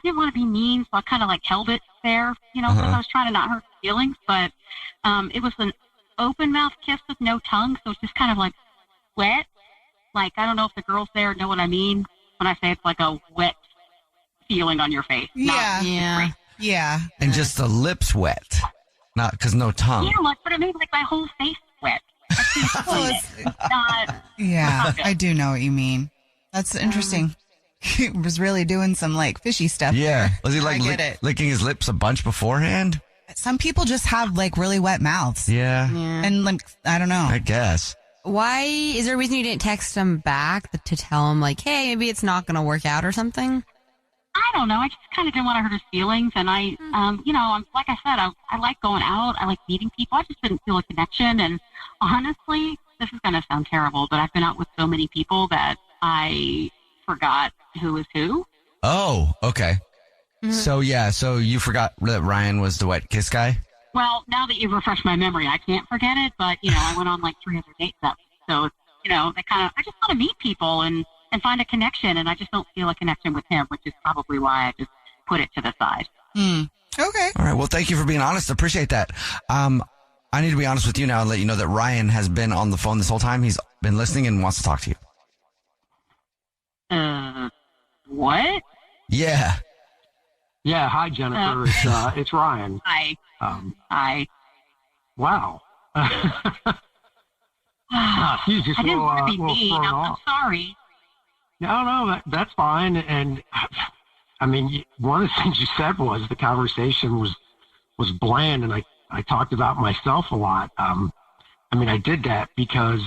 didn't want to be mean, so I kind of like held it there, because I was trying to not hurt his feelings. But it was an open mouth kiss with no tongue, so it's just kind of like wet. Like, I don't know if the girls there know what I mean when I say it's like a wet feeling on your face. Yeah. And just the lips wet, not because no tongue. Yeah, but it made like my whole face wet. Yeah, I do know what you mean. That's interesting. He was really doing some like fishy stuff. Yeah. there. Was he I like get it. licking his lips a bunch beforehand? Some people just have like really wet mouths. Yeah. And like, I don't know. I guess. Why is there a reason you didn't text him back to tell him like, hey, maybe it's not going to work out or something? I don't know. I just kind of didn't want to hurt his feelings. And I, like I said, I like going out. I like meeting people. I just didn't feel a connection. And honestly, this is going to sound terrible, but I've been out with so many people that I forgot who was who. Oh, okay. So you forgot that Ryan was the wet kiss guy? Well, now that you've refreshed my memory, I can't forget it. But, I went on like 300 dates that week. So, I just want to meet people and find a connection. And I just don't feel a connection with him, which is probably why I just put it to the side. Okay. All right. Well, thank you for being honest. Appreciate that. I need to be honest with you now and let you know that Ryan has been on the phone this whole time. He's been listening and wants to talk to you. What? Yeah. Yeah. Hi, Jennifer. It's Ryan. Hi. Hi. Wow. He's just I didn't want to be little mean. thrown I'm off. sorry. No, that's fine. And I mean, one of the things you said was the conversation was bland, and I talked about myself a lot. I mean, I did that because,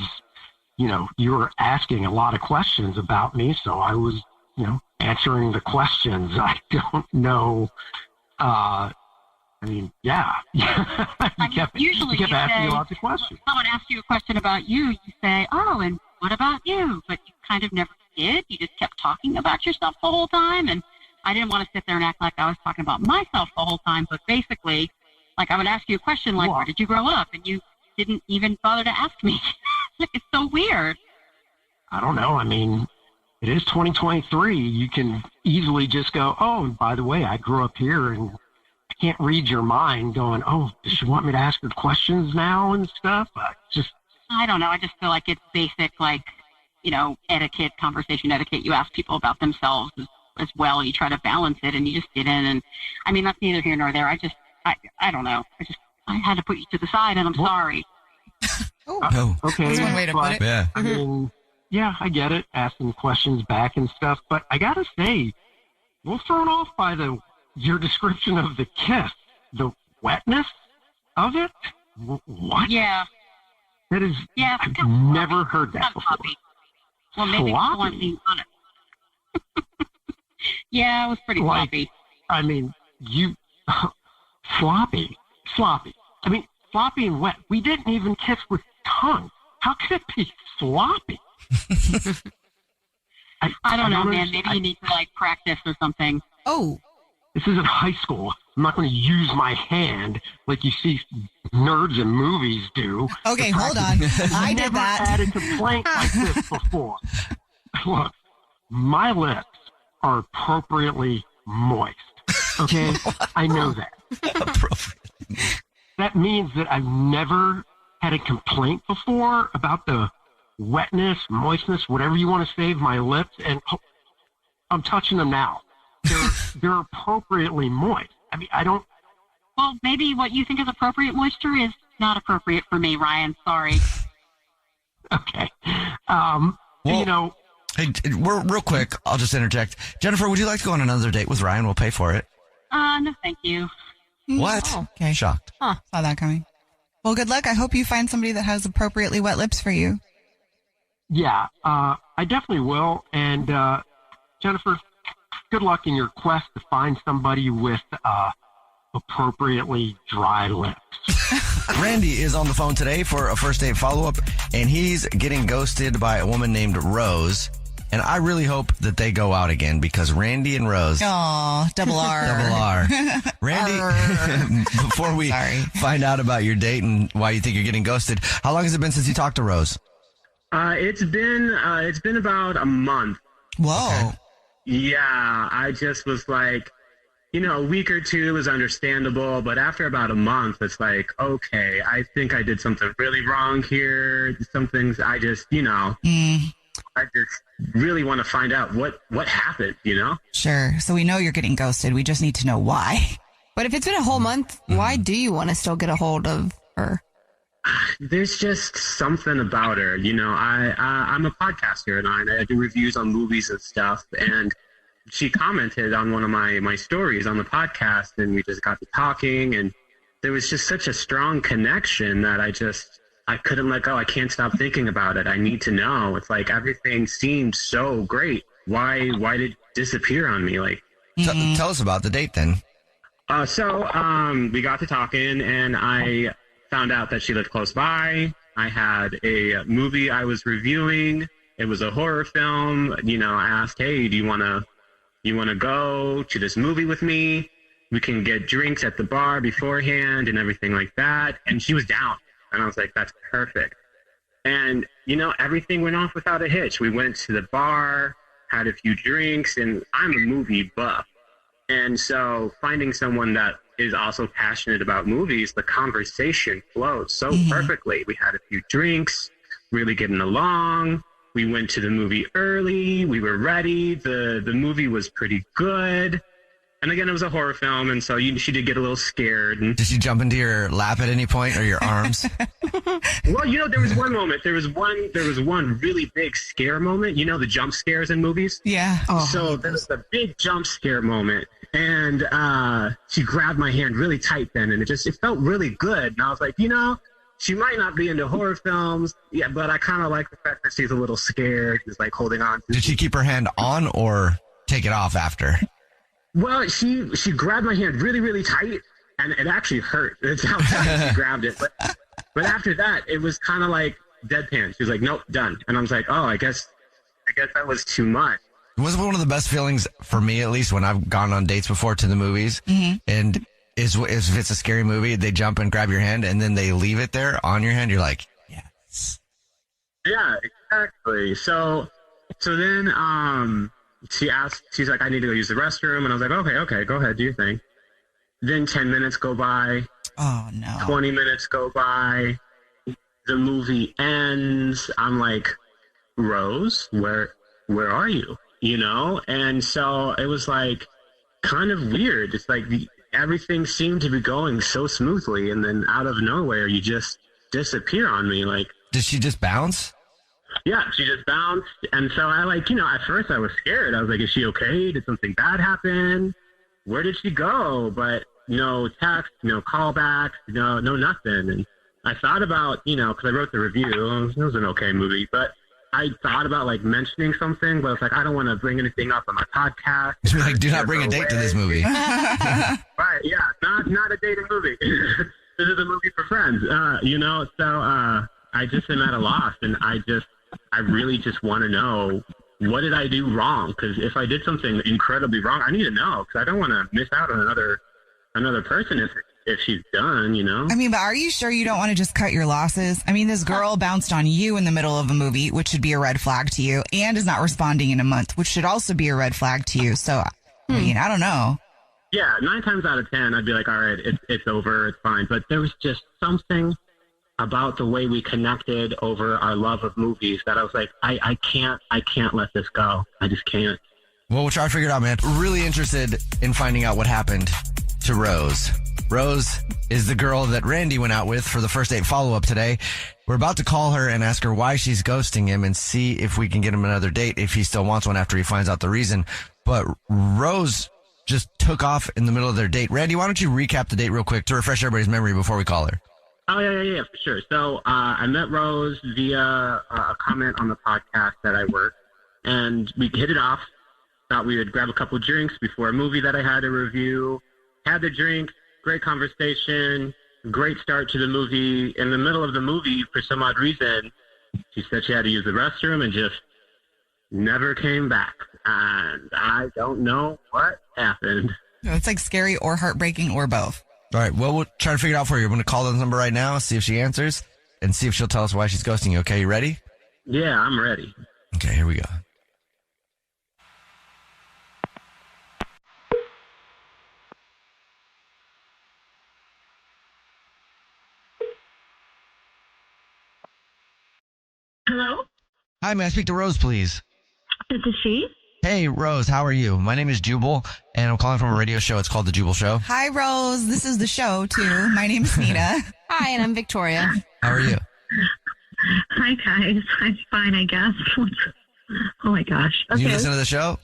you were asking a lot of questions about me, so I was, answering the questions. I don't know. Usually you kept asking me lots of questions. Someone asks you a question about you, you say, oh, and what about you? But you kind of never did. You just kept talking about yourself the whole time. And I didn't want to sit there and act like I was talking about myself the whole time. But basically, like I would ask you a question like, where did you grow up? And you didn't even bother to ask me. It's so weird. I don't know. I mean, it is 2023. You can easily just go, oh, and by the way, I grew up here, and I can't read your mind going, oh, does she want me to ask her questions now and stuff? I don't know. I just feel like it's basic, like, etiquette, conversation etiquette. You ask people about themselves as well. You try to balance it, and you just didn't. And I mean, that's neither here nor there. I don't know. I had to put you to the side, and I'm sorry. Okay. That's one way to put it. Yeah. I mean, yeah, I get it. Asking questions back and stuff. But I got to say, a little thrown off by your description of the kiss. The wetness of it? What? Yeah. That is, Yeah. I've never heard that before. Sloppy. Well, maybe people weren't being honest. Yeah, it was pretty sloppy. I mean, sloppy. I mean, sloppy and wet. We didn't even kiss with tongue. How could it be sloppy? I don't know, man. Maybe you need to practice or something. Oh. This isn't high school. I'm not going to use my hand like you see nerds in movies do. Okay, hold on. I did that. I've never had a complaint like this before. Look, my lips are appropriately moist. Okay? I know that. That means that I've never had a complaint before about the wetness, moistness, whatever you want to say of my lips, and I'm touching them now. They're appropriately moist. I mean, I don't. Well, maybe what you think is appropriate moisture is not appropriate for me, Ryan. Sorry. Okay. Hey, real quick, I'll just interject. Jennifer, would you like to go on another date with Ryan? We'll pay for it. No, thank you. What? Oh, okay. Shocked. Huh. Saw that coming. Well, good luck. I hope you find somebody that has appropriately wet lips for you. Yeah, I definitely will. And Jennifer, good luck in your quest to find somebody with appropriately dry lips. Randy is on the phone today for a first date follow-up, and he's getting ghosted by a woman named Rose. And I really hope that they go out again because Randy and Rose. Aw, double R. Double R. Randy, before we find out about your date and why you think you're getting ghosted, how long has it been since you talked to Rose? It's been about a month. Whoa. Okay. Yeah, I just was like, a week or two was understandable, but after about a month, it's like, okay, I think I did something really wrong here. Some things I just, I just really want to find out what happened, Sure. So we know you're getting ghosted. We just need to know why. But if it's been a whole month, why do you want to still get a hold of her? There's just something about her. I'm a podcaster and I do reviews on movies and stuff. And she commented on one of my stories on the podcast, and we just got to talking, and there was just such a strong connection that I couldn't let go. I can't stop thinking about it. I need to know. It's like everything seemed so great. Why did it disappear on me? Like, tell us about the date then. So we got to talking, and I found out that she lived close by. I had a movie I was reviewing. It was a horror film. You know, I asked, hey, do you want to go to this movie with me? We can get drinks at the bar beforehand and everything like that. And she was down. And I was like, that's perfect. And, you know, everything went off without a hitch. We went to the bar, had a few drinks, and I'm a movie buff. And so finding someone that is also passionate about movies, the conversation flowed so perfectly. We had a few drinks, really getting along. We went to the movie early. We were ready. The movie was pretty good. And again, it was a horror film, and so she did get a little scared. Did she jump into your lap at any point, or your arms? Well, you know, there was one moment. There was one really big scare moment. You know, the jump scares in movies. Yeah. Oh. So there was a big jump scare moment, and she grabbed my hand really tight then, and it felt really good. And I was like, you know, she might not be into horror films, yeah, but I kind of like the fact that she's a little scared. She's like holding on. Did she keep her hand on or take it off after? Well, she grabbed my hand really, really tight, and it actually hurt. That's how tight she grabbed it. But after that, it was kind of like deadpan. She was like, nope, done. And I was like, oh, I guess that was too much. It was one of the best feelings for me, at least, when I've gone on dates before to the movies. And if it's a scary movie, they jump and grab your hand, and then they leave it there on your hand. You're like, yes. Yeah, exactly. So then, she's like, I need to go use the restroom. And I was like, okay, go ahead, do your thing. Then 10 minutes go by. Oh, no. 20 minutes go by. The movie ends. I'm like, Rose, where are you? You know? And so it was like kind of weird. It's like everything seemed to be going so smoothly. And then out of nowhere, you just disappear on me. Like, did she just bounce? Yeah, she just bounced. And so I at first I was scared. I was like, is she okay? Did something bad happen? Where did she go? But no text, no callback, no nothing. And I thought about, because I wrote the review. It was an okay movie. But I thought about mentioning something, but I was like, I don't want to bring anything up on my podcast. You're like, do not bring a date to this movie. Right, yeah, not a dating movie. This is a movie for friends, So I just am at a loss, and I really just want to know, what did I do wrong? Because if I did something incredibly wrong, I need to know, because I don't want to miss out on another person if she's done, I mean, but are you sure you don't want to just cut your losses? I mean, this girl bounced on you in the middle of a movie, which should be a red flag to you, and is not responding in a month, which should also be a red flag to you. So, I mean, I don't know. Yeah, 9 times out of 10, I'd be like, all right, it's over, it's fine. But there was just something about the way we connected over our love of movies that I was like, I can't let this go. I just can't. Well, we'll try to figure it out, man. Really interested in finding out what happened to Rose. Rose is the girl that Randy went out with for the first date follow-up today. We're about to call her and ask her why she's ghosting him and see if we can get him another date if he still wants one after he finds out the reason. But Rose just took off in the middle of their date. Randy, why don't you recap the date real quick to refresh everybody's memory before we call her? Oh, yeah, for sure. So I met Rose via a comment on the podcast that I work, and we hit it off. Thought we would grab a couple drinks before a movie that I had to review. Had the drink, great conversation, great start to the movie. In the middle of the movie, for some odd reason, she said she had to use the restroom and just never came back. And I don't know what happened. It's like scary or heartbreaking or both. All right, well, we'll try to figure it out for you. I'm going to call this number right now, see if she answers, and see if she'll tell us why she's ghosting you. Okay, you ready? Yeah, I'm ready. Okay, here we go. Hello? Hi, may I speak to Rose, please? This is she. Hey, Rose, how are you? My name is Jubal, and I'm calling from a radio show. It's called The Jubal Show. Hi, Rose. This is the show, too. My name is Nina. Hi, and I'm Victoria. How are you? Hi, guys. I'm fine, I guess. Oh, my gosh. Do you listen to the show?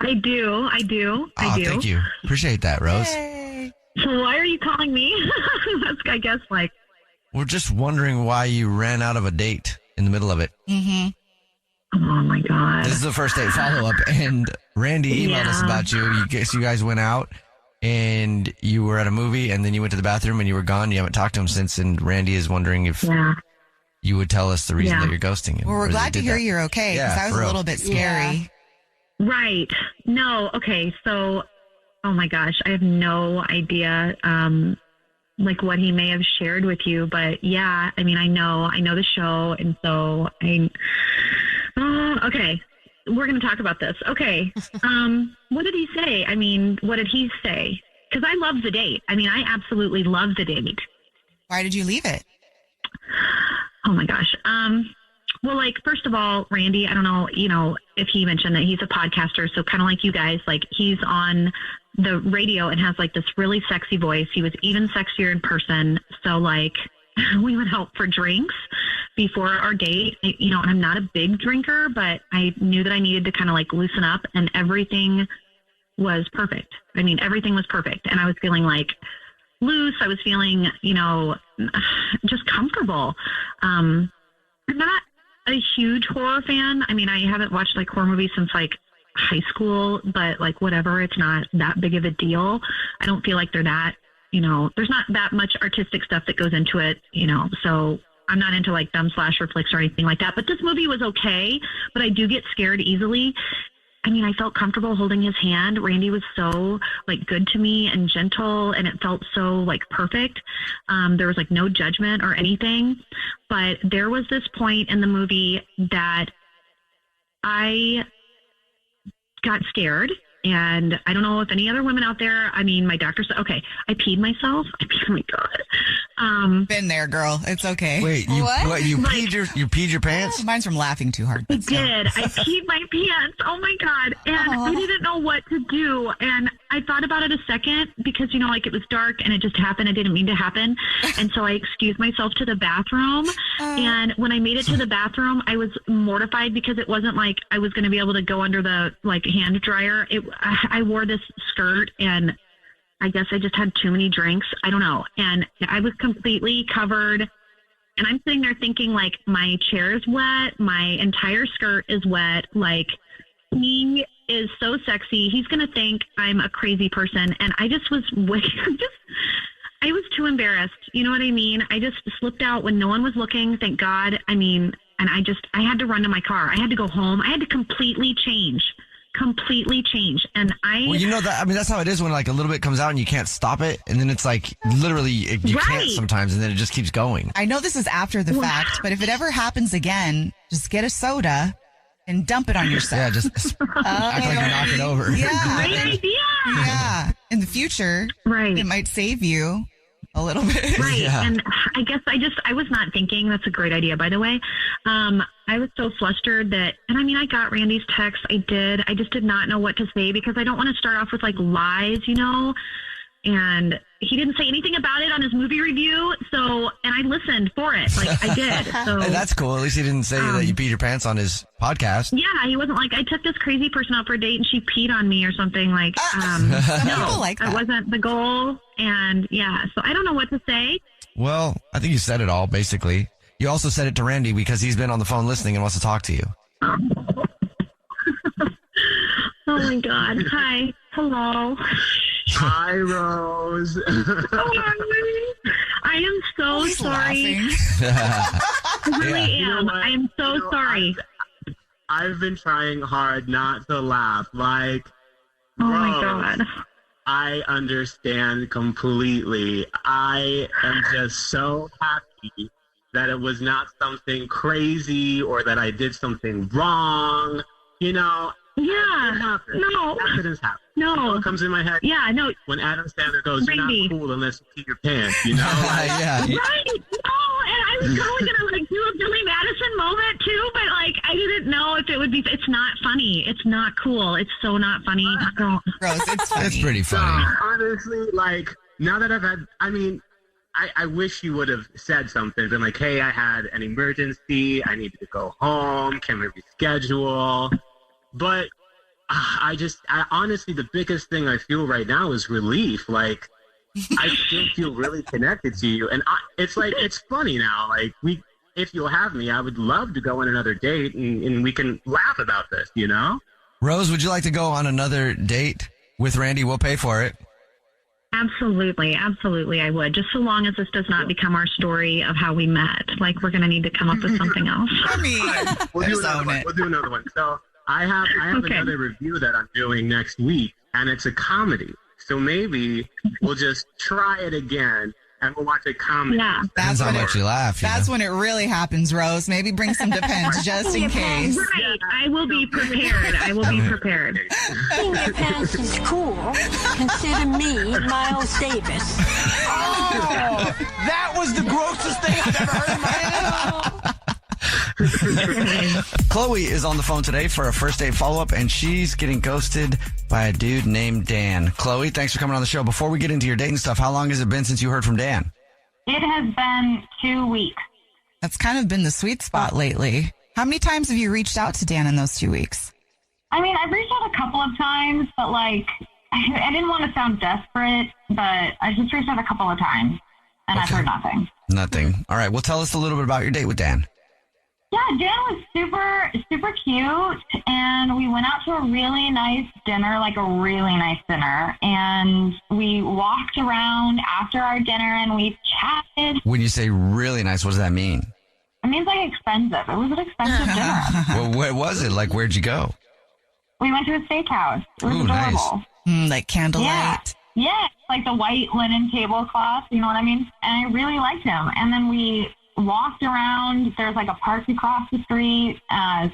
I do. Thank you. Appreciate that, Rose. So why are you calling me? That's, I guess, like. We're just wondering why you ran out of a date in the middle of it. Mm-hmm. Oh my God. This is the first date follow-up, and Randy emailed us about you. You guys went out, and you were at a movie, and then you went to the bathroom, and you were gone. You haven't talked to him since, and Randy is wondering if you would tell us the reason that you're ghosting him. Well, we're glad to hear you're okay, because that was a little bit scary. Right. No. Okay. So, oh my gosh, I have no idea, like what he may have shared with you, but yeah, I mean, I know the show. And so okay, we're going to talk about this. Okay. What did he say? I mean, what did he say? Cause I love the date. I mean, I absolutely love the date. Why did you leave it? Oh my gosh. Well, like, first of all, Randy, I don't know, if he mentioned that he's a podcaster. So kind of like you guys, like he's on the radio and has like this really sexy voice. He was even sexier in person. So like we went out for drinks before our date, and I'm not a big drinker, but I knew that I needed to kind of like loosen up, and everything was perfect. I mean, everything was perfect. And I was feeling like loose. I was feeling, just comfortable. I'm not a huge horror fan. I mean, I haven't watched like horror movies since like high school, but like whatever, it's not that big of a deal. I don't feel like they're that, there's not that much artistic stuff that goes into it, so I'm not into like dumb slasher flicks or anything like that. But this movie was okay, but I do get scared easily. I mean, I felt comfortable holding his hand. Randy was so like good to me and gentle, and it felt so like perfect. There was like no judgment or anything, but there was this point in the movie that I got scared. And I don't know if any other women out there, I mean, my doctor said, okay, I peed myself. Oh my God. Been there, girl. It's okay. Wait, you peed your pants? Mine's from laughing too hard. I did. I peed my pants. Oh my God. And I didn't know what to do. And I thought about it a second because, like it was dark and it just happened. It didn't mean to happen. And so I excused myself to the bathroom. And when I made it to the bathroom, I was mortified because it wasn't like I was going to be able to go under the like hand dryer. I wore this skirt, and I guess I just had too many drinks. I don't know. And I was completely covered, and I'm sitting there thinking like my chair is wet. My entire skirt is wet. Like he is so sexy. He's going to think I'm a crazy person. And I just was I was too embarrassed. You know what I mean? I just slipped out when no one was looking. Thank God. I mean, and I had to run to my car. I had to go home. I had to completely change. And that's how it is when like a little bit comes out and you can't stop it, and then it's like literally you can't sometimes, and then it just keeps going. I know this is after the fact, but if it ever happens again, just get a soda and dump it on yourself. Yeah, just act like you're knocking over. Yeah, great idea. Yeah, in the future, it might save you a little bit. Right. Yeah. And I guess I was not thinking. That's a great idea, by the way. I was so flustered that, and I mean, I got Randy's text. I just did not know what to say because I don't want to start off with like lies, and he didn't say anything about it on his movie review. So, and I listened for it. Like I did. So that's cool. At least he didn't say that you peed your pants on his podcast. Yeah. He wasn't like, I took this crazy person out for a date and she peed on me or something like, no, like that. It wasn't the goal. And yeah, so I don't know what to say. Well, I think you said it all, basically. You also said it to Randy because he's been on the phone listening and wants to talk to you. Oh my God. Hi. Hello. Hi, Rose. I am so sorry. I really am. I am so sorry. I've been trying hard not to laugh. Like, oh my Rose, God. I understand completely. I am just so happy that it was not something crazy or that I did something wrong. Yeah. No. Accidents happen. No. What comes in my head? Yeah, no. When Adam Sandler goes, "You're Randy. not cool unless you pee your pants," Yeah. Right. No, and I was totally gonna like do a Billy Madison moment too, but like I didn't know if it would be. It's not funny. It's not cool. It's so not funny. Gross. It's funny. It's pretty funny. Honestly, like now that I've had, I wish you would have said something, been like, "Hey, I had an emergency. I needed to go home. Can we reschedule?" But honestly, the biggest thing I feel right now is relief. Like, I still feel really connected to you. And it's funny now. Like, if you'll have me, I would love to go on another date and we can laugh about this, you know? Rose, would you like to go on another date with Randy? We'll pay for it. Absolutely. Absolutely, I would. Just so long as this does not become our story of how we met. Like, we're going to need to come up with something else. I mean, we'll do another one. So I have another review that I'm doing next week, and it's a comedy. So maybe we'll just try it again, and we'll watch a comedy. Yeah. Depends how much you laugh. That's when it really happens, Rose. Maybe bring some Depends just in case. Right. I will be prepared. Being your pants is cool. Consider me Miles Davis. Oh, that was the grossest thing I've ever heard in my life. Chloe is on the phone today for a first date follow-up, and she's getting ghosted by a dude named Dan. Chloe, thanks for coming on the show. Before we get into your dating stuff, how long has it been since you heard from Dan? It has been 2 weeks. That's kind of been the sweet spot lately. How many times have you reached out to Dan in those 2 weeks? I mean, I've reached out a couple of times, but like, I didn't want to sound desperate, but I just reached out a couple of times, and I've heard nothing. Nothing. All right. Well, tell us a little bit about your date with Dan. Yeah, Dan was super, super cute, and we went out to a really nice dinner, and we walked around after our dinner, and we chatted. When you say really nice, what does that mean? It means like expensive. It was an expensive dinner. Well, what was it? Like, where'd you go? We went to a steakhouse. It was adorable. Nice. Like candlelight. Yeah, like the white linen tablecloth, you know what I mean? And I really liked him. And then we walked around. There's like a park across the street.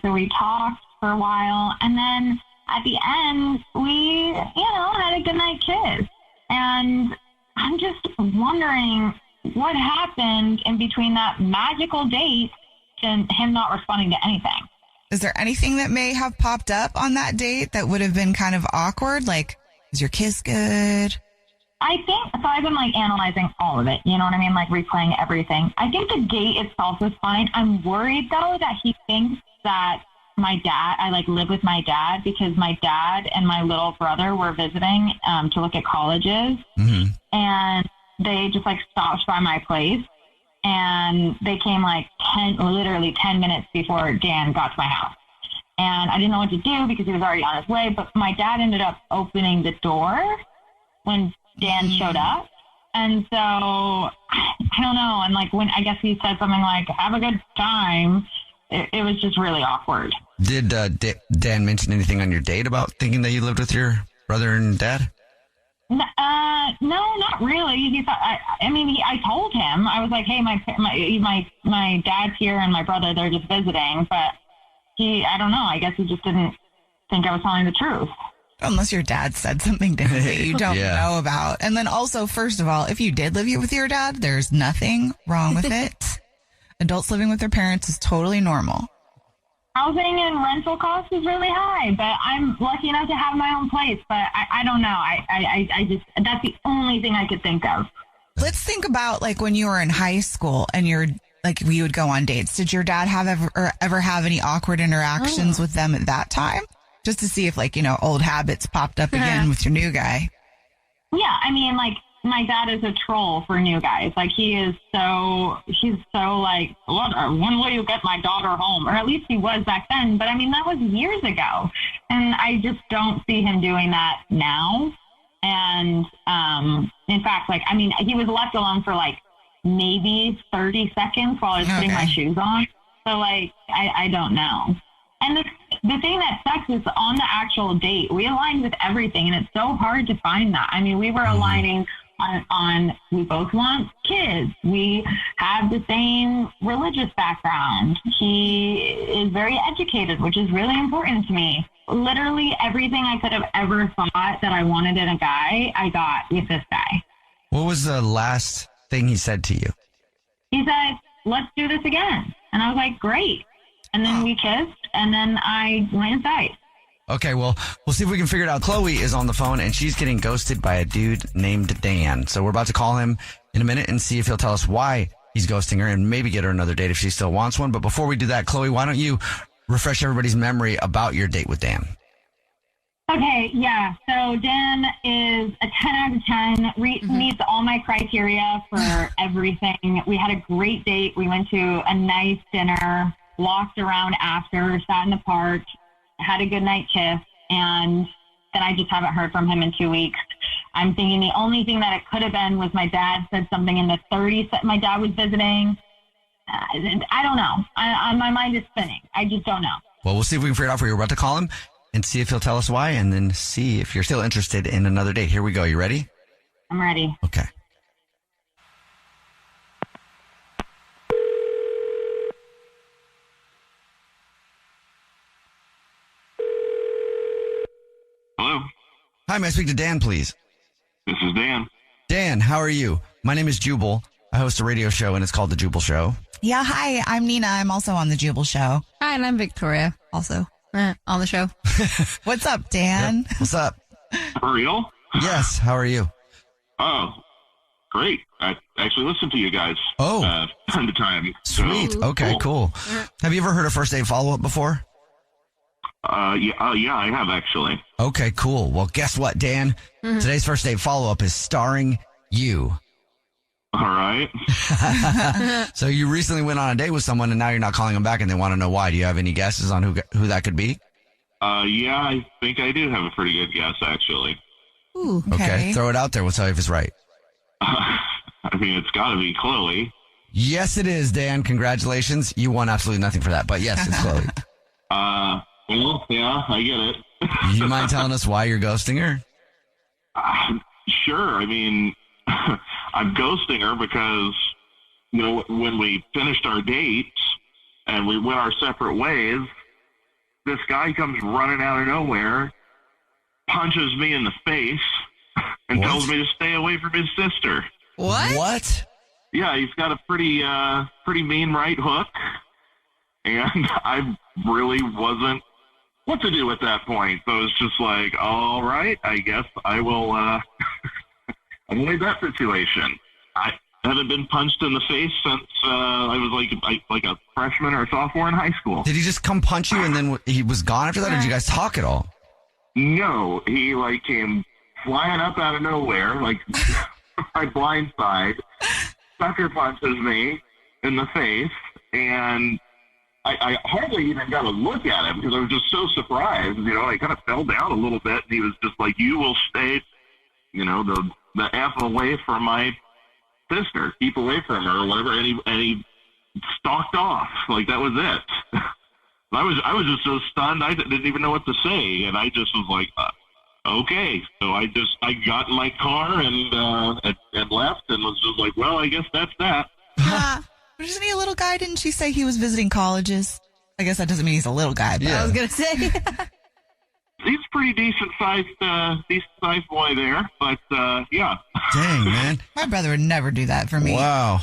So we talked for a while. And then at the end, we, had a goodnight kiss. And I'm just wondering what happened in between that magical date and him not responding to anything. Is there anything that may have popped up on that date that would have been kind of awkward? Like, is your kiss good? I think, so I've been like analyzing all of it, you know what I mean? Like replaying everything. I think the date itself was fine. I'm worried though that he thinks that I like live with my dad because my dad and my little brother were visiting to look at colleges. Mm-hmm. And they just like stopped by my place. And they came like 10 minutes before Dan got to my house. And I didn't know what to do because he was already on his way. But my dad ended up opening the door when Dan showed up. And so, I don't know. And like when I guess he said something like, have a good time, it was just really awkward. Did Dan mention anything on your date about thinking that you lived with your brother and dad? No, not really. He thought. I told him. I was like, "Hey, my dad's here and my brother, they're just visiting." But I don't know. I guess he just didn't think I was telling the truth. Unless your dad said something to him that you don't know about. And then also, first of all, if you did live with your dad, there's nothing wrong with it. Adults living with their parents is totally normal. Housing and rental costs is really high, but I'm lucky enough to have my own place. But I don't know. I just, that's the only thing I could think of. Let's think about like when you were in high school and we would go on dates. Did your dad ever have any awkward interactions with them at that time? Just to see if old habits popped up again with your new guy. Yeah. I mean, like my dad is a troll for new guys. Like he's so like, when will you get my daughter home? Or at least he was back then. But I mean, that was years ago. And I just don't see him doing that now. And in fact, he was left alone for like maybe 30 seconds while I was putting my shoes on. So like, I don't know. And the thing that sucks is on the actual date, we aligned with everything. And it's so hard to find that. I mean, we were aligning on we both want kids. We have the same religious background. He is very educated, which is really important to me. Literally everything I could have ever thought that I wanted in a guy, I got with this guy. What was the last thing he said to you? He said, let's do this again. And I was like, great. And then we kissed, and then I went inside. Okay, well, we'll see if we can figure it out. Chloe is on the phone, and she's getting ghosted by a dude named Dan. So we're about to call him in a minute and see if he'll tell us why he's ghosting her and maybe get her another date if she still wants one. But before we do that, Chloe, why don't you refresh everybody's memory about your date with Dan? Okay, yeah. So Dan is a 10 out of 10, meets all my criteria for everything. We had a great date. We went to a nice dinner, walked around after, sat in the park, had a good night kiss, and then I just haven't heard from him in 2 weeks. I'm thinking the only thing that it could have been was my dad said something in the 30s that my dad was visiting. I don't know. My mind is spinning. I just don't know. Well, we'll see if we can figure it out for you. We're about to call him and see if he'll tell us why, and then see if you're still interested in another date. Here we go. You ready? I'm ready. Okay. Hello. Hi, may I speak to Dan, please? This is Dan. Dan, how are you? My name is Jubal. I host a radio show, and it's called The Jubal Show. Yeah, hi, I'm Nina. I'm also on the Jubal Show. Hi, and I'm Victoria, also on the show. What's up, Dan? Yep. What's up? For real? Yes, how are you? Oh, great. I actually listen to you guys. Time to time. Sweet. So, Okay, cool. Have you ever heard a first date follow-up before? Yeah, I have actually. Okay, cool. Well, guess what, Dan? Today's first date follow-up is starring you. All right. So you recently went on a date with someone, and now you're not calling them back, and they want to know why. Do you have any guesses on who that could be? Yeah, I think I do have a pretty good guess, actually. Ooh, Okay, throw it out there. We'll tell you if it's right. I mean, it's got to be Chloe. Yes, it is, Dan. Congratulations. You won absolutely nothing for that, but yes, it's Chloe. Well, yeah, I get it. You mind telling us why you're ghosting her? Sure. I mean, I'm ghosting her because, when we finished our dates and we went our separate ways, this guy comes running out of nowhere, punches me in the face, and tells me to stay away from his sister. What? Yeah, he's got a pretty mean right hook, and I really wasn't what to do at that point. So it's just like, all right, I guess I will avoid that situation. I haven't been punched in the face since I was like a freshman or a sophomore in high school. Did he just come punch you and then he was gone after that, or did you guys talk at all? No, he came flying up out of nowhere, my blind side, sucker punches me in the face, and I hardly even got a look at him because I was just so surprised. I kind of fell down a little bit, and he was just like, "You will stay, the F away from my sister. Keep away from her," or whatever. And he stalked off. That was it. I was just so stunned I didn't even know what to say, and I just was like, okay. So I got in my car and left, and was just like, well, I guess that's that. Isn't he a little guy? Didn't she say he was visiting colleges? I guess that doesn't mean he's a little guy. But I was gonna say he's a pretty decent sized boy there, but yeah. Dang, man. My brother would never do that for me. Wow.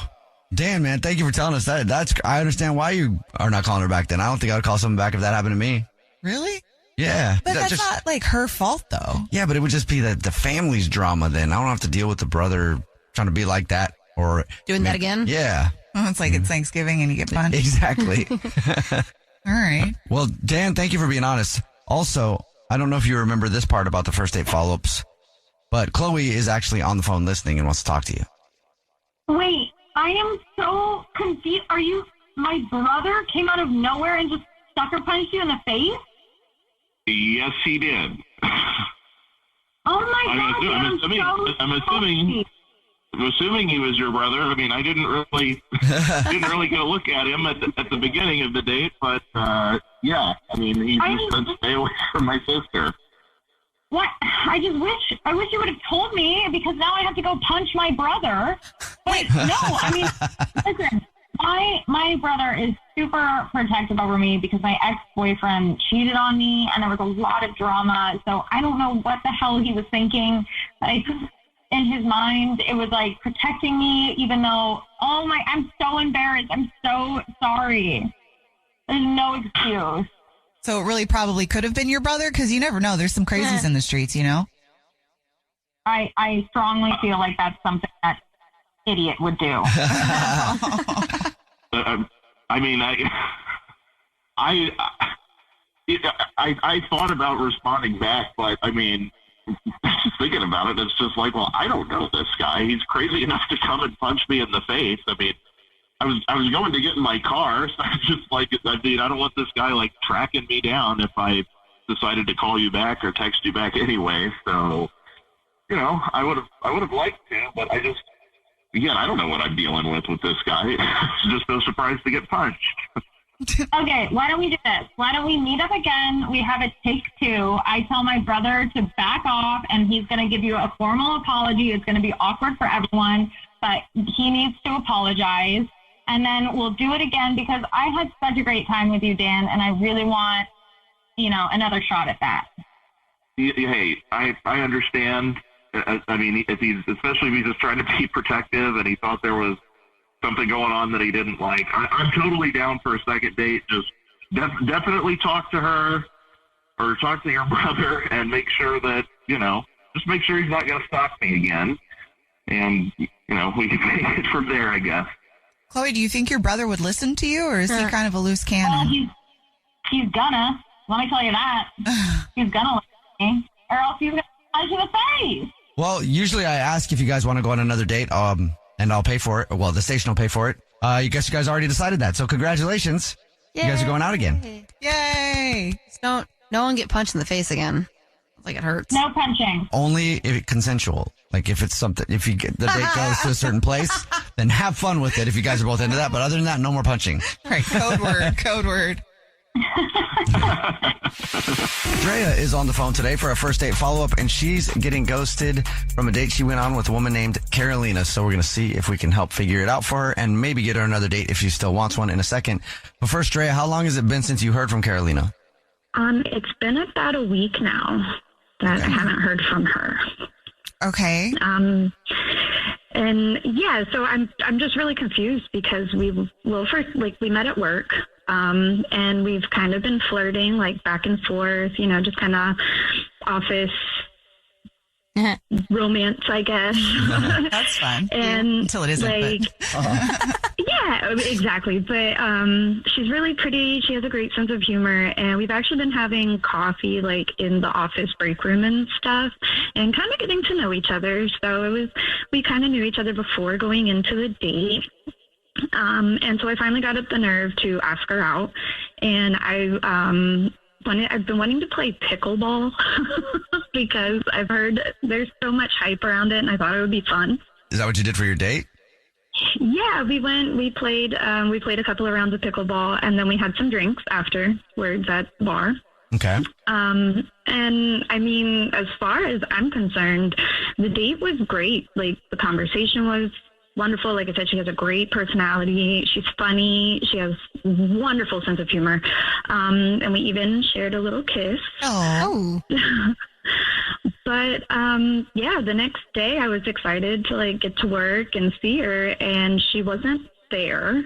Dan, man, thank you for telling us that. I understand why you are not calling her back then. I don't think I would call someone back if that happened to me. Really? Yeah. But that's not her fault, though. Yeah, but it would just be the family's drama then. I don't have to deal with the brother trying to be like that or doing that again. Yeah. Oh, it's like it's Thanksgiving and you get punched. Exactly. All right. Well, Dan, thank you for being honest. Also, I don't know if you remember this part about the first date follow-ups, but Chloe is actually on the phone listening and wants to talk to you. Wait, I am so confused. Are you, my brother came out of nowhere and just sucker punched you in the face? Yes, he did. Oh my God! I'm assuming he was your brother. I mean, I didn't really get a look at him at the beginning of the date, but yeah, I mean, he just said stay away from my sister. What? I wish you would have told me, because now I have to go punch my brother. But no, I mean, listen, my brother is super protective over me because my ex-boyfriend cheated on me and there was a lot of drama. So I don't know what the hell he was thinking. In his mind, it was like protecting me, even though, I'm so embarrassed. I'm so sorry. There's no excuse. So it really probably could have been your brother, because you never know. There's some crazies in the streets, I strongly feel like that's something that idiot would do. I mean, I thought about responding back, but I mean, just thinking about it, it's just like, well, I don't know this guy. He's crazy enough to come and punch me in the face. I mean, I was going to get in my car, so I was just like, I mean, I don't want this guy like tracking me down if I decided to call you back or text you back anyway. So, you know, I would have liked to, but I just, again, I don't know what I'm dealing with this guy. I'm just so surprised to get punched. Okay, why don't we do this? Why don't we meet up again? We have a take 2. I tell my brother to back off, and he's going to give you a formal apology. It's going to be awkward for everyone, but he needs to apologize. And then we'll do it again because I had such a great time with you, Dan, and I really want, you know, another shot at that. Hey, I understand. I mean, especially if he's just trying to be protective and he thought there was something going on that he didn't like. I'm totally down for a second date. Just definitely talk to her or talk to your brother and make sure that, you know, just make sure he's not going to stalk me again. And, you know, we can take it from there, I guess. Chloe, do you think your brother would listen to you, or is he kind of a loose cannon? Well, he's gonna. Let me tell you that. He's gonna listen to me, or else he's gonna punch you in the face. Well, usually I ask if you guys want to go on another date, and I'll pay for it. Well, the station will pay for it. I guess you guys already decided that, so congratulations. Yay. You guys are going out again. Yay! No one get punched in the face again. Like it hurts. No punching. Only if it's consensual. Like if it's something, if the date goes to a certain place, then have fun with it if you guys are both into that. But other than that, no more punching. All right, code word. Drea is on the phone today for a first date follow-up, and she's getting ghosted from a date she went on with a woman named Carolina. So we're going to see if we can help figure it out for her and maybe get her another date if she still wants one in a second. But first, Drea, how long has it been since you heard from Carolina? It's been about a week now that I haven't heard from her. Okay. And yeah, so I'm just really confused because first, like, we met at work, and we've kind of been flirting, like, back and forth, you know, just kind of office romance, I guess. That's fun. And until it isn't. Like, yeah, exactly. But she's really pretty. She has a great sense of humor, and we've actually been having coffee, like, in the office break room and stuff, and kind of getting to know each other. So we kind of knew each other before going into the date. And so I finally got up the nerve to ask her out, and I've been wanting to play pickleball because I've heard there's so much hype around it, and I thought it would be fun. Is that what you did for your date? Yeah, we played a couple of rounds of pickleball, and then we had some drinks afterwards at the bar. Okay. And I mean, as far as I'm concerned, the date was great. Like, the conversation was wonderful. Like I said, she has a great personality. She's funny. She has wonderful sense of humor. And we even shared a little kiss. Oh. But yeah, the next day I was excited to, like, get to work and see her, and she wasn't there.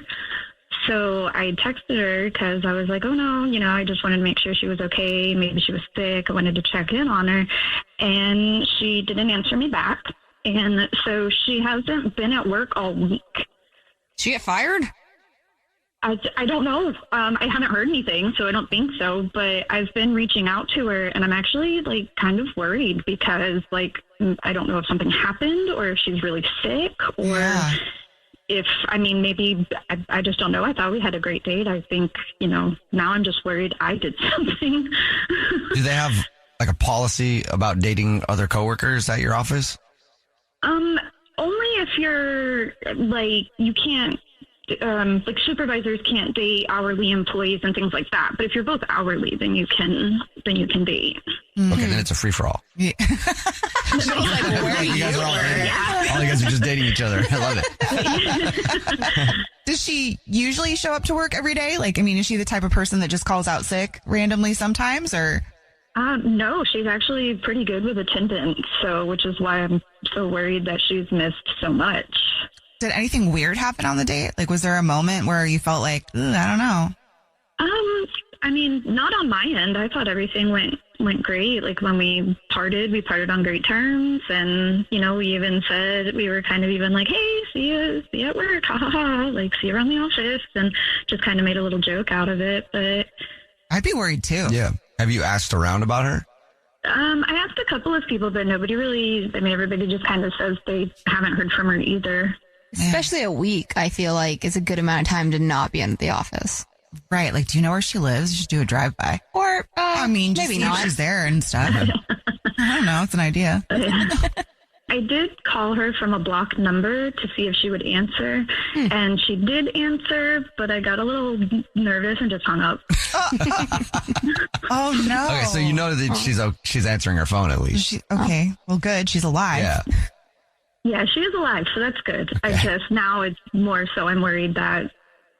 So I texted her because I was like, oh no, you know, I just wanted to make sure she was okay. Maybe she was sick. I wanted to check in on her. And she didn't answer me back. And so she hasn't been at work all week. She get fired? I don't know. I haven't heard anything, so I don't think so. But I've been reaching out to her, and I'm actually, like, kind of worried because, like, I don't know if something happened or if she's really sick or if, I mean, maybe, I just don't know. I thought we had a great date. I think, you know, now I'm just worried I did something. Do they have, like, a policy about dating other coworkers at your office? Only if you're, like, you can't, like, supervisors can't date hourly employees and things like that. But if you're both hourly, then you can date. Okay, then it's a free for all. Yeah. You guys are all you guys are just dating each other. I love it. Does she usually show up to work every day? Like, I mean, is she the type of person that just calls out sick randomly sometimes, or? No, she's actually pretty good with attendance, which is why I'm so worried that she's missed so much. Did anything weird happen on the date? Like, was there a moment where you felt like, I don't know? I mean, not on my end. I thought everything went great. Like, when we parted on great terms, and, you know, we even said, we were kind of even like, hey, see you at work, ha ha ha, like, see you around the office, and just kind of made a little joke out of it. But I'd be worried too. Yeah. Have you asked around about her? I asked a couple of people, but nobody really, everybody just kind of says they haven't heard from her either. Especially a week, I feel like, is a good amount of time to not be in the office. Right. Like, do you know where she lives? Just do a drive-by. Or, I mean, just maybe see if not. she's there and stuff. I don't know. It's an idea. I did call her from a blocked number to see if she would answer, and she did answer, but I got a little nervous and just hung up. Oh, no. Okay, so you know that she's answering her phone at least. Okay. Well, good. She's alive. Yeah. Yeah, she is alive, so that's good. Okay. Now it's more so I'm worried that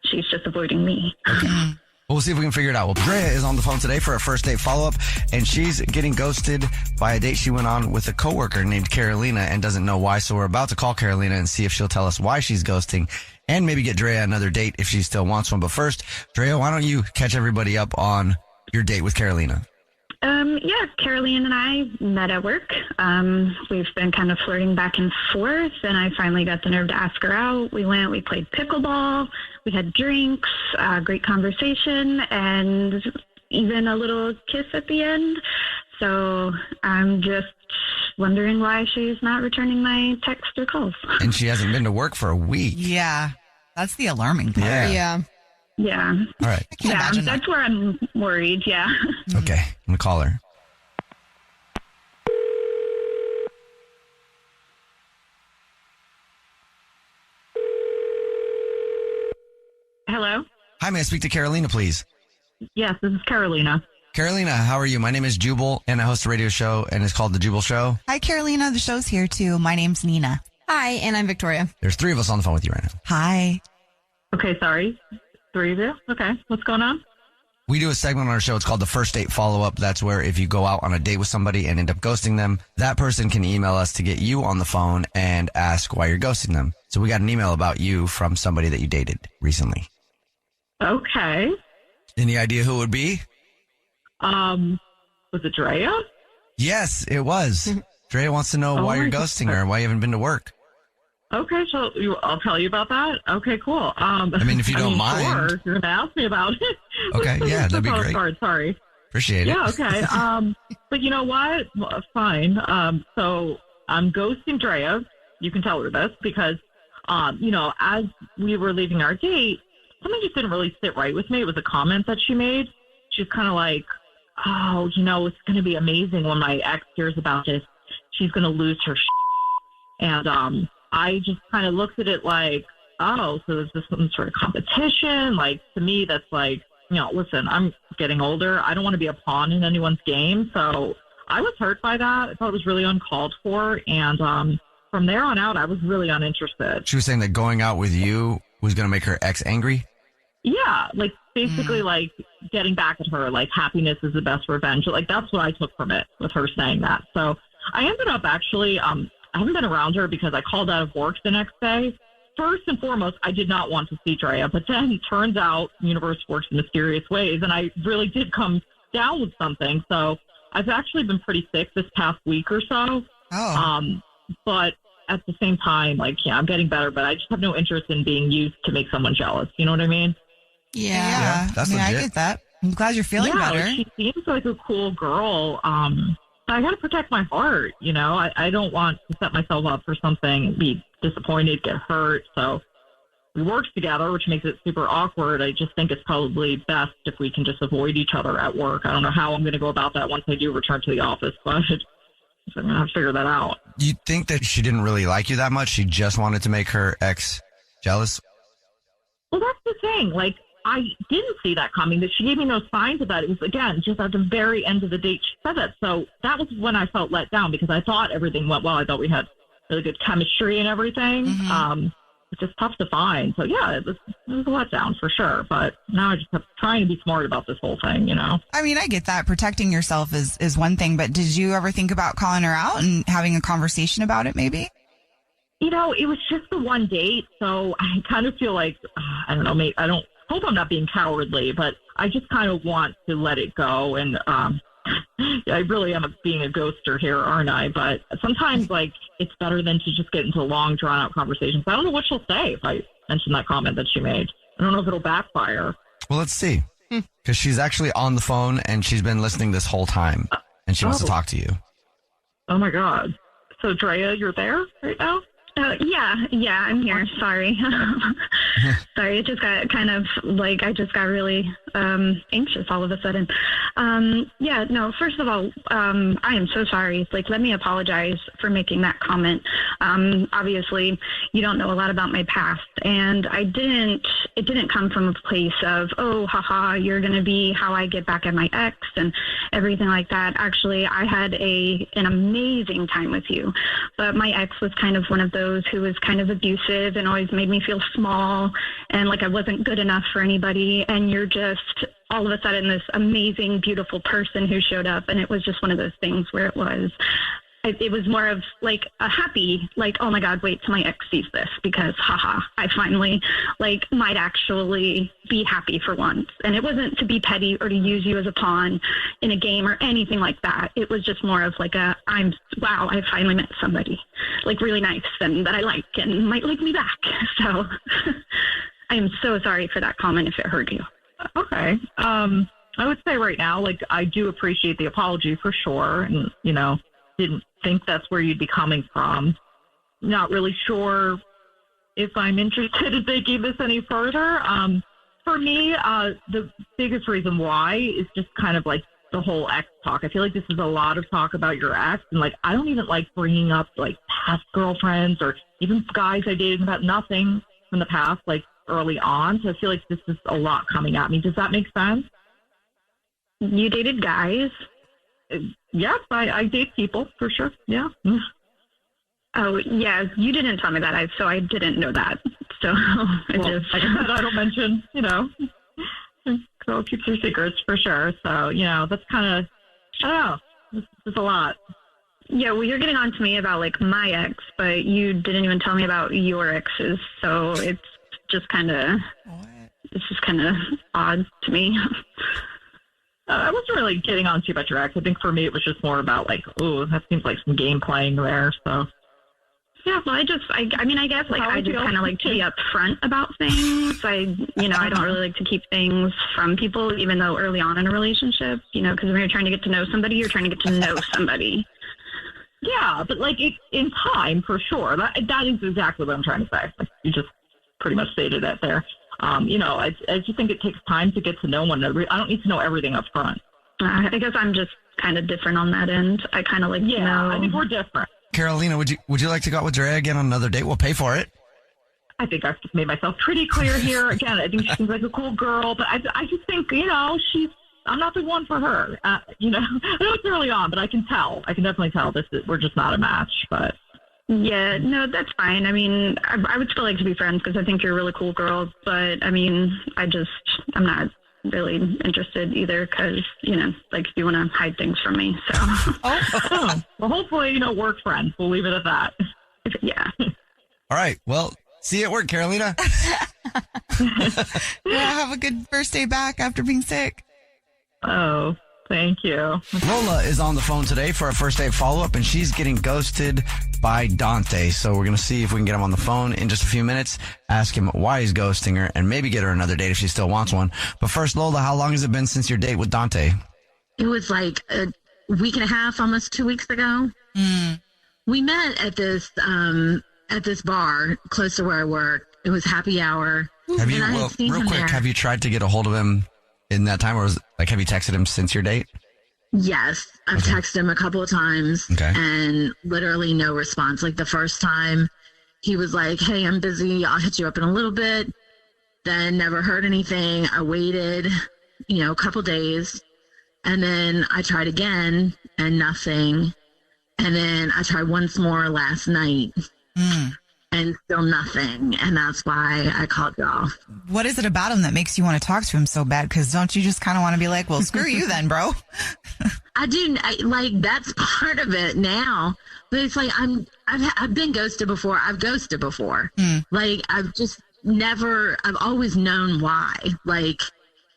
she's just avoiding me. Well, we'll see if we can figure it out. Well, Drea is on the phone today for a first date follow-up, and she's getting ghosted by a date she went on with a coworker named Carolina and doesn't know why. So we're about to call Carolina and see if she'll tell us why she's ghosting and maybe get Drea another date if she still wants one. But first, Drea, why don't you catch everybody up on your date with Carolina? Yeah, Caroline and I met at work. We've been kind of flirting back and forth, and I finally got the nerve to ask her out. We played pickleball, we had drinks, great conversation, and even a little kiss at the end. So I'm just wondering why she's not returning my texts or calls. And she hasn't been to work for a week. Yeah. That's the alarming part. Yeah. Yeah. All right. Yeah, that's where I'm worried, yeah. Okay, I'm going to call her. Hello? Hi, may I speak to Carolina, please? Yes, this is Carolina. Carolina, how are you? My name is Jubal, and I host a radio show, and it's called The Jubal Show. Hi, Carolina. The show's here, too. My name's Nina. Hi, and I'm Victoria. There's 3 of us on the phone with you right now. Hi. Okay, sorry. 3 of you? Okay, what's going on? We do a segment on our show. It's called the First Date Follow-Up. That's where if you go out on a date with somebody and end up ghosting them, that person can email us to get you on the phone and ask why you're ghosting them. So we got an email about you from somebody that you dated recently. Okay. Any idea who it would be? Was it Drea? Yes, it was. Drea wants to know why you're ghosting her and why you haven't been to work. Okay, so I'll tell you about that. Okay, cool. I mean, if you don't mind. Sure, you're going to ask me about it. Okay, yeah, that'd be great. Sorry. Appreciate it. Yeah, okay. But you know what? Well, fine. So I'm ghosting Drea. You can tell her this because, as we were leaving our date, something just didn't really sit right with me. It was a comment that she made. She's kind of like, oh, it's going to be amazing when my ex hears about this. She's going to lose her And I just kind of looked at it like, oh, so is this some sort of competition? Like, to me, that's like, listen, I'm getting older. I don't want to be a pawn in anyone's game. So I was hurt by that. I thought it was really uncalled for. And from there on out, I was really uninterested. She was saying that going out with you was going to make her ex angry? Yeah, like basically like getting back at her, like happiness is the best revenge. Like that's what I took from it with her saying that. So I ended up actually, I haven't been around her because I called out of work the next day. First and foremost, I did not want to see Drea, but then it turns out the universe works in mysterious ways, and I really did come down with something. So I've actually been pretty sick this past week or so. But at the same time, like, yeah, I'm getting better, but I just have no interest in being used to make someone jealous. You know what I mean? Yeah, that's I legit. get that. I'm glad you're feeling better. Like, she seems like a cool girl. But I got to protect my heart. I don't want to set myself up for something, be disappointed, get hurt. So we work together, which makes it super awkward. I just think it's probably best if we can just avoid each other at work. I don't know how I'm going to go about that once I do return to the office, but I'm going to have to figure that out. You think that she didn't really like you that much? She just wanted to make her ex jealous? Well, that's the thing. Like, I didn't see that coming, that she gave me no signs of that. It was, again, just at the very end of the date she said that. So that was when I felt let down because I thought everything went well. I thought we had really good chemistry and everything. It's just tough to find. So, yeah, it was a letdown for sure. But now I just have trying to be smart about this whole thing, I mean, I get that. Protecting yourself is one thing. But did you ever think about calling her out and having a conversation about it maybe? It was just the one date. So I kind of feel like, I don't know, maybe I don't hope I'm not being cowardly, but I just kind of want to let it go. And I really am being a ghoster here, aren't I? But sometimes, like, it's better than to just get into long, drawn-out conversations. I don't know what she'll say if I mention that comment that she made. I don't know if it'll backfire. Well, let's see. Because she's actually on the phone and she's been listening this whole time. And she wants to talk to you. Oh, my God. So, Drea, you're there right now? Yeah, I'm here. Sorry. Sorry, it just got kind of like, I just got really anxious all of a sudden. First of all, I am so sorry. Like, let me apologize for making that comment. Obviously, you don't know a lot about my past, and it didn't come from a place of, oh, haha, you're going to be how I get back at my ex and everything like that. Actually, I had an amazing time with you, but my ex was kind of one of those who was kind of abusive and always made me feel small and like I wasn't good enough for anybody. And you're just all of a sudden this amazing, beautiful person who showed up. And it was just one of those things where it was more of like a happy, like, oh my God, wait till my ex sees this because haha, I finally like might actually be happy for once. And it wasn't to be petty or to use you as a pawn in a game or anything like that. It was just more of like wow, I finally met somebody like really nice and that I like and might like me back. So I am so sorry for that comment if it hurt you. Okay. I would say right now, like, I do appreciate the apology for sure. And, didn't think that's where you'd be coming from. Not really sure if I'm interested in taking this any further. For me, the biggest reason why is just kind of like the whole ex talk. I feel like this is a lot of talk about your ex, and like I don't even like bringing up like past girlfriends or even guys I dated about nothing from the past, like early on. So I feel like this is a lot coming at me. Does that make sense? You dated guys? Yes, I date people for sure. Yeah. Oh, yeah. You didn't tell me that, so I didn't know that. So like I said, I don't mention, girl keeps her secrets for sure. So, that's kind of, I don't know. It's a lot. Yeah, well, you're getting on to me about like my ex, but you didn't even tell me about your exes. So it's just kind of odd to me. I wasn't really getting on to you about your ex. I think for me, it was just more about like, oh, that seems like some game playing there. So, yeah, well, I guess I just kind of like to be upfront about things. I don't really like to keep things from people, even though early on in a relationship, because when you're trying to get to know somebody, you're trying to get to know somebody. Yeah, but like in time, for sure. That is exactly what I'm trying to say. Like, you just pretty much stated that there. I just think it takes time to get to know one another. I don't need to know everything up front. I guess I'm just kind of different on that end. I kind of like to know. I think we're different. Carolina, would you like to go out with Drea again on another date? We'll pay for it. I think I've just made myself pretty clear here. Again, I think she seems like a cool girl, but I just think, I'm not the one for her. I know it's early on, but I can tell. I can definitely tell we're just not a match, but. Yeah, no, that's fine. I mean, I would still like to be friends because I think you're a really cool girl. But I mean, I'm not really interested either because, like you want to hide things from me. So. Well, hopefully, work friends. We'll leave it at that. Yeah. All right. Well, see you at work, Carolina. Yeah, have a good first day back after being sick. Oh, thank you. Lola is on the phone today for a first date follow-up, and she's getting ghosted by Dante. So we're going to see if we can get him on the phone in just a few minutes, ask him why he's ghosting her, and maybe get her another date if she still wants one. But first, Lola, how long has it been since your date with Dante? It was like a week and a half, almost 2 weeks ago. We met at this bar close to where I work. It was happy hour. Have you tried to get a hold of him in that time, or have you texted him since your date? Yes, I've texted him a couple of times and literally no response. Like the first time he was like, hey, I'm busy. I'll hit you up in a little bit. Then never heard anything. I waited, a couple days, and then I tried again and nothing. And then I tried once more last night and still nothing. And that's why I called you off. What is it about him that makes you want to talk to him so bad? Because don't you just kind of want to be like, well, screw you then, bro? I do. That's part of it now. But it's like I've been ghosted before. I've ghosted before. Like I've always known why. Like,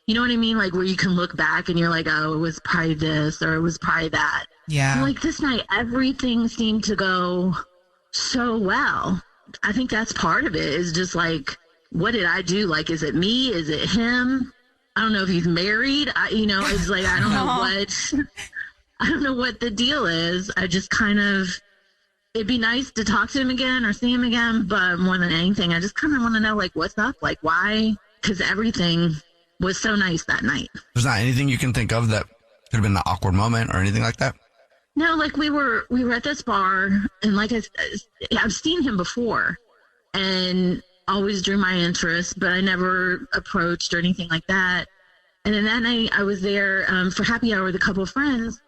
you know what I mean? Like where you can look back and you're like, oh, it was probably this or it was probably that. Yeah. And like this night, everything seemed to go so well. I think that's part of it is just like, what did I do? Like, is it me? Is it him? I don't know if he's married. It's like, I don't know what the deal is. I just kind of, it'd be nice to talk to him again or see him again. But more than anything, I just kind of want to know, like, what's up? Like, why? Because everything was so nice that night. There's not anything you can think of that could have been an awkward moment or anything like that? No, like we were at this bar, and like I've seen him before and always drew my interest, but I never approached or anything like that. And then that night I was there for happy hour with a couple of friends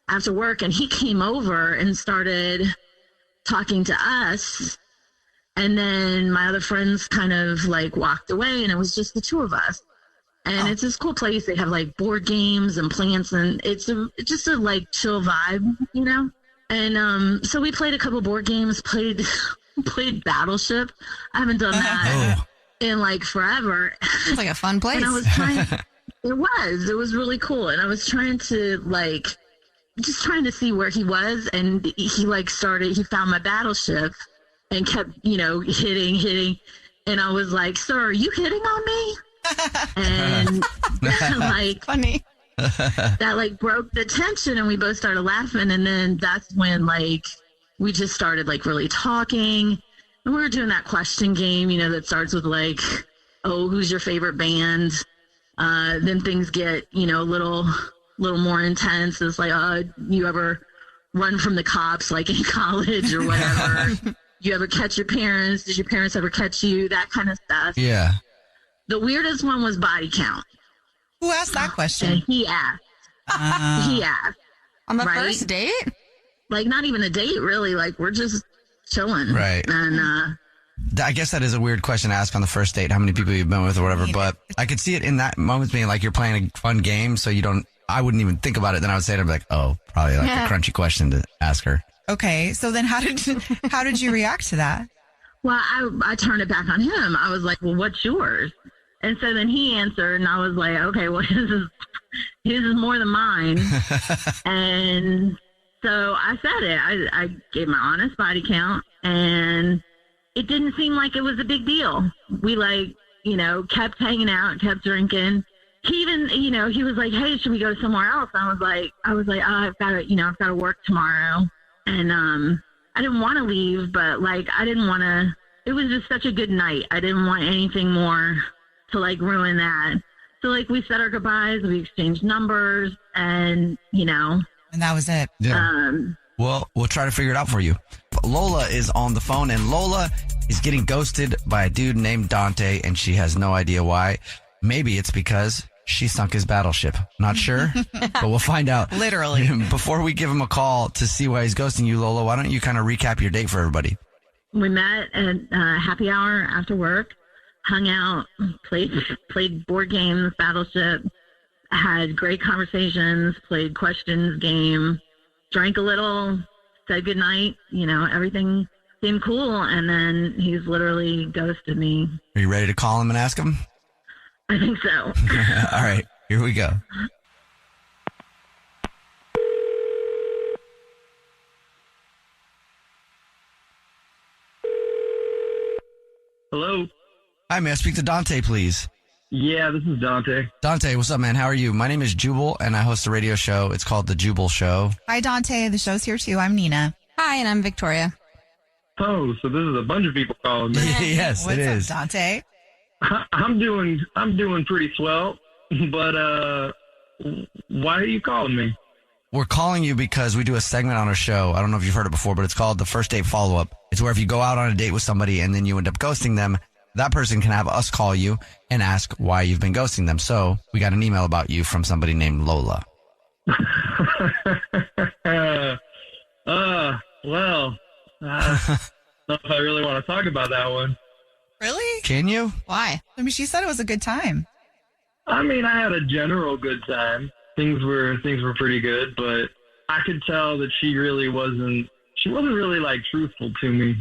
after work, and he came over and started talking to us. And then my other friends kind of like walked away, and it was just the two of us. And it's this cool place. They have like board games and plants, and it's just a like chill vibe, you know? And so we played a couple board games, played Battleship. I haven't done that in like forever. It's like a fun place. And I was trying, it was really cool. And I was trying to like, just trying to see where he was. And he like he found my Battleship and kept, hitting. And I was like, sir, are you hitting on me? And like, funny. That like broke the tension, and we both started laughing. And then that's when like we just started like really talking, and we were doing that question game, that starts with like, oh, who's your favorite band? Then things get, a little more intense. It's like, you ever run from the cops like in college or whatever? You ever catch your parents? Did your parents ever catch you? That kind of stuff. Yeah. The weirdest one was body count. Who asked that question? And he asked. He asked. On the first date? Like, not even a date, really. Like, we're just chilling. Right. And I guess that is a weird question to ask on the first date, how many people you've been with or whatever. But I could see it in that moment being like you're playing a fun game, so I wouldn't even think about it. Then I would say to her, like, oh, probably like a crunchy question to ask her. Okay. So then how did you react to that? Well, I turned it back on him. I was like, well, what's yours? And so then he answered, and I was like, okay, well, his is more than mine. And so I said it. I gave my honest body count, and it didn't seem like it was a big deal. We kept hanging out, kept drinking. He even, he was like, hey, should we go somewhere else? I was like, oh, I've got to work tomorrow. And I didn't want to leave, but like, I didn't want to, it was just such a good night. I didn't want anything more to like ruin that. So like we said our goodbyes, we exchanged numbers, and and that was it. Yeah. Well, we'll try to figure it out for you. Lola is on the phone, and Lola is getting ghosted by a dude named Dante, and she has no idea why. Maybe it's because she sunk his battleship. Not sure, but we'll find out. Literally. Before we give him a call to see why he's ghosting you, Lola, why don't you kind of recap your date for everybody? We met at happy hour after work, hung out, played board games, Battleship, had great conversations, played questions game, drank a little, said goodnight. Everything seemed cool. And then he's literally ghosted me. Are you ready to call him and ask him? I think so. All right, here we go. Hello? Hi, may I speak to Dante, please? Yeah, this is Dante. Dante, what's up, man? How are you? My name is Jubal, and I host a radio show. It's called The Jubal Show. Hi, Dante. The show's here, too. I'm Nina. Hi, and I'm Victoria. Oh, so this is a bunch of people calling me. Yes, What's it up, is. Dante? I'm doing pretty swell, but why are you calling me? We're calling you because we do a segment on our show. I don't know if you've heard it before, but it's called the First Date Follow-Up. It's where if you go out on a date with somebody and then you end up ghosting them, that person can have us call you and ask why you've been ghosting them. So we got an email about you from somebody named Lola. Well, I don't know if I really want to talk about that one. Really? Can you? Why? I mean, she said it was a good time. I mean, I had a general good time. Things were pretty good, but I could tell that she wasn't really like truthful to me.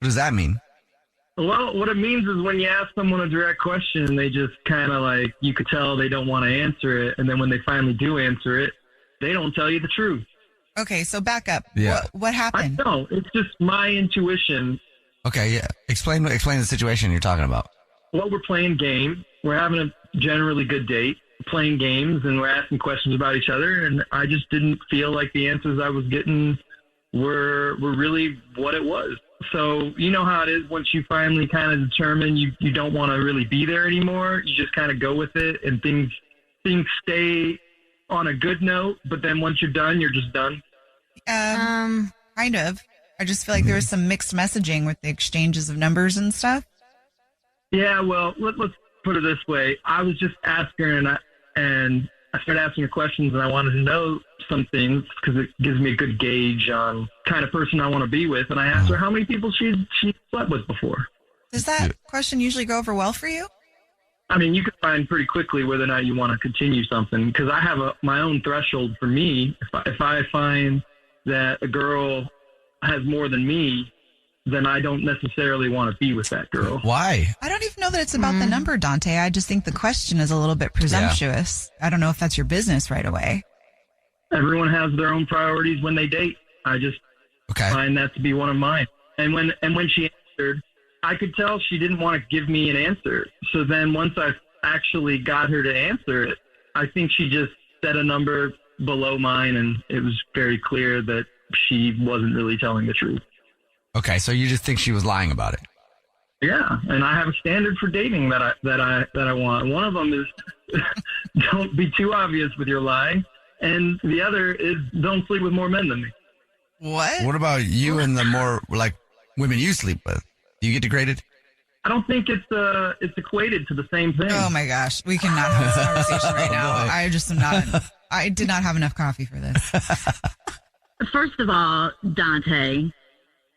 What does that mean? Well, what it means is when you ask someone a direct question, they just kind of like, you could tell they don't want to answer it. And then when they finally do answer it, they don't tell you the truth. Okay, so back up. Yeah. What happened? No, it's just my intuition. Okay, yeah. Explain the situation you're talking about. Well, we're playing game. We're having generally good date, playing games, and we're asking questions about each other. And I just didn't feel like the answers I was getting were really what it was. So you know how it is once you finally kind of determine you don't want to really be there anymore. You just kind of go with it, and things stay on a good note. But then once you're done, you're just done. Kind of. I just feel like there was some mixed messaging with the exchanges of numbers and stuff. Yeah, well, let's put it this way. I was just asking her, and I started asking her questions, and I wanted to know some things because it gives me a good gauge on kind of person I want to be with. And I asked her how many people she slept with before. Does that question usually go over well for you? I mean, you can find pretty quickly whether or not you want to continue something, because I have my own threshold for me. If I find that a girl has more than me, then I don't necessarily want to be with that girl. Why? I don't even know that it's about the number, Dante. I just think the question is a little bit presumptuous. I don't know if that's your business right away. Everyone has their own priorities when they date. I just find that to be one of mine. And when she answered, I could tell she didn't want to give me an answer. So then once I actually got her to answer it, I think she just set a number below mine, and it was very clear that she wasn't really telling the truth. Okay, so you just think she was lying about it? Yeah, and I have a standard for dating that I want. One of them is don't be too obvious with your lie, and the other is don't sleep with more men than me. What? What about you and the more like women you sleep with? Do you get degraded? I don't think it's equated to the same thing. Oh my gosh, we cannot have this conversation right now. I just am not. I did not have enough coffee for this. First of all, Dante,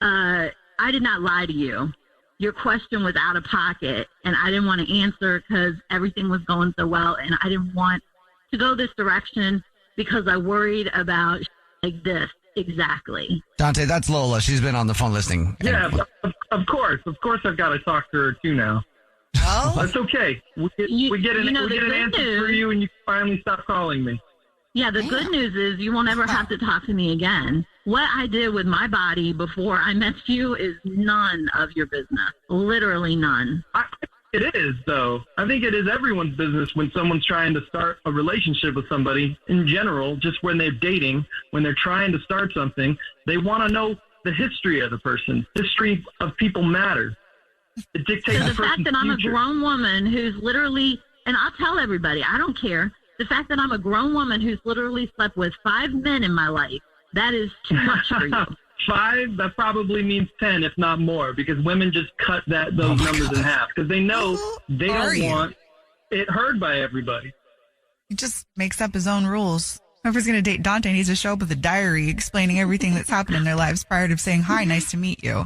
I did not lie to you. Your question was out of pocket, and I didn't want to answer because everything was going so well, and I didn't want to go this direction because I worried about like this. Exactly. Dante, that's Lola. She's been on the phone listening. Yeah, of course I've got to talk to her too now. Well, that's okay. We get an answer for you, and you can finally stop calling me. Yeah, the good news is you won't ever have to talk to me again. What I did with my body before I met you is none of your business. Literally none. It is, though. I think it is everyone's business when someone's trying to start a relationship with somebody in general, just when they're dating, when they're trying to start something, they want to know the history of the person. History of people matters. It dictates so the fact that I'm a grown woman who's literally, and I'll tell everybody, I don't care. The fact that I'm a grown woman who's literally slept with 5 men in my life, that is too much for you. 5? That probably means 10, if not more, because women just cut those numbers in half because they know they don't want it heard by everybody. He just makes up his own rules. Whoever's going to date Dante needs to show up with a diary explaining everything that's happened in their lives prior to saying, hi, nice to meet you.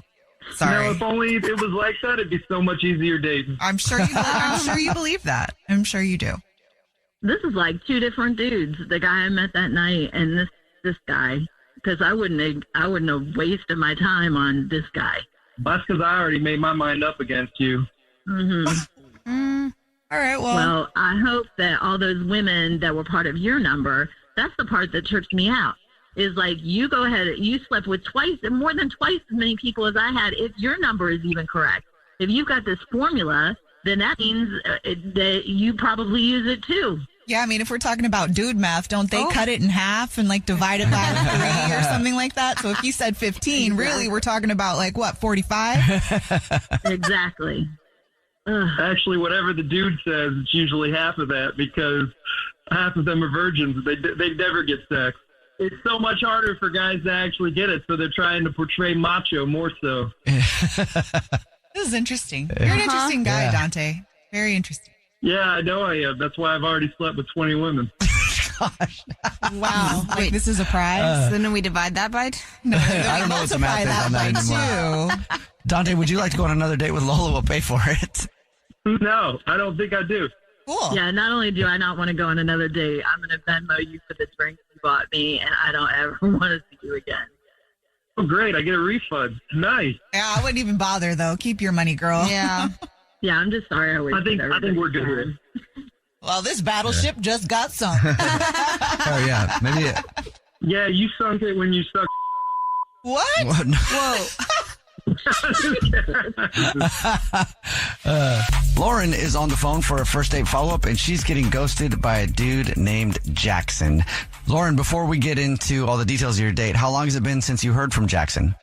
Sorry. No, if only it was like that, it'd be so much easier dating. I'm sure you believe that. I'm sure you do. This is like 2 different dudes. The guy I met that night and this guy, because I wouldn't have wasted my time on this guy. Well, that's because I already made my mind up against you. Mm-hmm. All right. Well, I hope that all those women that were part of your number, that's the part that trips me out. Is like you go ahead, you slept with more than twice as many people as I had. If your number is even correct, if you've got this formula, then that means that you probably use it too. Yeah, I mean, if we're talking about dude math, don't they cut it in half and like divide it by 3 or something like that? So if you said 15, really, we're talking about like what, 45? Exactly. Actually, whatever the dude says, it's usually half of that because half of them are virgins. They never get sex. It's so much harder for guys to actually get it, so they're trying to portray macho more so. This is interesting. You're an interesting guy, Dante. Very interesting. Yeah, I know I am. That's why I've already slept with 20 women. Gosh. Wow. Wait, this is a prize? Then we divide that by No, I don't know what the math is on that anymore. Dante, would you like to go on another date with Lola? We'll pay for it. No, I don't think I do. Cool. Yeah, not only do I not want to go on another date, I'm going to Venmo you for the drink you bought me, and I don't ever want to see you again. Oh, great. I get a refund. Nice. Yeah, I wouldn't even bother, though. Keep your money, girl. Yeah. Yeah, I'm just sorry I wasted I think we're good here. Well, this battleship just got sunk. Oh, yeah. Maybe it. Yeah, you sunk it when you sucked. What? What? Whoa. Lauren is on the phone for a first date follow-up, and she's getting ghosted by a dude named Jackson. Lauren, before we get into all the details of your date, how long has it been since you heard from Jackson?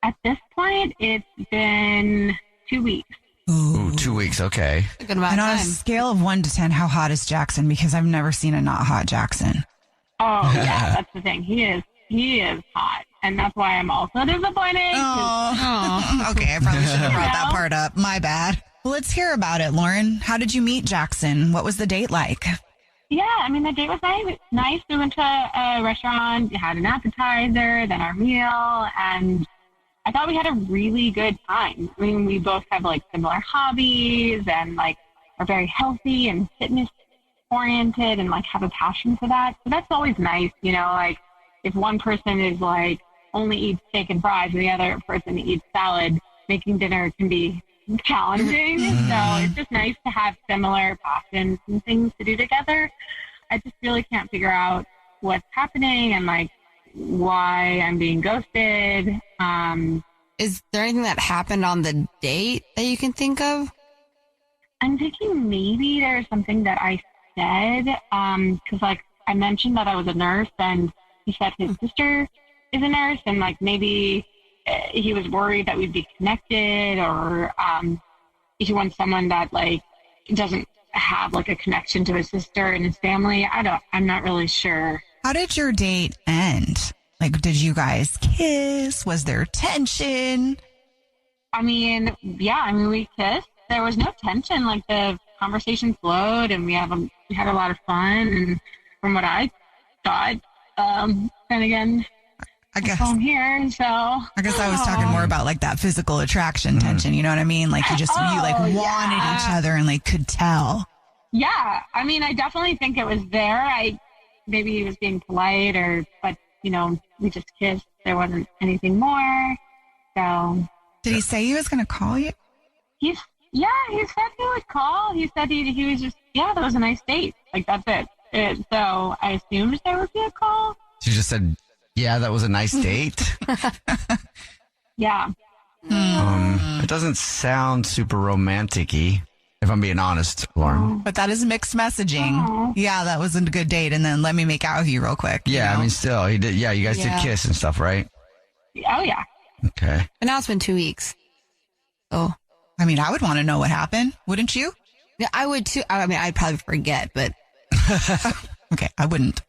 At this point, it's been 2 weeks. Ooh, 2 weeks. Okay. And on a scale of 1 to 10, how hot is Jackson? Because I've never seen a not hot Jackson. Oh, yeah, that's the thing. He is hot. And that's why I'm also disappointed. Oh. Okay, I probably shouldn't have brought that part up. My bad. Well, let's hear about it, Lauren. How did you meet Jackson? What was the date like? Yeah, I mean, the date was nice. We went to a restaurant, had an appetizer, then our meal, and I thought we had a really good time. I mean, we both have, like, similar hobbies and, like, are very healthy and fitness-oriented and, like, have a passion for that. So that's always nice, you know, like, if one person is, like, only eats steak and fries and the other person eats salad, making dinner can be challenging. So it's just nice to have similar passions and things to do together. I just really can't figure out what's happening and, like, why I'm being ghosted. Is there anything that happened on the date that you can think of? I'm thinking maybe there's something that I said, because, like, I mentioned that I was a nurse, and he said his sister is a nurse, and, like, maybe he was worried that we'd be connected, or he wants someone that, like, doesn't have, like, a connection to his sister and his family. I'm not really sure. How did your date end? Like, did you guys kiss? Was there tension? I mean, yeah, we kissed. There was no tension. Like, the conversation flowed, and we had a lot of fun. And from what I thought, then again, I guess I'm here. So I guess I was talking more about, like, that physical attraction tension. You know what I mean? Like, you wanted each other and, like, could tell. Yeah, I mean, I definitely think it was there. Maybe he was being polite, but you know, we just kissed. There wasn't anything more. So, did he say he was going to call you? He said he would call. He said he was just, that was a nice date. Like, that's it. So I assumed there would be a call. She just said, yeah, that was a nice date. Yeah. It doesn't sound super romantic-y, if I'm being honest, Lauren. But that is mixed messaging. Yeah, that was a good date, and then let me make out with you real quick. Yeah, I mean, still, he did. Yeah, you guys did kiss and stuff, right? Oh, yeah. Okay. But now it's been 2 weeks. Oh. I mean, I would want to know what happened, wouldn't you? Yeah, I would too. I mean, I'd probably forget, but. Okay, I wouldn't.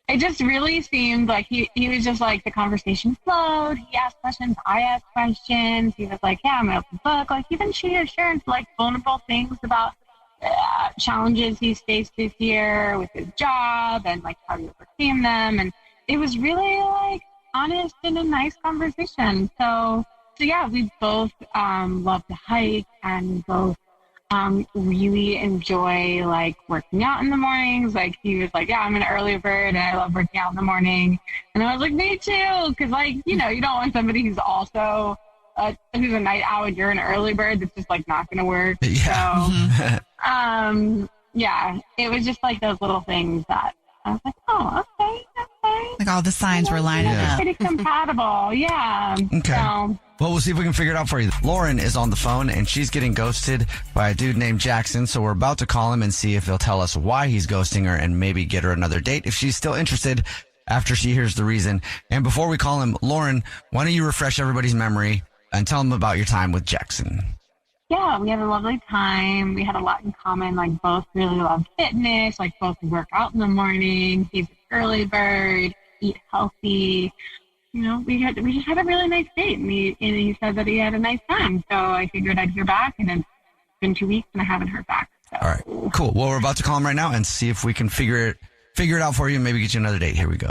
It just really seemed like he was just like, the conversation flowed. He asked questions. I asked questions. He was like, yeah, I'm an open book. Like, even shared like vulnerable things about challenges he's faced this year with his job and, like, how he overcame them. And it was really, like, honest and a nice conversation. So yeah, we both love to hike, and both really enjoy, like, working out in the mornings. Like, he was like, yeah, I'm an early bird and I love working out in the morning. And I was like, me too. Because, like, you know, you don't want somebody who's also who's a night owl and you're an early bird. That's just, like, not going to work. Yeah. So, yeah, it was just like those little things that I was like, oh, okay. Like, all the signs were lining up. Pretty compatible. Yeah. Okay. So, well, we'll see if we can figure it out for you. Lauren is on the phone, and she's getting ghosted by a dude named Jackson. So we're about to call him and see if he'll tell us why he's ghosting her and maybe get her another date if she's still interested after she hears the reason. And before we call him, Lauren, why don't you refresh everybody's memory and tell them about your time with Jackson? Yeah, we had a lovely time. We had a lot in common. Like, both really love fitness. Like, both work out in the morning. He's an early bird, eat healthy. You know, we just had a really nice date, and he said that he had a nice time. So I figured I'd hear back, and it's been 2 weeks, and I haven't heard back. So. All right, cool. Well, we're about to call him right now and see if we can figure it out for you and maybe get you another date. Here we go.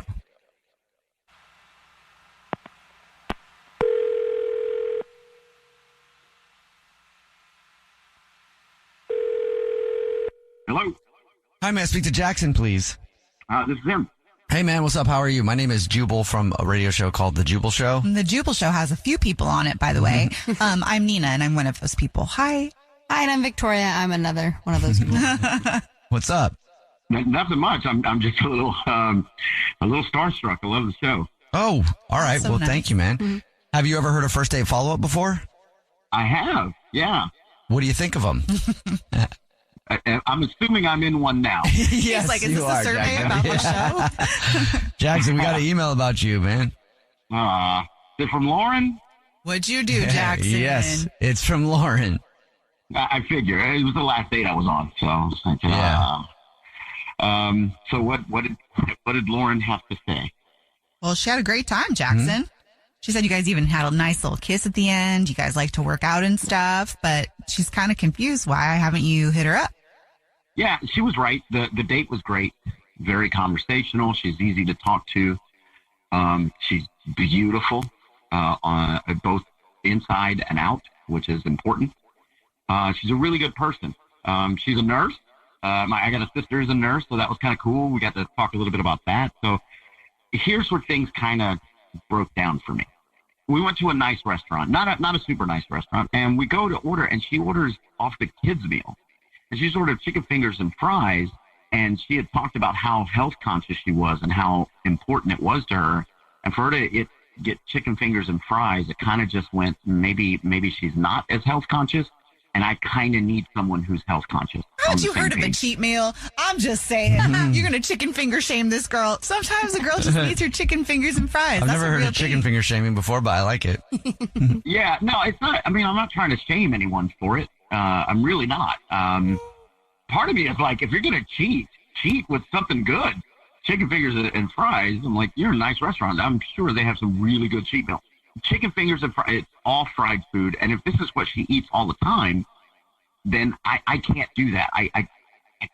Hello. Hi, may I speak to Jackson, please? This is him. Hey, man, what's up? How are you? My name is Jubal from a radio show called The Jubal Show. The Jubal Show has a few people on it, by the way. I'm Nina, and I'm one of those people. Hi. Hi, and I'm Victoria. I'm another one of those people. What's up? Nothing much. I'm just a little starstruck. I love the show. Oh, all right. So well, nice. thank you, man. Mm-hmm. Have you ever heard a first date follow-up before? I have. Yeah. What do you think of them? I'm assuming I'm in one now. Yes, like, is you this a are, survey Jackson. about the show? Jackson, we got an email about you, man. Is it from Lauren? What'd you do, Jackson? Yes, it's from Lauren. I figure it was the last date I was on, so I was like, so what did Lauren have to say? Well, she had a great time, Jackson. Mm-hmm. She said you guys even had a nice little kiss at the end. You guys like to work out and stuff, but she's kind of confused. Why haven't you hit her up? Yeah, she was right. The date was great. Very conversational. She's easy to talk to. She's beautiful, on both inside and out, which is important. She's a really good person. She's a nurse. I got a sister who's a nurse, so that was kind of cool. We got to talk a little bit about that. So here's where things kind of broke down for me. We went to a nice restaurant, not a super nice restaurant, and we go to order, and she orders off the kids' meal. And she's ordered chicken fingers and fries, and she had talked about how health conscious she was and how important it was to her. And for her to get chicken fingers and fries, it kind of just went, maybe she's not as health conscious. And I kind of need someone who's health conscious. Haven't you heard of a cheat meal? I'm just saying. You're going to chicken finger shame this girl. Sometimes a girl just needs her chicken fingers and fries. I've That's never a heard real of chicken thing. finger shaming before, but I like it. Yeah, no, it's not. I mean, I'm not trying to shame anyone for it. I'm really not. Part of me is like, if you're going to cheat with something good. Chicken fingers and fries. I'm like, you're in a nice restaurant. I'm sure they have some really good cheat meals. Chicken fingers and fries, it's all fried food. And if this is what she eats all the time, then I can't do that. I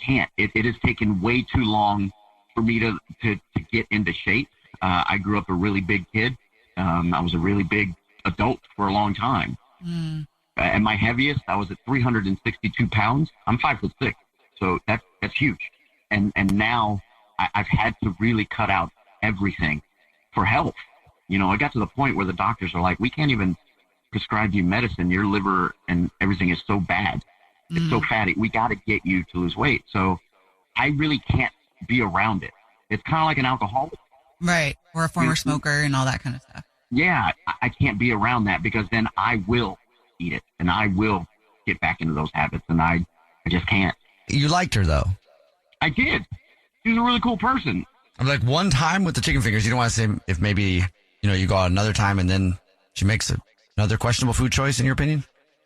can't. It has taken way too long for me to get into shape. I grew up a really big kid. I was a really big adult for a long time. At my heaviest, I was at 362 pounds. I'm 5'6", so that's huge. And now I've had to really cut out everything for health. You know, it got to the point where the doctors are like, we can't even prescribe you medicine. Your liver and everything is so bad. It's so fatty. We got to get you to lose weight. So I really can't be around it. It's kind of like an alcoholic. Right. Or a former smoker and all that kind of stuff. Yeah, I can't be around that because then I will eat it and I will get back into those habits and I just can't. You liked her though. I did. She was a really cool person. I'm like one time with the chicken fingers. You don't want to say if maybe, you go out another time and then she makes another questionable food choice in your opinion?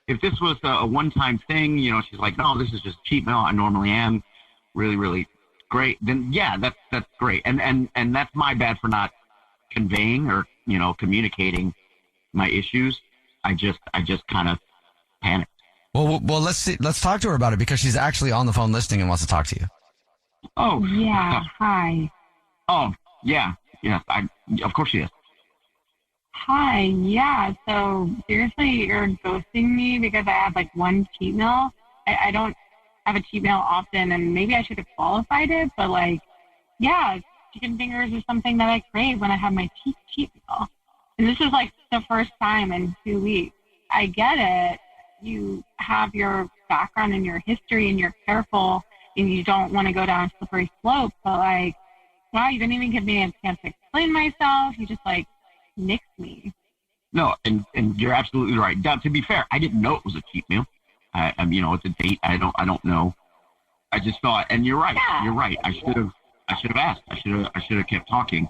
If this was a one-time thing, she's like, no, this is just a cheat meal. I normally am really, really great. Then yeah, that's great. And that's my bad for not conveying or, communicating my issues. I just kind of panicked. Well, let's talk to her about it because she's actually on the phone listening and wants to talk to you. Oh, yeah. Hi. Oh, yeah. Yes. Of course she is. Hi. Yeah. So seriously, you're ghosting me because I have like one cheat meal. I don't have a cheat meal often, and maybe I should have qualified it. But like, yeah, chicken fingers is something that I crave when I have my cheat meal. And this is like the first time in 2 weeks. I get it. You have your background and your history, and you're careful, and you don't want to go down a slippery slope. But like, wow, you didn't even give me a chance to explain myself. You just like nixed me. No, and you're absolutely right. Now, to be fair, I didn't know it was a cheat meal. It's a date. I don't know. I just thought, and you're right. Yeah. You're right. I should have asked. I should have kept talking.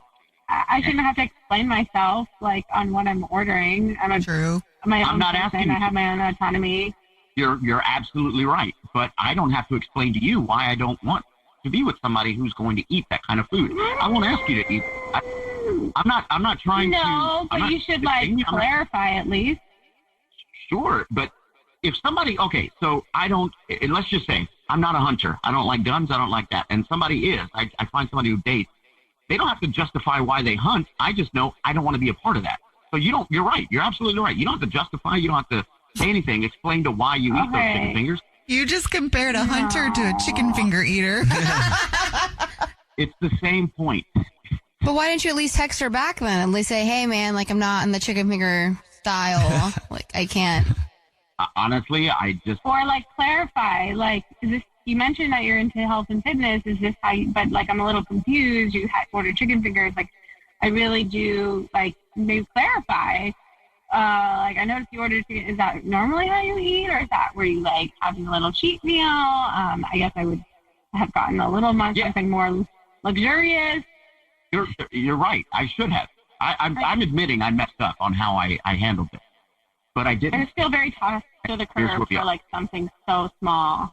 I shouldn't have to explain myself like on what I'm ordering. I'm not asking. I have my own autonomy. You're absolutely right. But I don't have to explain to you why I don't want to be with somebody who's going to eat that kind of food. I won't ask you to eat. I'm not trying to. No, but you should clarify at least. Sure, but if somebody, okay, so I don't, and let's just say I'm not a hunter. I don't like guns. I don't like that. And somebody is. I find somebody who dates. They don't have to justify why they hunt. I just know I don't want to be a part of that. So you're right. You're absolutely right. You don't have to justify. You don't have to say anything. Explain to why you eat those chicken fingers. You just compared a hunter to a chicken finger eater. It's the same point. But why didn't you at least text her back then? At least say, hey, man, like I'm not in the chicken finger style. Like I can't. Honestly, I just... Or like clarify, like, is this, you mentioned that you're into health and fitness. Is this how you, but like I'm a little confused. You ordered chicken fingers. Like I really do, like, maybe clarify. like I noticed you ordered chicken. Is that normally how you eat, or is that where you like having a little cheat meal? I guess I would have gotten a little much something more luxurious. You're right. I should have. I'm admitting I messed up on how I handled it, but I didn't. It's still very tough to the curb for like something so small.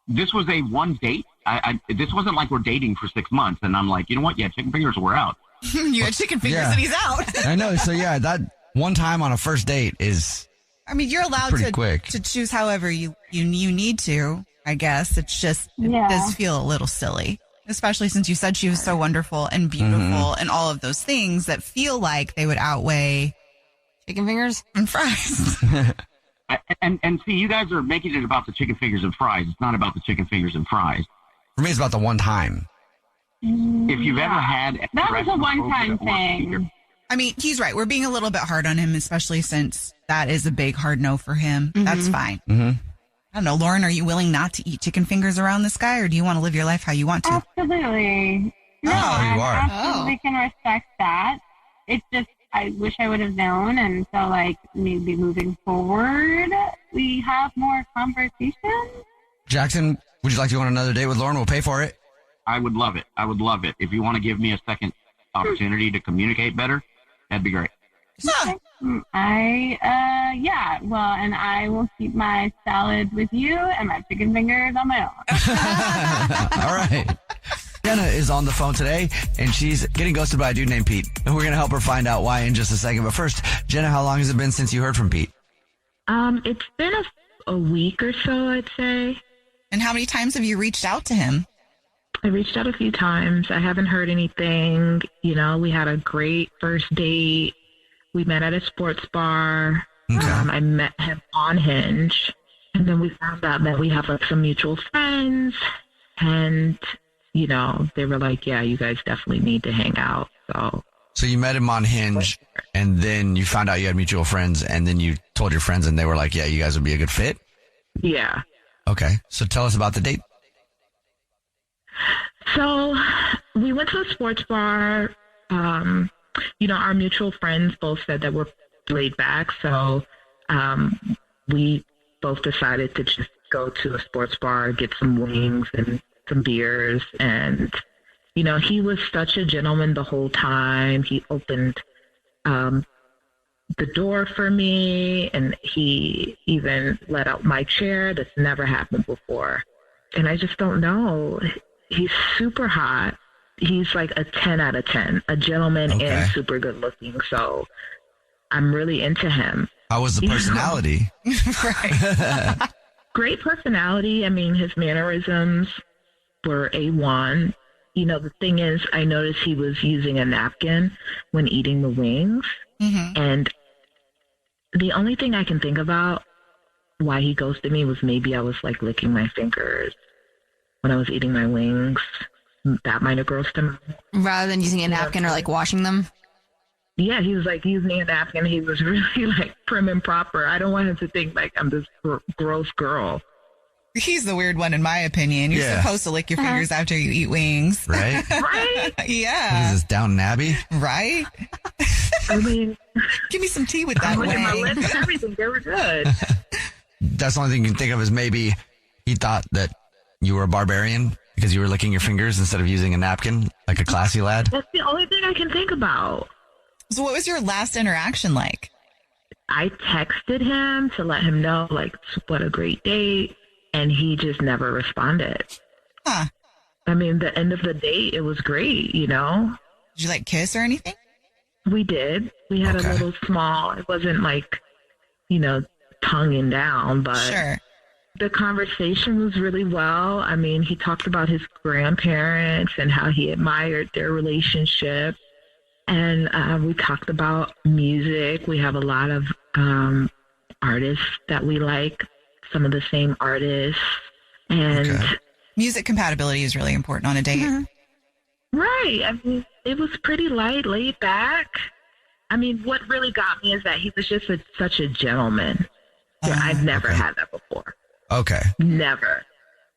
This was a one date. This wasn't like we're dating for 6 months, and I'm like, you know what? Yeah, chicken fingers, we're out. You had chicken fingers and he's out. I know. So yeah, that one time on a first date is. I mean, you're allowed to choose however you need to. I guess it does feel a little silly, especially since you said she was so wonderful and beautiful and all of those things that feel like they would outweigh chicken fingers and fries. and see, you guys are making it about the chicken fingers and fries. It's not about the chicken fingers and fries. For me, it's about the one time. If you've ever had that was a one-time thing. I mean, he's right. We're being a little bit hard on him, especially since that is a big hard no for him. That's fine. I don't know, Lauren, are you willing not to eat chicken fingers around this guy, or do you want to live your life how you want to? Absolutely. No, I absolutely can respect that. It's just, I wish I would have known, and so, like, maybe moving forward, we have more conversation. Jackson, would you like to go on another date with Lauren? We'll pay for it. I would love it. I would love it. If you want to give me a second opportunity to communicate better, that'd be great. And I will keep my salad with you and my chicken fingers on my own. All right. Jenna is on the phone today, and she's getting ghosted by a dude named Pete. And we're going to help her find out why in just a second. But first, Jenna, how long has it been since you heard from Pete? It's been a week or so, I'd say. And how many times have you reached out to him? I reached out a few times. I haven't heard anything. You know, we had a great first date. We met at a sports bar. Okay. I met him on Hinge. And then we found out that we have like some mutual friends. And, you know, they were like, yeah, you guys definitely need to hang out. So you met him on Hinge, and then you found out you had mutual friends, and then you told your friends, and they were like, yeah, you guys would be a good fit? Yeah. Okay. So tell us about the date. So we went to a sports bar. You know, our mutual friends both said that we're laid back. So we both decided to just go to a sports bar, get some wings and some beers. And, you know, he was such a gentleman the whole time. He opened the door for me, and he even let out my chair. That's never happened before. And I just don't know. He's super hot. He's like a 10 out of 10, a gentleman and super good looking. So I'm really into him. How was the personality? Right. Great personality. I mean, his mannerisms were A1. You know, the thing is, I noticed he was using a napkin when eating the wings. And the only thing I can think about why he ghosted me was maybe I was like licking my fingers when I was eating my wings. That might have grossed him out. Rather than using a napkin or like washing them? Yeah, he was like using a napkin. He was really like prim and proper. I don't want him to think like I'm this gross girl. He's the weird one in my opinion. You're supposed to lick your fingers after you eat wings. Right? Right? Yeah. What is this, Downton Abbey? Right? I mean, give me some tea with that wing. My lips and everything, they were good. That's the only thing you can think of is maybe he thought that you were a barbarian because you were licking your fingers instead of using a napkin like a classy lad. That's the only thing I can think about. So what was your last interaction like? I texted him to let him know, like, what a great date, and he just never responded. Huh. I mean, the end of the date, it was great, you know? Did you, like, kiss or anything? We did. We had a little small, it wasn't like, you know, tonguing down, but sure. The conversation was really well. I mean, he talked about his grandparents and how he admired their relationship. And we talked about music. We have a lot of artists that we like, some of the same artists. And music compatibility is really important on a date. Right. I mean, it was pretty light, laid back. I mean, what really got me is that he was just such a gentleman. I've never had that before. Okay. Never.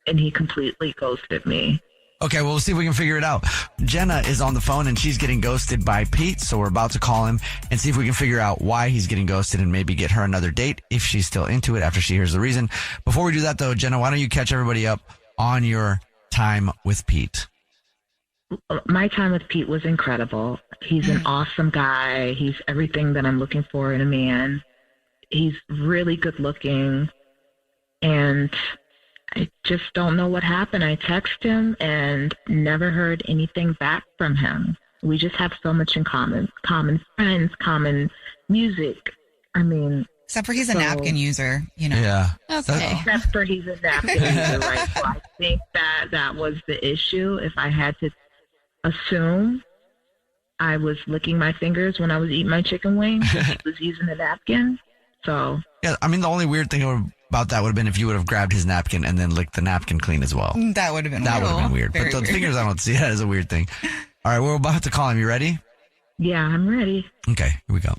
And he completely ghosted me. Okay, well, we'll see if we can figure it out. Jenna is on the phone and she's getting ghosted by Pete, so we're about to call him and see if we can figure out why he's getting ghosted and maybe get her another date if she's still into it after she hears the reason. Before we do that, though, Jenna, why don't you catch everybody up on your time with Pete? My time with Pete was incredible. He's an awesome guy. He's everything that I'm looking for in a man. He's really good looking, and I just don't know what happened. I texted him and never heard anything back from him. We just have so much in common friends, common music. I mean, except for he's a napkin user, you know. Yeah. Okay. Except for he's a napkin user, right? So I think that was the issue. If I had to assume, I was licking my fingers when I was eating my chicken wings. He was using a napkin. So yeah, I mean, the only weird thing about that would have been if you would have grabbed his napkin and then licked the napkin clean as well. That would have been That weird. would have been weird. Very But the weird. fingers, I don't see that as a weird thing. All right, we're about to call him. You ready? yeah, I'm ready. Okay, here we go.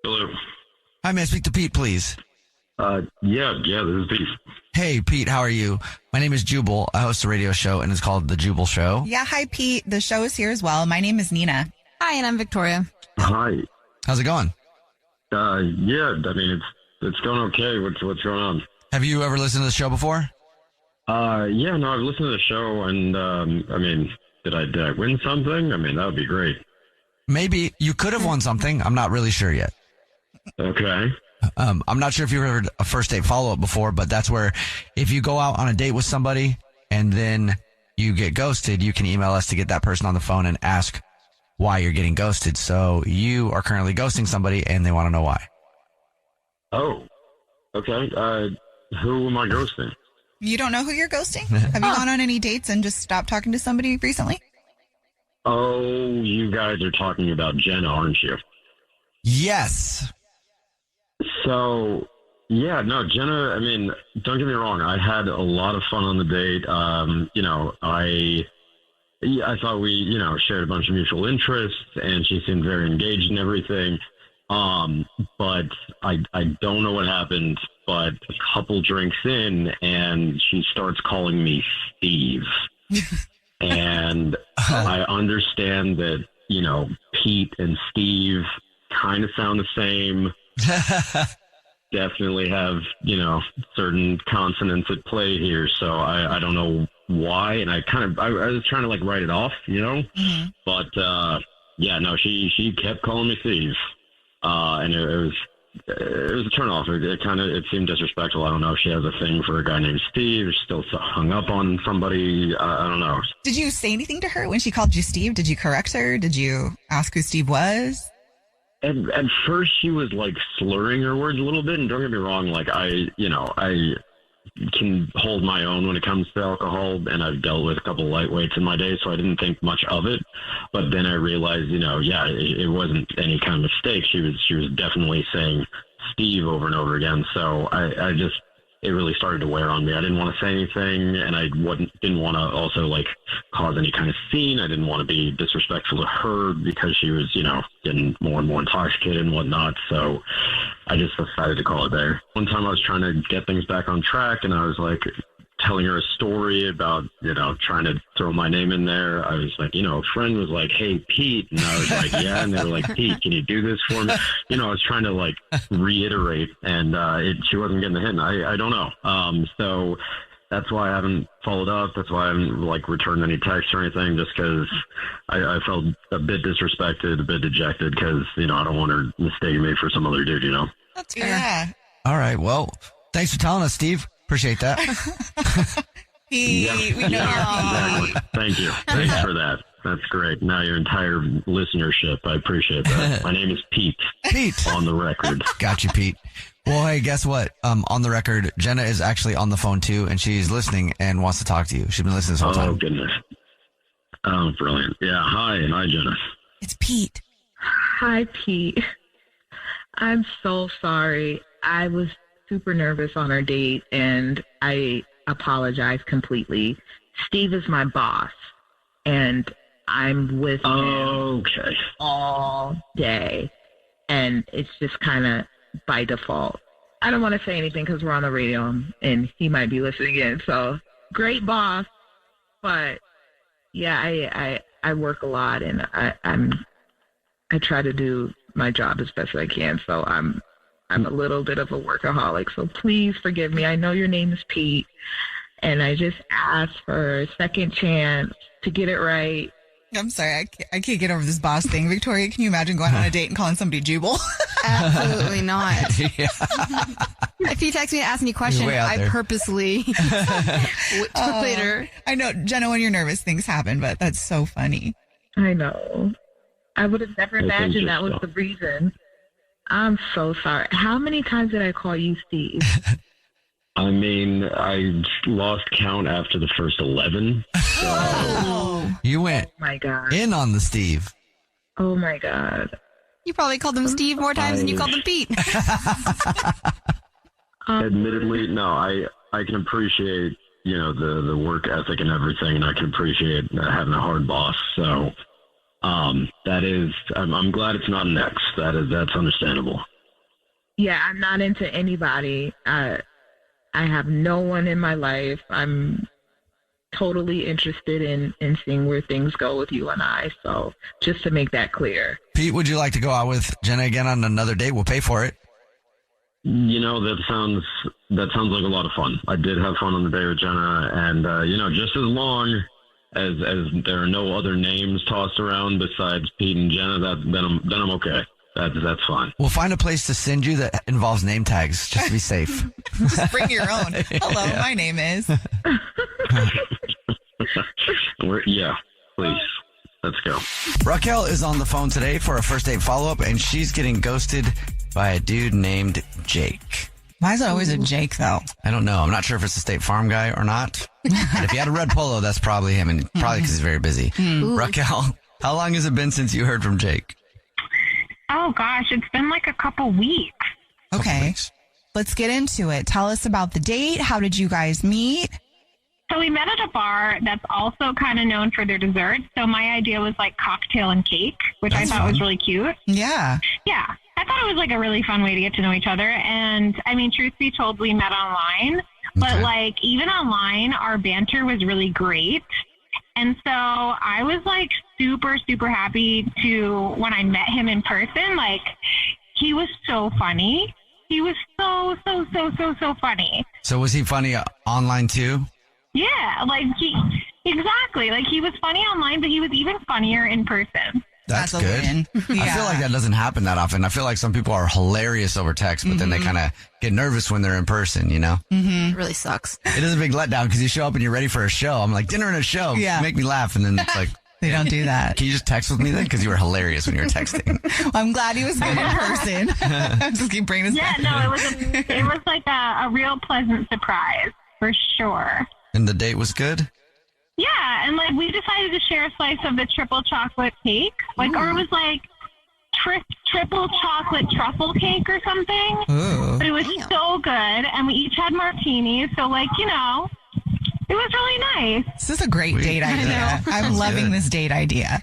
Hello. Hi, may I speak to Pete, please? Yeah, this is Pete. Hey, Pete, how are you? My name is Jubal. I host a radio show, and it's called The Jubal Show. Yeah, hi, Pete. The show is here as well. My name is Nina. Hi, and I'm Victoria. Hi. How's it going? Yeah, I mean, it's going okay. What's going on? Have you ever listened to the show before? Yeah, no, I've listened to the show, and I mean, did I win something? I mean, that would be great. Maybe. You could have won something. I'm not really sure yet. Okay. I'm not sure if you've heard a first date follow-up before, but that's where if you go out on a date with somebody and then you get ghosted, you can email us to get that person on the phone and ask why you're getting ghosted. So you are currently ghosting somebody and they want to know why. Oh, okay. Who am I ghosting? You don't know who you're ghosting? Have you gone on any dates and just stopped talking to somebody recently? Oh, you guys are talking about Jenna, aren't you? Yes. So, yeah, no, Jenna, I mean, don't get me wrong. I had a lot of fun on the date. You know, I thought we, shared a bunch of mutual interests, and she seemed very engaged in everything. But I don't know what happened, but a couple drinks in, and she starts calling me Steve. And I understand that, Pete and Steve kind of sound the same. Definitely have, certain consonants at play here. So I don't know why. And I was trying to write it off, Mm-hmm. but, yeah, no, she kept calling me Steve. And it was a turnoff. It seemed disrespectful. I don't know if she has a thing for a guy named Steve. She's still hung up on somebody. I don't know. Did you say anything to her when she called you Steve? Did you correct her? Did you ask who Steve was? At first, she was slurring her words a little bit, and don't get me wrong, I can hold my own when it comes to alcohol, and I've dealt with a couple lightweights in my day, so I didn't think much of it. But then I realized, it wasn't any kind of mistake. She was definitely saying Steve over and over again. So it really started to wear on me. I didn't want to say anything, and I didn't want to also cause any kind of scene. I didn't want to be disrespectful to her because she was, getting more and more intoxicated and whatnot. So I just decided to call it there. One time I was trying to get things back on track, and I was telling her a story about, trying to throw my name in there. I was a friend was hey, Pete. And I was yeah. And they were Pete, can you do this for me? I was trying to reiterate, and she wasn't getting the hint. I don't know. So that's why I haven't followed up. That's why I haven't returned any texts or anything, just because I felt a bit disrespected, a bit dejected, because, I don't want her mistaking me for some other dude, That's fair. Yeah. All right. Well, thanks for telling us, Steve. Appreciate that. We know you're exactly. Thank you. Thanks for that. That's great. Now your entire listenership. I appreciate that. My name is Pete. Pete. On the record. Got you, Pete. Well, hey, guess what? On the record, Jenna is actually on the phone too, and she's listening and wants to talk to you. She's been listening this whole time. Oh, goodness. Oh, brilliant. Yeah. Hi, Jenna. It's Pete. Hi, Pete. I'm so sorry. I was super nervous on our date, and I apologize completely. Steve is my boss, and I'm with him all day. And it's just kind of by default. I don't want to say anything because we're on the radio and he might be listening in. So great boss. But yeah, I work a lot and I try to do my job as best as I can. So I'm a little bit of a workaholic. So please forgive me. I know your name is Pete. And I just asked for a second chance to get it right. I'm sorry, I can't get over this boss thing. Victoria, can you imagine going on a date and calling somebody Jubal? Absolutely not. If he texts me and asks me a question, I purposely later. I know, Jenna, when you're nervous, things happen, but that's so funny. I know. I would have never imagined that was the reason. I'm so sorry. How many times did I call you Steve? I mean, I lost count after the first 11. So. You went in on the Steve. Oh, my God. You probably called him Steve more times than you called him Pete. Admittedly, no, I can appreciate, the work ethic and everything, and I can appreciate having a hard boss. So that is, I'm glad it's not an ex. That's understandable. Yeah, I'm not into anybody. I have no one in my life. I'm totally interested in seeing where things go with you and I. So just to make that clear. Pete, would you like to go out with Jenna again on another date? We'll pay for it. That sounds like a lot of fun. I did have fun on the day with Jenna, and just as long as there are no other names tossed around besides Pete and Jenna, then I'm okay. That's fine. We'll find a place to send you that involves name tags, just to be safe. Just bring your own. Hello, my name is. Yeah, please. Let's go. Raquel is on the phone today for a first date follow-up, and she's getting ghosted by a dude named Jake. Why is it always a Jake, though? I don't know. I'm not sure if it's a State Farm guy or not. But if he had a red polo, that's probably him, and probably because he's very busy. Raquel, how long has it been since you heard from Jake? Oh, gosh, it's been like a couple weeks. Okay. Let's get into it. Tell us about the date. How did you guys meet? So we met at a bar that's also kind of known for their desserts. So my idea was like cocktail and cake, which I thought was really cute. Yeah. Yeah. I thought it was like a really fun way to get to know each other. And I mean, truth be told, we met online. But like even online, our banter was really great. And so I was like super, super happy when I met him in person. Like he was so funny. He was so funny. So was he funny online too? Yeah, exactly. Like he was funny online, but he was even funnier in person. That's good. I feel like that doesn't happen that often. I feel like some people are hilarious over text, but then they kind of get nervous when they're in person, It really sucks. It is a big letdown because you show up and you're ready for a show. I'm like, dinner and a show. Yeah. Make me laugh. And then it's like, they don't do that. Can you just text with me then? Because you were hilarious when you were texting. Well, I'm glad he was good in person. Just keep bringing this back. Yeah, no, it was like a real pleasant surprise for sure. And the date was good? Yeah, and like we decided to share a slice of the triple chocolate cake, or it was like triple chocolate truffle cake or something. Ooh. But it was so good, and we each had martinis, so it was really nice. This is a great date idea. I'm loving this date idea.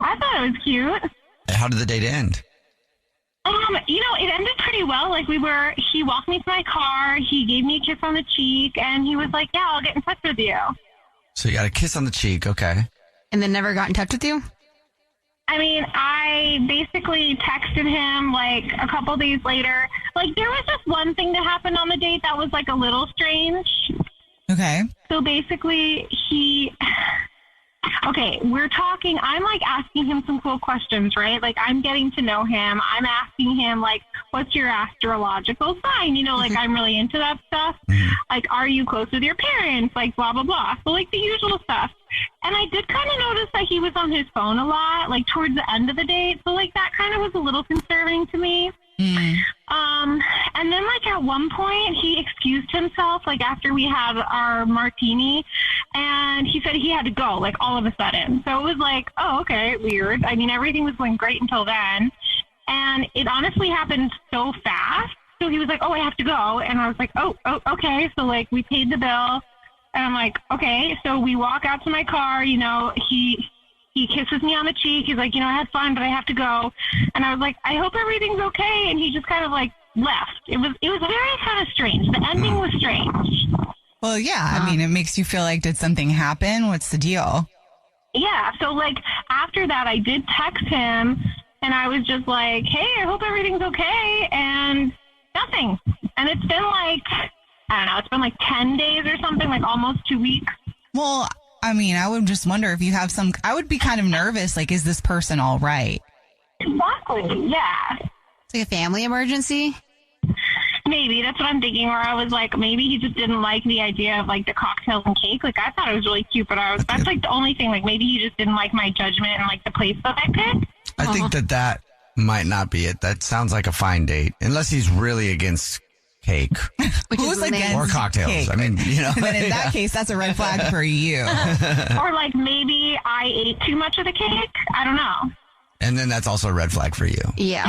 I thought it was cute. How did the date end? It ended pretty well. Like he walked me to my car, he gave me a kiss on the cheek, and he was like, yeah, I'll get in touch with you. So you got a kiss on the cheek, okay. And then never got in touch with you? I mean, I basically texted him like a couple days later. Like there was just one thing that happened on the date that was like a little strange. Okay. So basically we're talking. I'm like asking him some cool questions, right? Like I'm getting to know him. I'm asking him like, what's your astrological sign? Like I'm really into that stuff. Like, are you close with your parents? Like blah, blah, blah. So like the usual stuff. And I did kind of notice that he was on his phone a lot, like towards the end of the date. So like that kind of was a little concerning to me. And then like at one point he excused himself, like after we had our martini, and he said he had to go, like all of a sudden. So it was like, oh, okay, weird. I mean, everything was going great until then. And it honestly happened so fast. So he was like, oh, I have to go. And I was like, oh, okay. So like we paid the bill. And I'm like, okay. So we walk out to my car, he He kisses me on the cheek. He's like, I had fun, but I have to go. And I was like, I hope everything's okay. And he just kind of like left. It was very kind of strange. The ending was strange. Well, yeah. I mean, it makes you feel like, did something happen? What's the deal? Yeah. So like after that, I did text him and I was just like, hey, I hope everything's okay. And nothing. And it's been like, I don't know, it's been like 10 days or something, like almost 2 weeks. Well, I mean, I would just wonder if you have I would be kind of nervous. Like, is this person all right? Exactly. Yeah. It's like a family emergency. Maybe that's what I'm thinking. Or I was like, maybe he just didn't like the idea of like the cocktails and cake. Like I thought it was really cute, but that's like the only thing. Like maybe he just didn't like my judgment and like the place that I picked. I think that might not be it. That sounds like a fine date, unless he's really against cake. Who's against or cocktails? Cake? I mean, Then in that case, that's a red flag for you. Or like maybe I ate too much of the cake. I don't know. And then that's also a red flag for you. Yeah.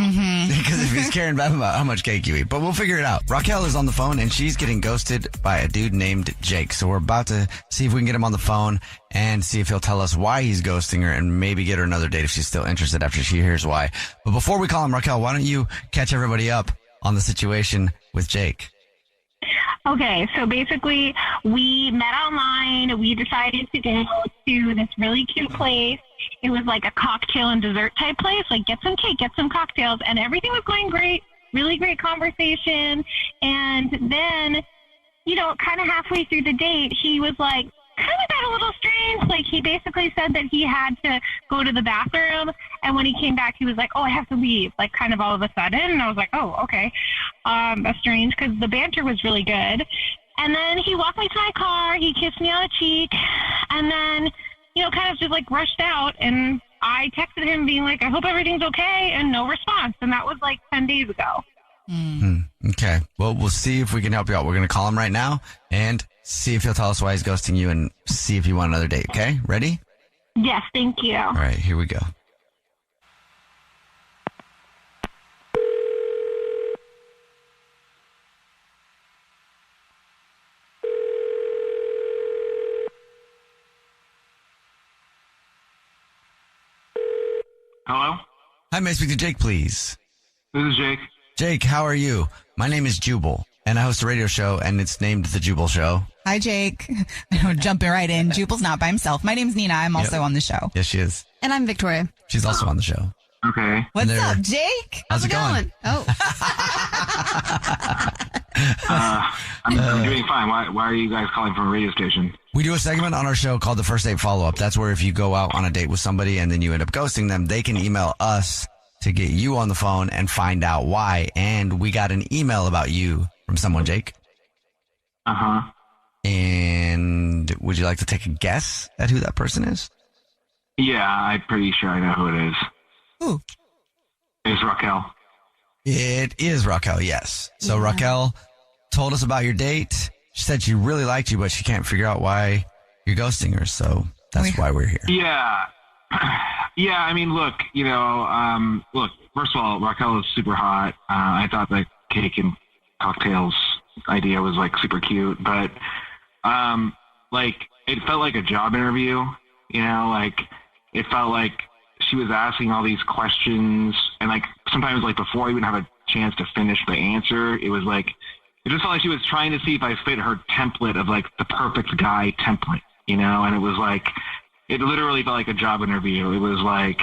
Because if he's caring about how much cake you eat. But we'll figure it out. Raquel is on the phone and she's getting ghosted by a dude named Jake. So we're about to see if we can get him on the phone and see if he'll tell us why he's ghosting her and maybe get her another date if she's still interested after she hears why. But before we call him, Raquel, why don't you catch everybody up on the situation with Jake? Okay, so basically we met online. We decided to go to this really cute place. It was like a cocktail and dessert type place, like get some cake, get some cocktails, and everything was going great. Really great conversation. And then, kind of halfway through the date, he was like, kind of got a little strange. Like he basically said that he had to go to the bathroom. And when he came back, he was like, oh, I have to leave, like kind of all of a sudden. And I was like, oh, okay. That's strange because the banter was really good. And then he walked me to my car. He kissed me on the cheek. And then, kind of just like rushed out. And I texted him being like, I hope everything's okay. And no response. And that was like 10 days ago. Okay. Well, we'll see if we can help you out. We're going to call him right now and see if he'll tell us why he's ghosting you and see if you want another date. Okay? Ready? Yes, thank you. All right, here we go. Hello? Hi, may I speak to Jake, please? This is Jake. Jake, how are you? My name is Jubal, and I host a radio show, and it's named The Jubal Show. Hi, Jake. Jumping right in. Jubal's not by himself. My name's Nina. I'm also on the show. Yes, she is. And I'm Victoria. She's also on the show. Okay. What's up, Jake? How's it going? Oh. I'm doing fine. Why are you guys calling from a radio station? We do a segment on our show called the First Date Follow-Up. That's where if you go out on a date with somebody and then you end up ghosting them, they can email us to get you on the phone and find out why. And we got an email about you from someone, Jake. Uh-huh. And would you like to take a guess at who that person is? Yeah, I'm pretty sure I know who it is. Who? It's Raquel. It is Raquel, yes. So Raquel told us about your date. She said she really liked you, but she can't figure out why you're ghosting her. So that's why we're here. Yeah. Yeah, I mean, look, first of all, Raquel is super hot. I thought the cake and cocktails idea was like super cute, but it felt like a job interview, it felt like she was asking all these questions, and like sometimes like before I even have a chance to finish the answer, it was like, it just felt like she was trying to see if I fit her template of like the perfect guy template, and it was like, it literally felt like a job interview. It was like,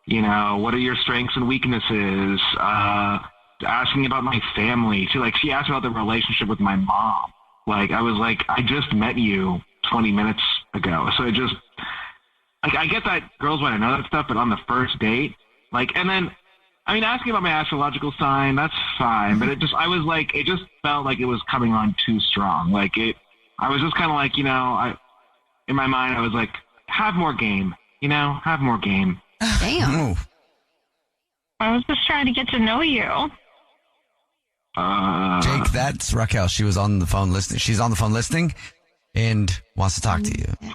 what are your strengths and weaknesses? Asking about my family. She asked about the relationship with my mom. I was like, I just met you 20 minutes ago. So it just, I get that girls want to know that stuff, but on the first date, and then, asking about my astrological sign, that's fine. But it just felt like it was coming on too strong. I was just kind of like, in my mind, I was like, have more game, have more game. Damn. I was just trying to get to know you. Jake, that's Raquel. She was on the phone listening. She's on the phone listening and wants to talk to you.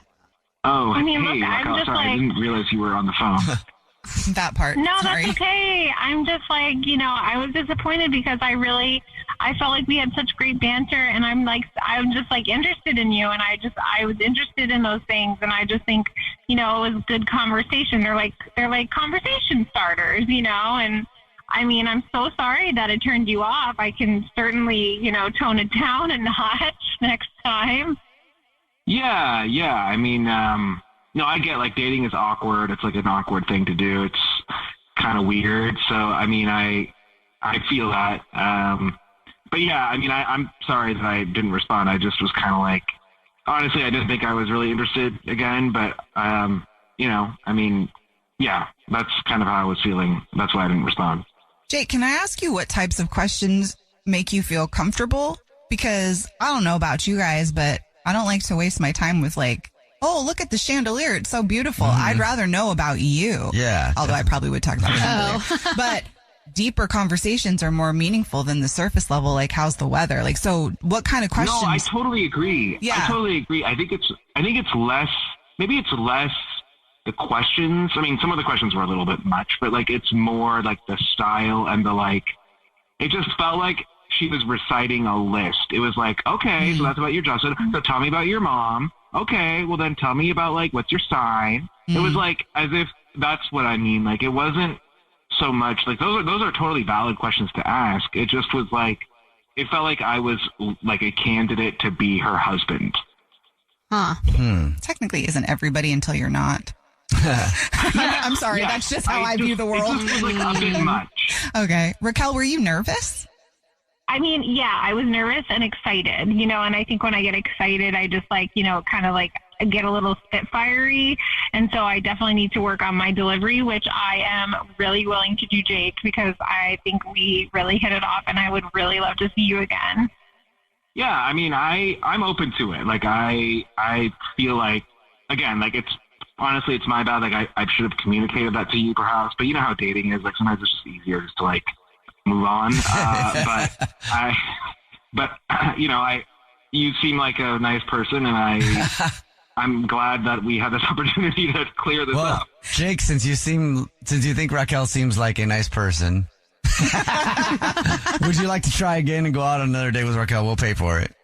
Oh, hey, look, I'm just sorry, I didn't realize you were on the phone. That part. No, Sorry. that's okay. I'm just I was disappointed because I I felt like we had such great banter, and I'm just like interested in you, and I was interested in those things, and I just think, you know, it was good conversation. They're like conversation starters, you know, and I mean, I'm so sorry that it turned you off. I can certainly, you know, tone it down a notch next time. Yeah. I mean, no, I get like dating is awkward. It's like an awkward thing to do. It's kind of weird. So, I mean, I feel that. But yeah, I mean, I'm sorry that I didn't respond. I just was kind of like, honestly, I didn't think I was really interested again. But, you know, I mean, yeah, that's kind of how I was feeling. That's why I didn't respond. Jake, can I ask you what types of questions make you feel comfortable? Because I don't know about you guys, but I don't like to waste my time with like, oh, look at the chandelier. It's so beautiful. I'd rather know about you. Yeah. Although I probably would talk about the chandelier. But deeper conversations are more meaningful than the surface level. Like, how's the weather? Like, so what kind of questions? No, I totally agree. Yeah. I totally agree. I think it's less the questions. I mean, some of the questions were a little bit much, but like it's more like the style and the like. It just felt like she was reciting a list. It was like, okay, so that's about your job. So tell me about your mom. Okay, well then tell me about like what's your sign. It was like as if that's what I mean. Like it wasn't so much like those are totally valid questions to ask. It just was like it felt like I was like a candidate to be her husband. Huh. Technically, isn't everybody until you're not? I'm sorry. Yeah, that's just how I view the world. It just was like a bit much. Okay. Raquel, were you nervous? I mean, yeah, I was nervous and excited, you know, and I think when I get excited, I just like, you know, kind of like get a little spitfirey. And so I definitely need to work on my delivery, which I am really willing to do, Jake, because I think we really hit it off and I would really love to see you again. Yeah, I mean, I'm open to it. Like, I feel like, again, like honestly, it's my bad. Like, I should have communicated that to you perhaps, but you know how dating is. Like, sometimes it's just easier just to like move on. But you know, you seem like a nice person, and I'm glad that we had this opportunity to clear this up. Jake, since you think Raquel seems like a nice person, would you like to try again and go out on another date with Raquel? We'll pay for it.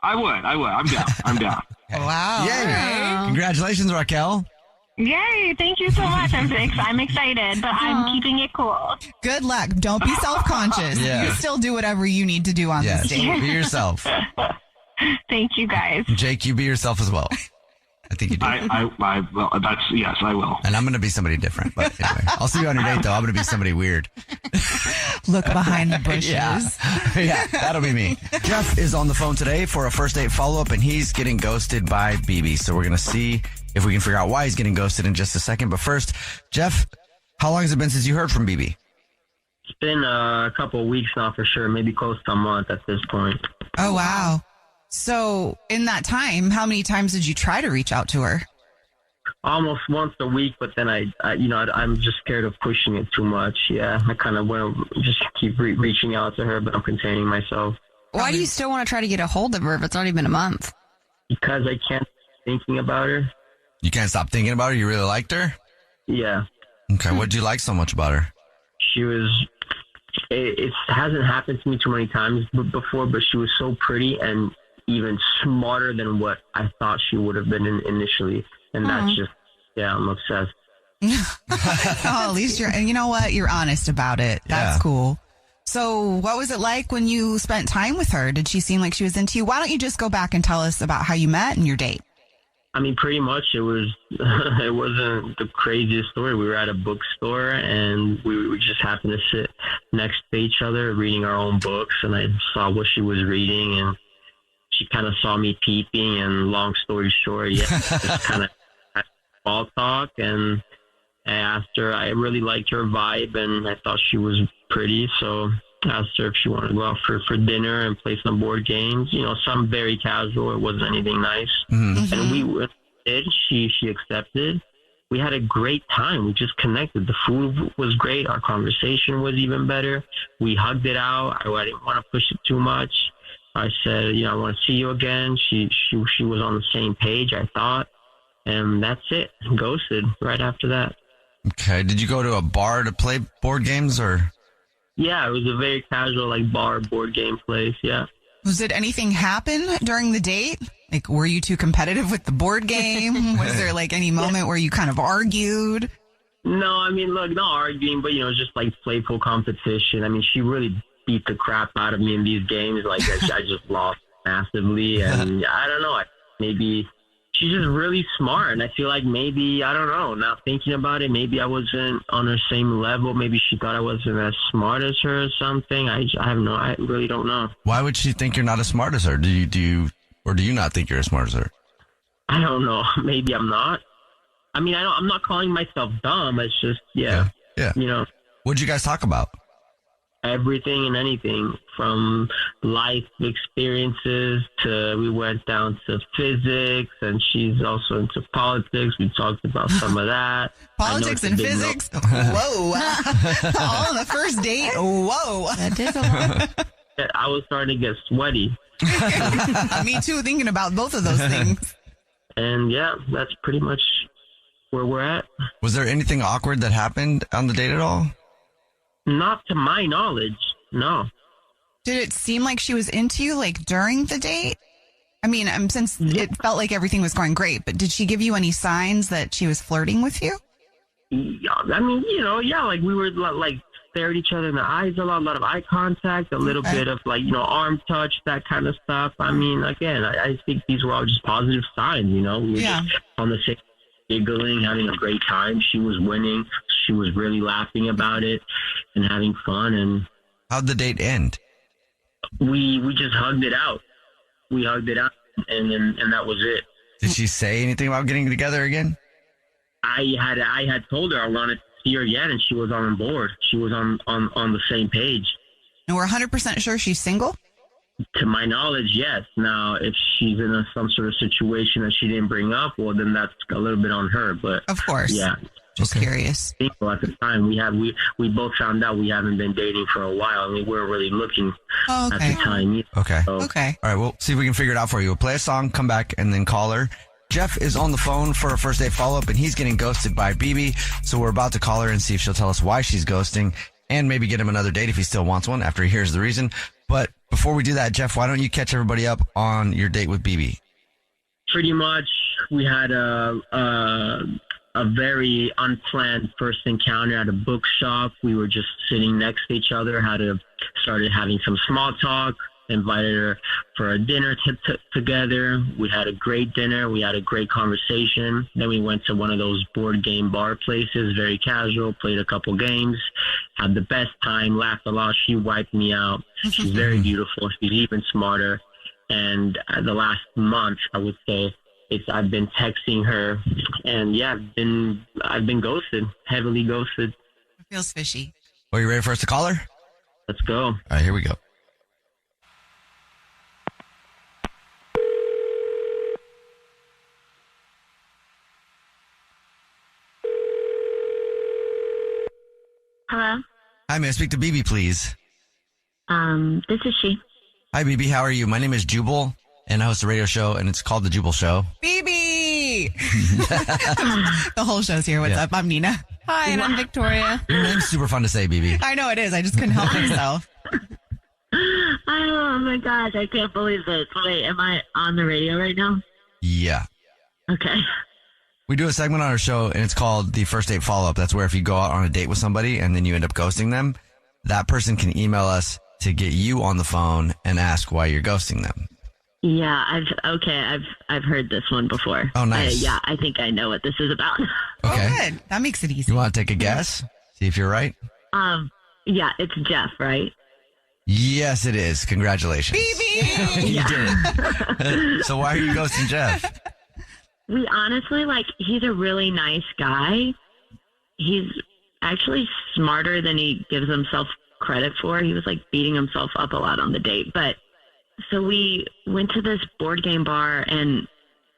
I would. I'm down. I'm down. Wow. Yay. Congratulations, Raquel. Yay. Thank you so much. I'm excited, but I'm keeping it cool. Good luck. Don't be self-conscious. Yeah. You still do whatever you need to do on this date. Be yourself. Thank you, guys. Jake, you be yourself as well. I think you do. Well, yes, I will. And I'm going to be somebody different. But anyway, I'll see you on your date, though. I'm going to be somebody weird. Look behind the bushes. Yeah, that'll be me. Jeff is on the phone today for a first date follow-up, and he's getting ghosted by BB. So we're going to see if we can figure out why he's getting ghosted in just a second. But first, Jeff, how long has it been since you heard from BB? It's been a couple of weeks now for sure, maybe close to a month at this point. Oh, wow. So in that time, how many times did you try to reach out to her? Almost once a week, but then I'm just scared of pushing it too much. Yeah, I kind of want to just keep reaching out to her, but I'm containing myself. Why do you still want to try to get a hold of her if it's already been a month? Because I can't stop thinking about her. You can't stop thinking about her? You really liked her? Yeah. Okay, what did you like so much about her? She was... It hasn't happened to me too many times before, but she was so pretty and even smarter than what I thought she would have been initially. And that's just, I'm obsessed. Oh, at least and you know what? You're honest about it. That's cool. So what was it like when you spent time with her? Did she seem like she was into you? Why don't you just go back and tell us about how you met and your date? I mean, pretty much it wasn't the craziest story. We were at a bookstore and we just happened to sit next to each other reading our own books, and I saw what she was reading and she kind of saw me peeping, and long story short, just kind of small talk, and I asked her, I really liked her vibe and I thought she was pretty, so I asked her if she wanted to go out for dinner and play some board games, something very casual. It wasn't anything nice. Mm-hmm. And we did. She accepted. We had a great time. We just connected. The food was great. Our conversation was even better. We hugged it out. I didn't want to push it too much. I said, I want to see you again. She was on the same page, I thought. And that's it. Ghosted right after that. Okay. Did you go to a bar to play board games or? Yeah, it was a very casual, like, bar board game place. Yeah. Did anything happen during the date? Like, were you too competitive with the board game? Was there, like, any moment where you kind of argued? No, I mean, look, not arguing, but, just, like, playful competition. I mean, she really beat the crap out of me in these games. Like, I just lost massively. And I don't know, maybe she's just really smart. And I feel like maybe, I don't know, now thinking about it, maybe I wasn't on her same level. Maybe she thought I wasn't as smart as her or something. I really don't know. Why would she think you're not as smart as her? Do you not think you're as smart as her? I don't know. Maybe I'm not. I mean, I'm not calling myself dumb. It's just, yeah. What'd you guys talk about? Everything and anything, from life experiences to we went down to physics, and she's also into politics. We talked about some of that. Politics and physics? Whoa. All on the first date? Whoa. That is a lot. I was starting to get sweaty. Me too, thinking about both of those things. And yeah, that's pretty much where we're at. Was there anything awkward that happened on the date at all? Not to my knowledge, no. Did it seem like she was into you, like, during the date? I mean, since it felt like everything was going great, but did she give you any signs that she was flirting with you? Yeah, I mean, like, we were, like, stare at each other in the eyes a lot of eye contact, a little bit of, like, arm touch, that kind of stuff. I mean, again, I think these were all just positive signs, We were just on the same, giggling, having a great time. She was winning. She was really laughing about it and having fun. And how'd the date end? We just hugged it out. We hugged it out, and that was it. Did she say anything about getting together again? I had told her I wanted to see her again, and she was on board. She was on the same page. And we're 100% sure she's single? To my knowledge, yes. Now, if she's in some sort of situation that she didn't bring up, well, then that's a little bit on her. But of course, yeah. Just curious. At the time, we both found out we haven't been dating for a while. I mean, we weren't really looking at the time. Okay. Okay. All right. We'll see if we can figure it out for you. We'll play a song, come back, and then call her. Jeff is on the phone for a first date follow-up, and he's getting ghosted by BB. So we're about to call her and see if she'll tell us why she's ghosting, and maybe get him another date if he still wants one after he hears the reason. But before we do that, Jeff, why don't you catch everybody up on your date with BB? Pretty much, we had a very unplanned first encounter at a bookshop. We were just sitting next to each other, started having some small talk, invited her for a dinner together. We had a great dinner. We had a great conversation. Then we went to one of those board game bar places, very casual, played a couple games, had the best time, laughed a lot. She wiped me out. She's very beautiful. She's even smarter. And the last month, I would say, I've been texting her, and yeah, I've been ghosted, heavily ghosted. It feels fishy. Well, you ready for us to call her? Let's go. All right, here we go. Hello? Hi, may I speak to BB, please? This is she. Hi, BB. How are you? My name is Jubal, and I host a radio show, and it's called The Jubal Show. BB! The whole show's here. What's up? I'm Nina. Hi, and I'm Victoria. Your name's super fun to say, BB. I know it is. I just couldn't help myself. Oh my gosh, I can't believe this. Wait, am I on the radio right now? Yeah. Okay. We do a segment on our show, and it's called the First Date Follow-Up. That's where if you go out on a date with somebody and then you end up ghosting them, that person can email us to get you on the phone and ask why you're ghosting them. Yeah, I've heard this one before. Oh, nice. Yeah, I think I know what this is about. Okay. Oh, good. That makes it easy. You want to take a guess? See if you're right? Yeah, it's Jeff, right? Yes, it is. Congratulations. BB! You did it. So why are you ghosting Jeff? We honestly, he's a really nice guy. He's actually smarter than he gives himself credit for. He was beating himself up a lot on the date. But so we went to this board game bar and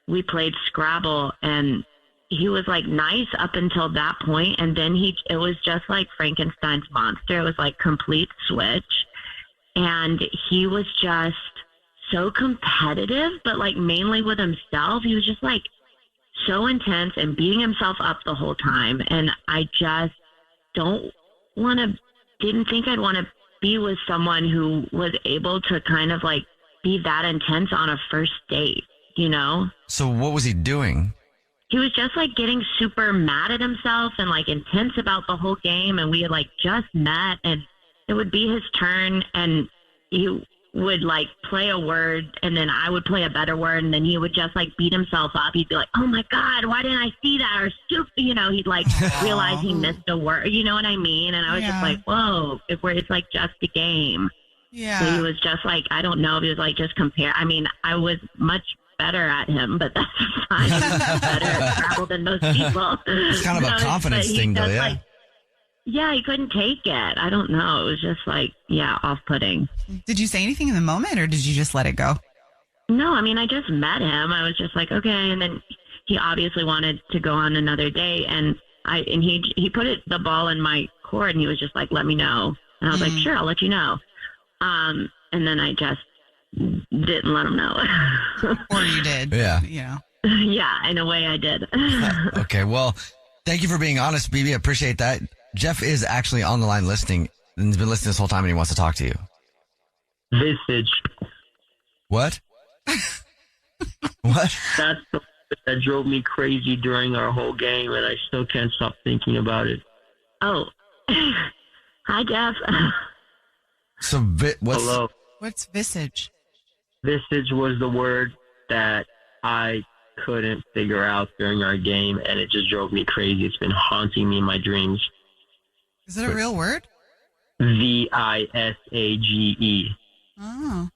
we played Scrabble, and he was nice up until that point. And then it was just like Frankenstein's monster. It was complete switch. And he was just so competitive, but mainly with himself. He was just so intense and beating himself up the whole time. And I just don't want to didn't think I'd want to be with someone who was able to kind of like be that intense on a first date, you know? So what was he doing? He was just like getting super mad at himself and like intense about the whole game. And we had like just met, and it would be his turn, and he would like play a word, and then I would play a better word, and then he would just like beat himself up. He'd be like, "Oh my God, why didn't I see that?" Or stupid, you know, he'd like realize he missed a word, you know what I mean? And I was just like, whoa, it's like just a game. Yeah. So he was just like, I don't know if he was like just compare. I mean, I was much better at him, but that's fine. I'm better at travel than most people. It's kind of a confidence thing, though, yeah. Like, yeah, he couldn't take it. I don't know. It was just like, off-putting. Did you say anything in the moment, or did you just let it go? No, I mean, I just met him. I was just like, okay. And then he obviously wanted to go on another date, and he put the ball in my court, and he was just like, let me know. And I was like, sure, I'll let you know. And then I just didn't let him know. Or you did. Yeah. Yeah. Yeah, in a way I did. Okay, well, thank you for being honest, BB. I appreciate that. Jeff is actually on the line listening, and he's been listening this whole time, and he wants to talk to you. Visage. What? What? That's the that drove me crazy during our whole game, and I still can't stop thinking about it. Oh. Hi, Jeff. So, Hello. What's visage? Visage was the word that I couldn't figure out during our game, and it just drove me crazy. It's been haunting me in my dreams. Is it a real word? Visage. Oh.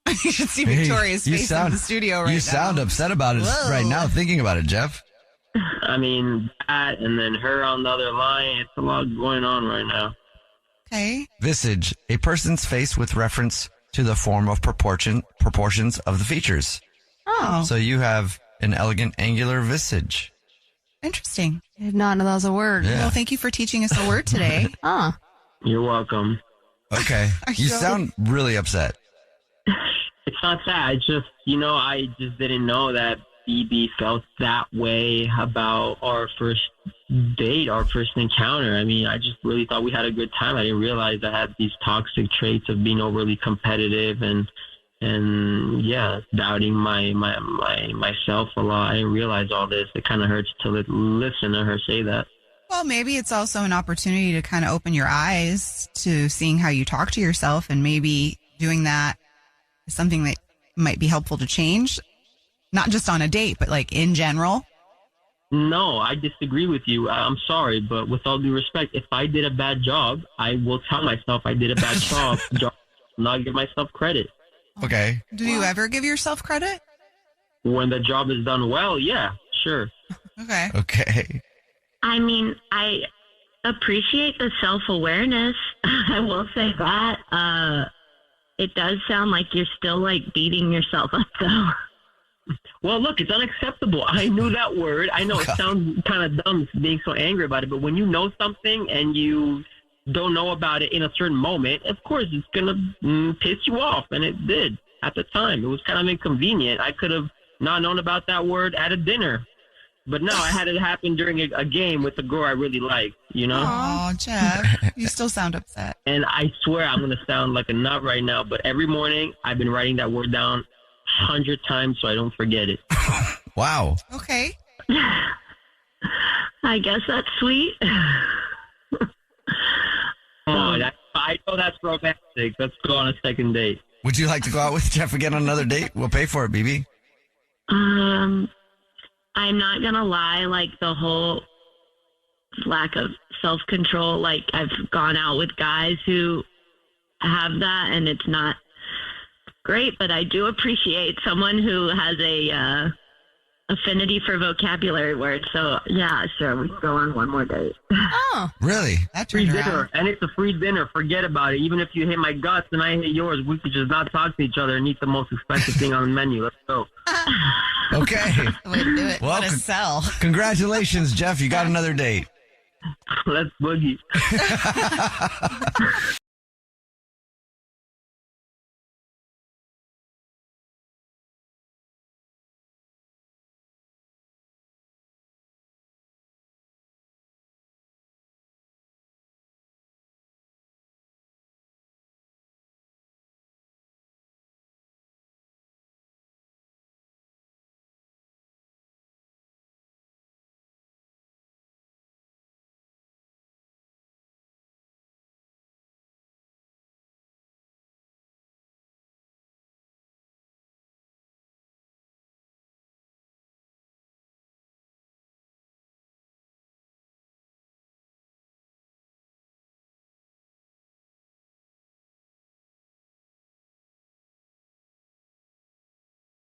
You should see Victoria's face in the studio right now. You sound upset about it right now, thinking about it, Jeff. I mean, that and then her on the other line. It's a lot going on right now. Okay. Visage, a person's face with reference to the form of proportions of the features. Oh. So you have an elegant angular visage. Interesting. I did not know that was a word. Yeah. Well, thank you for teaching us a word today. You're welcome. Okay. You sound really upset. It's not that. It's just, I just didn't know that BB felt that way about our first date, our first encounter. I mean, I just really thought we had a good time. I didn't realize I had these toxic traits of being overly competitive and doubting myself a lot. I didn't realize all this. It kind of hurts to listen to her say that. Well, maybe it's also an opportunity to kind of open your eyes to seeing how you talk to yourself, and maybe doing that is something that might be helpful to change, not just on a date, but like in general. No, I disagree with you. I'm sorry, but with all due respect, if I did a bad job, I will tell myself I did a bad job, not give myself credit. Okay. Do you ever give yourself credit? When the job is done well, yeah, sure. Okay. Okay. I mean, I appreciate the self-awareness. I will say that. It does sound like you're still like beating yourself up, though. Well, look, it's unacceptable. I knew that word. I know it sounds kind of dumb being so angry about it, but when you know something and you don't know about it in a certain moment, of course it's going to piss you off, and it did at the time. It was kind of inconvenient. I could have not known about that word at a dinner, but no, I had it happen during a game with a girl I really liked, Oh, Jeff, you still sound upset. And I swear I'm going to sound like a nut right now, but every morning I've been writing that word down 100 times so I don't forget it. Wow. Okay. I guess that's sweet. I know that's romantic. Let's go on a second date. Would you like to go out with Jeff again on another date? We'll pay for it, BB. I'm not going to lie, like the whole lack of self-control, like I've gone out with guys who have that, and it's not great, but I do appreciate someone who has a affinity for vocabulary words. So yeah, sure, we can go on one more date. Oh, really? That's free dinner, and it's a free dinner. Forget about it. Even if you hit my guts and I hit yours, we could just not talk to each other and eat the most expensive thing on the menu. Let's go. Okay. Way to do it. Well, What a sell. Congratulations, Jeff. You got another date. Let's boogie.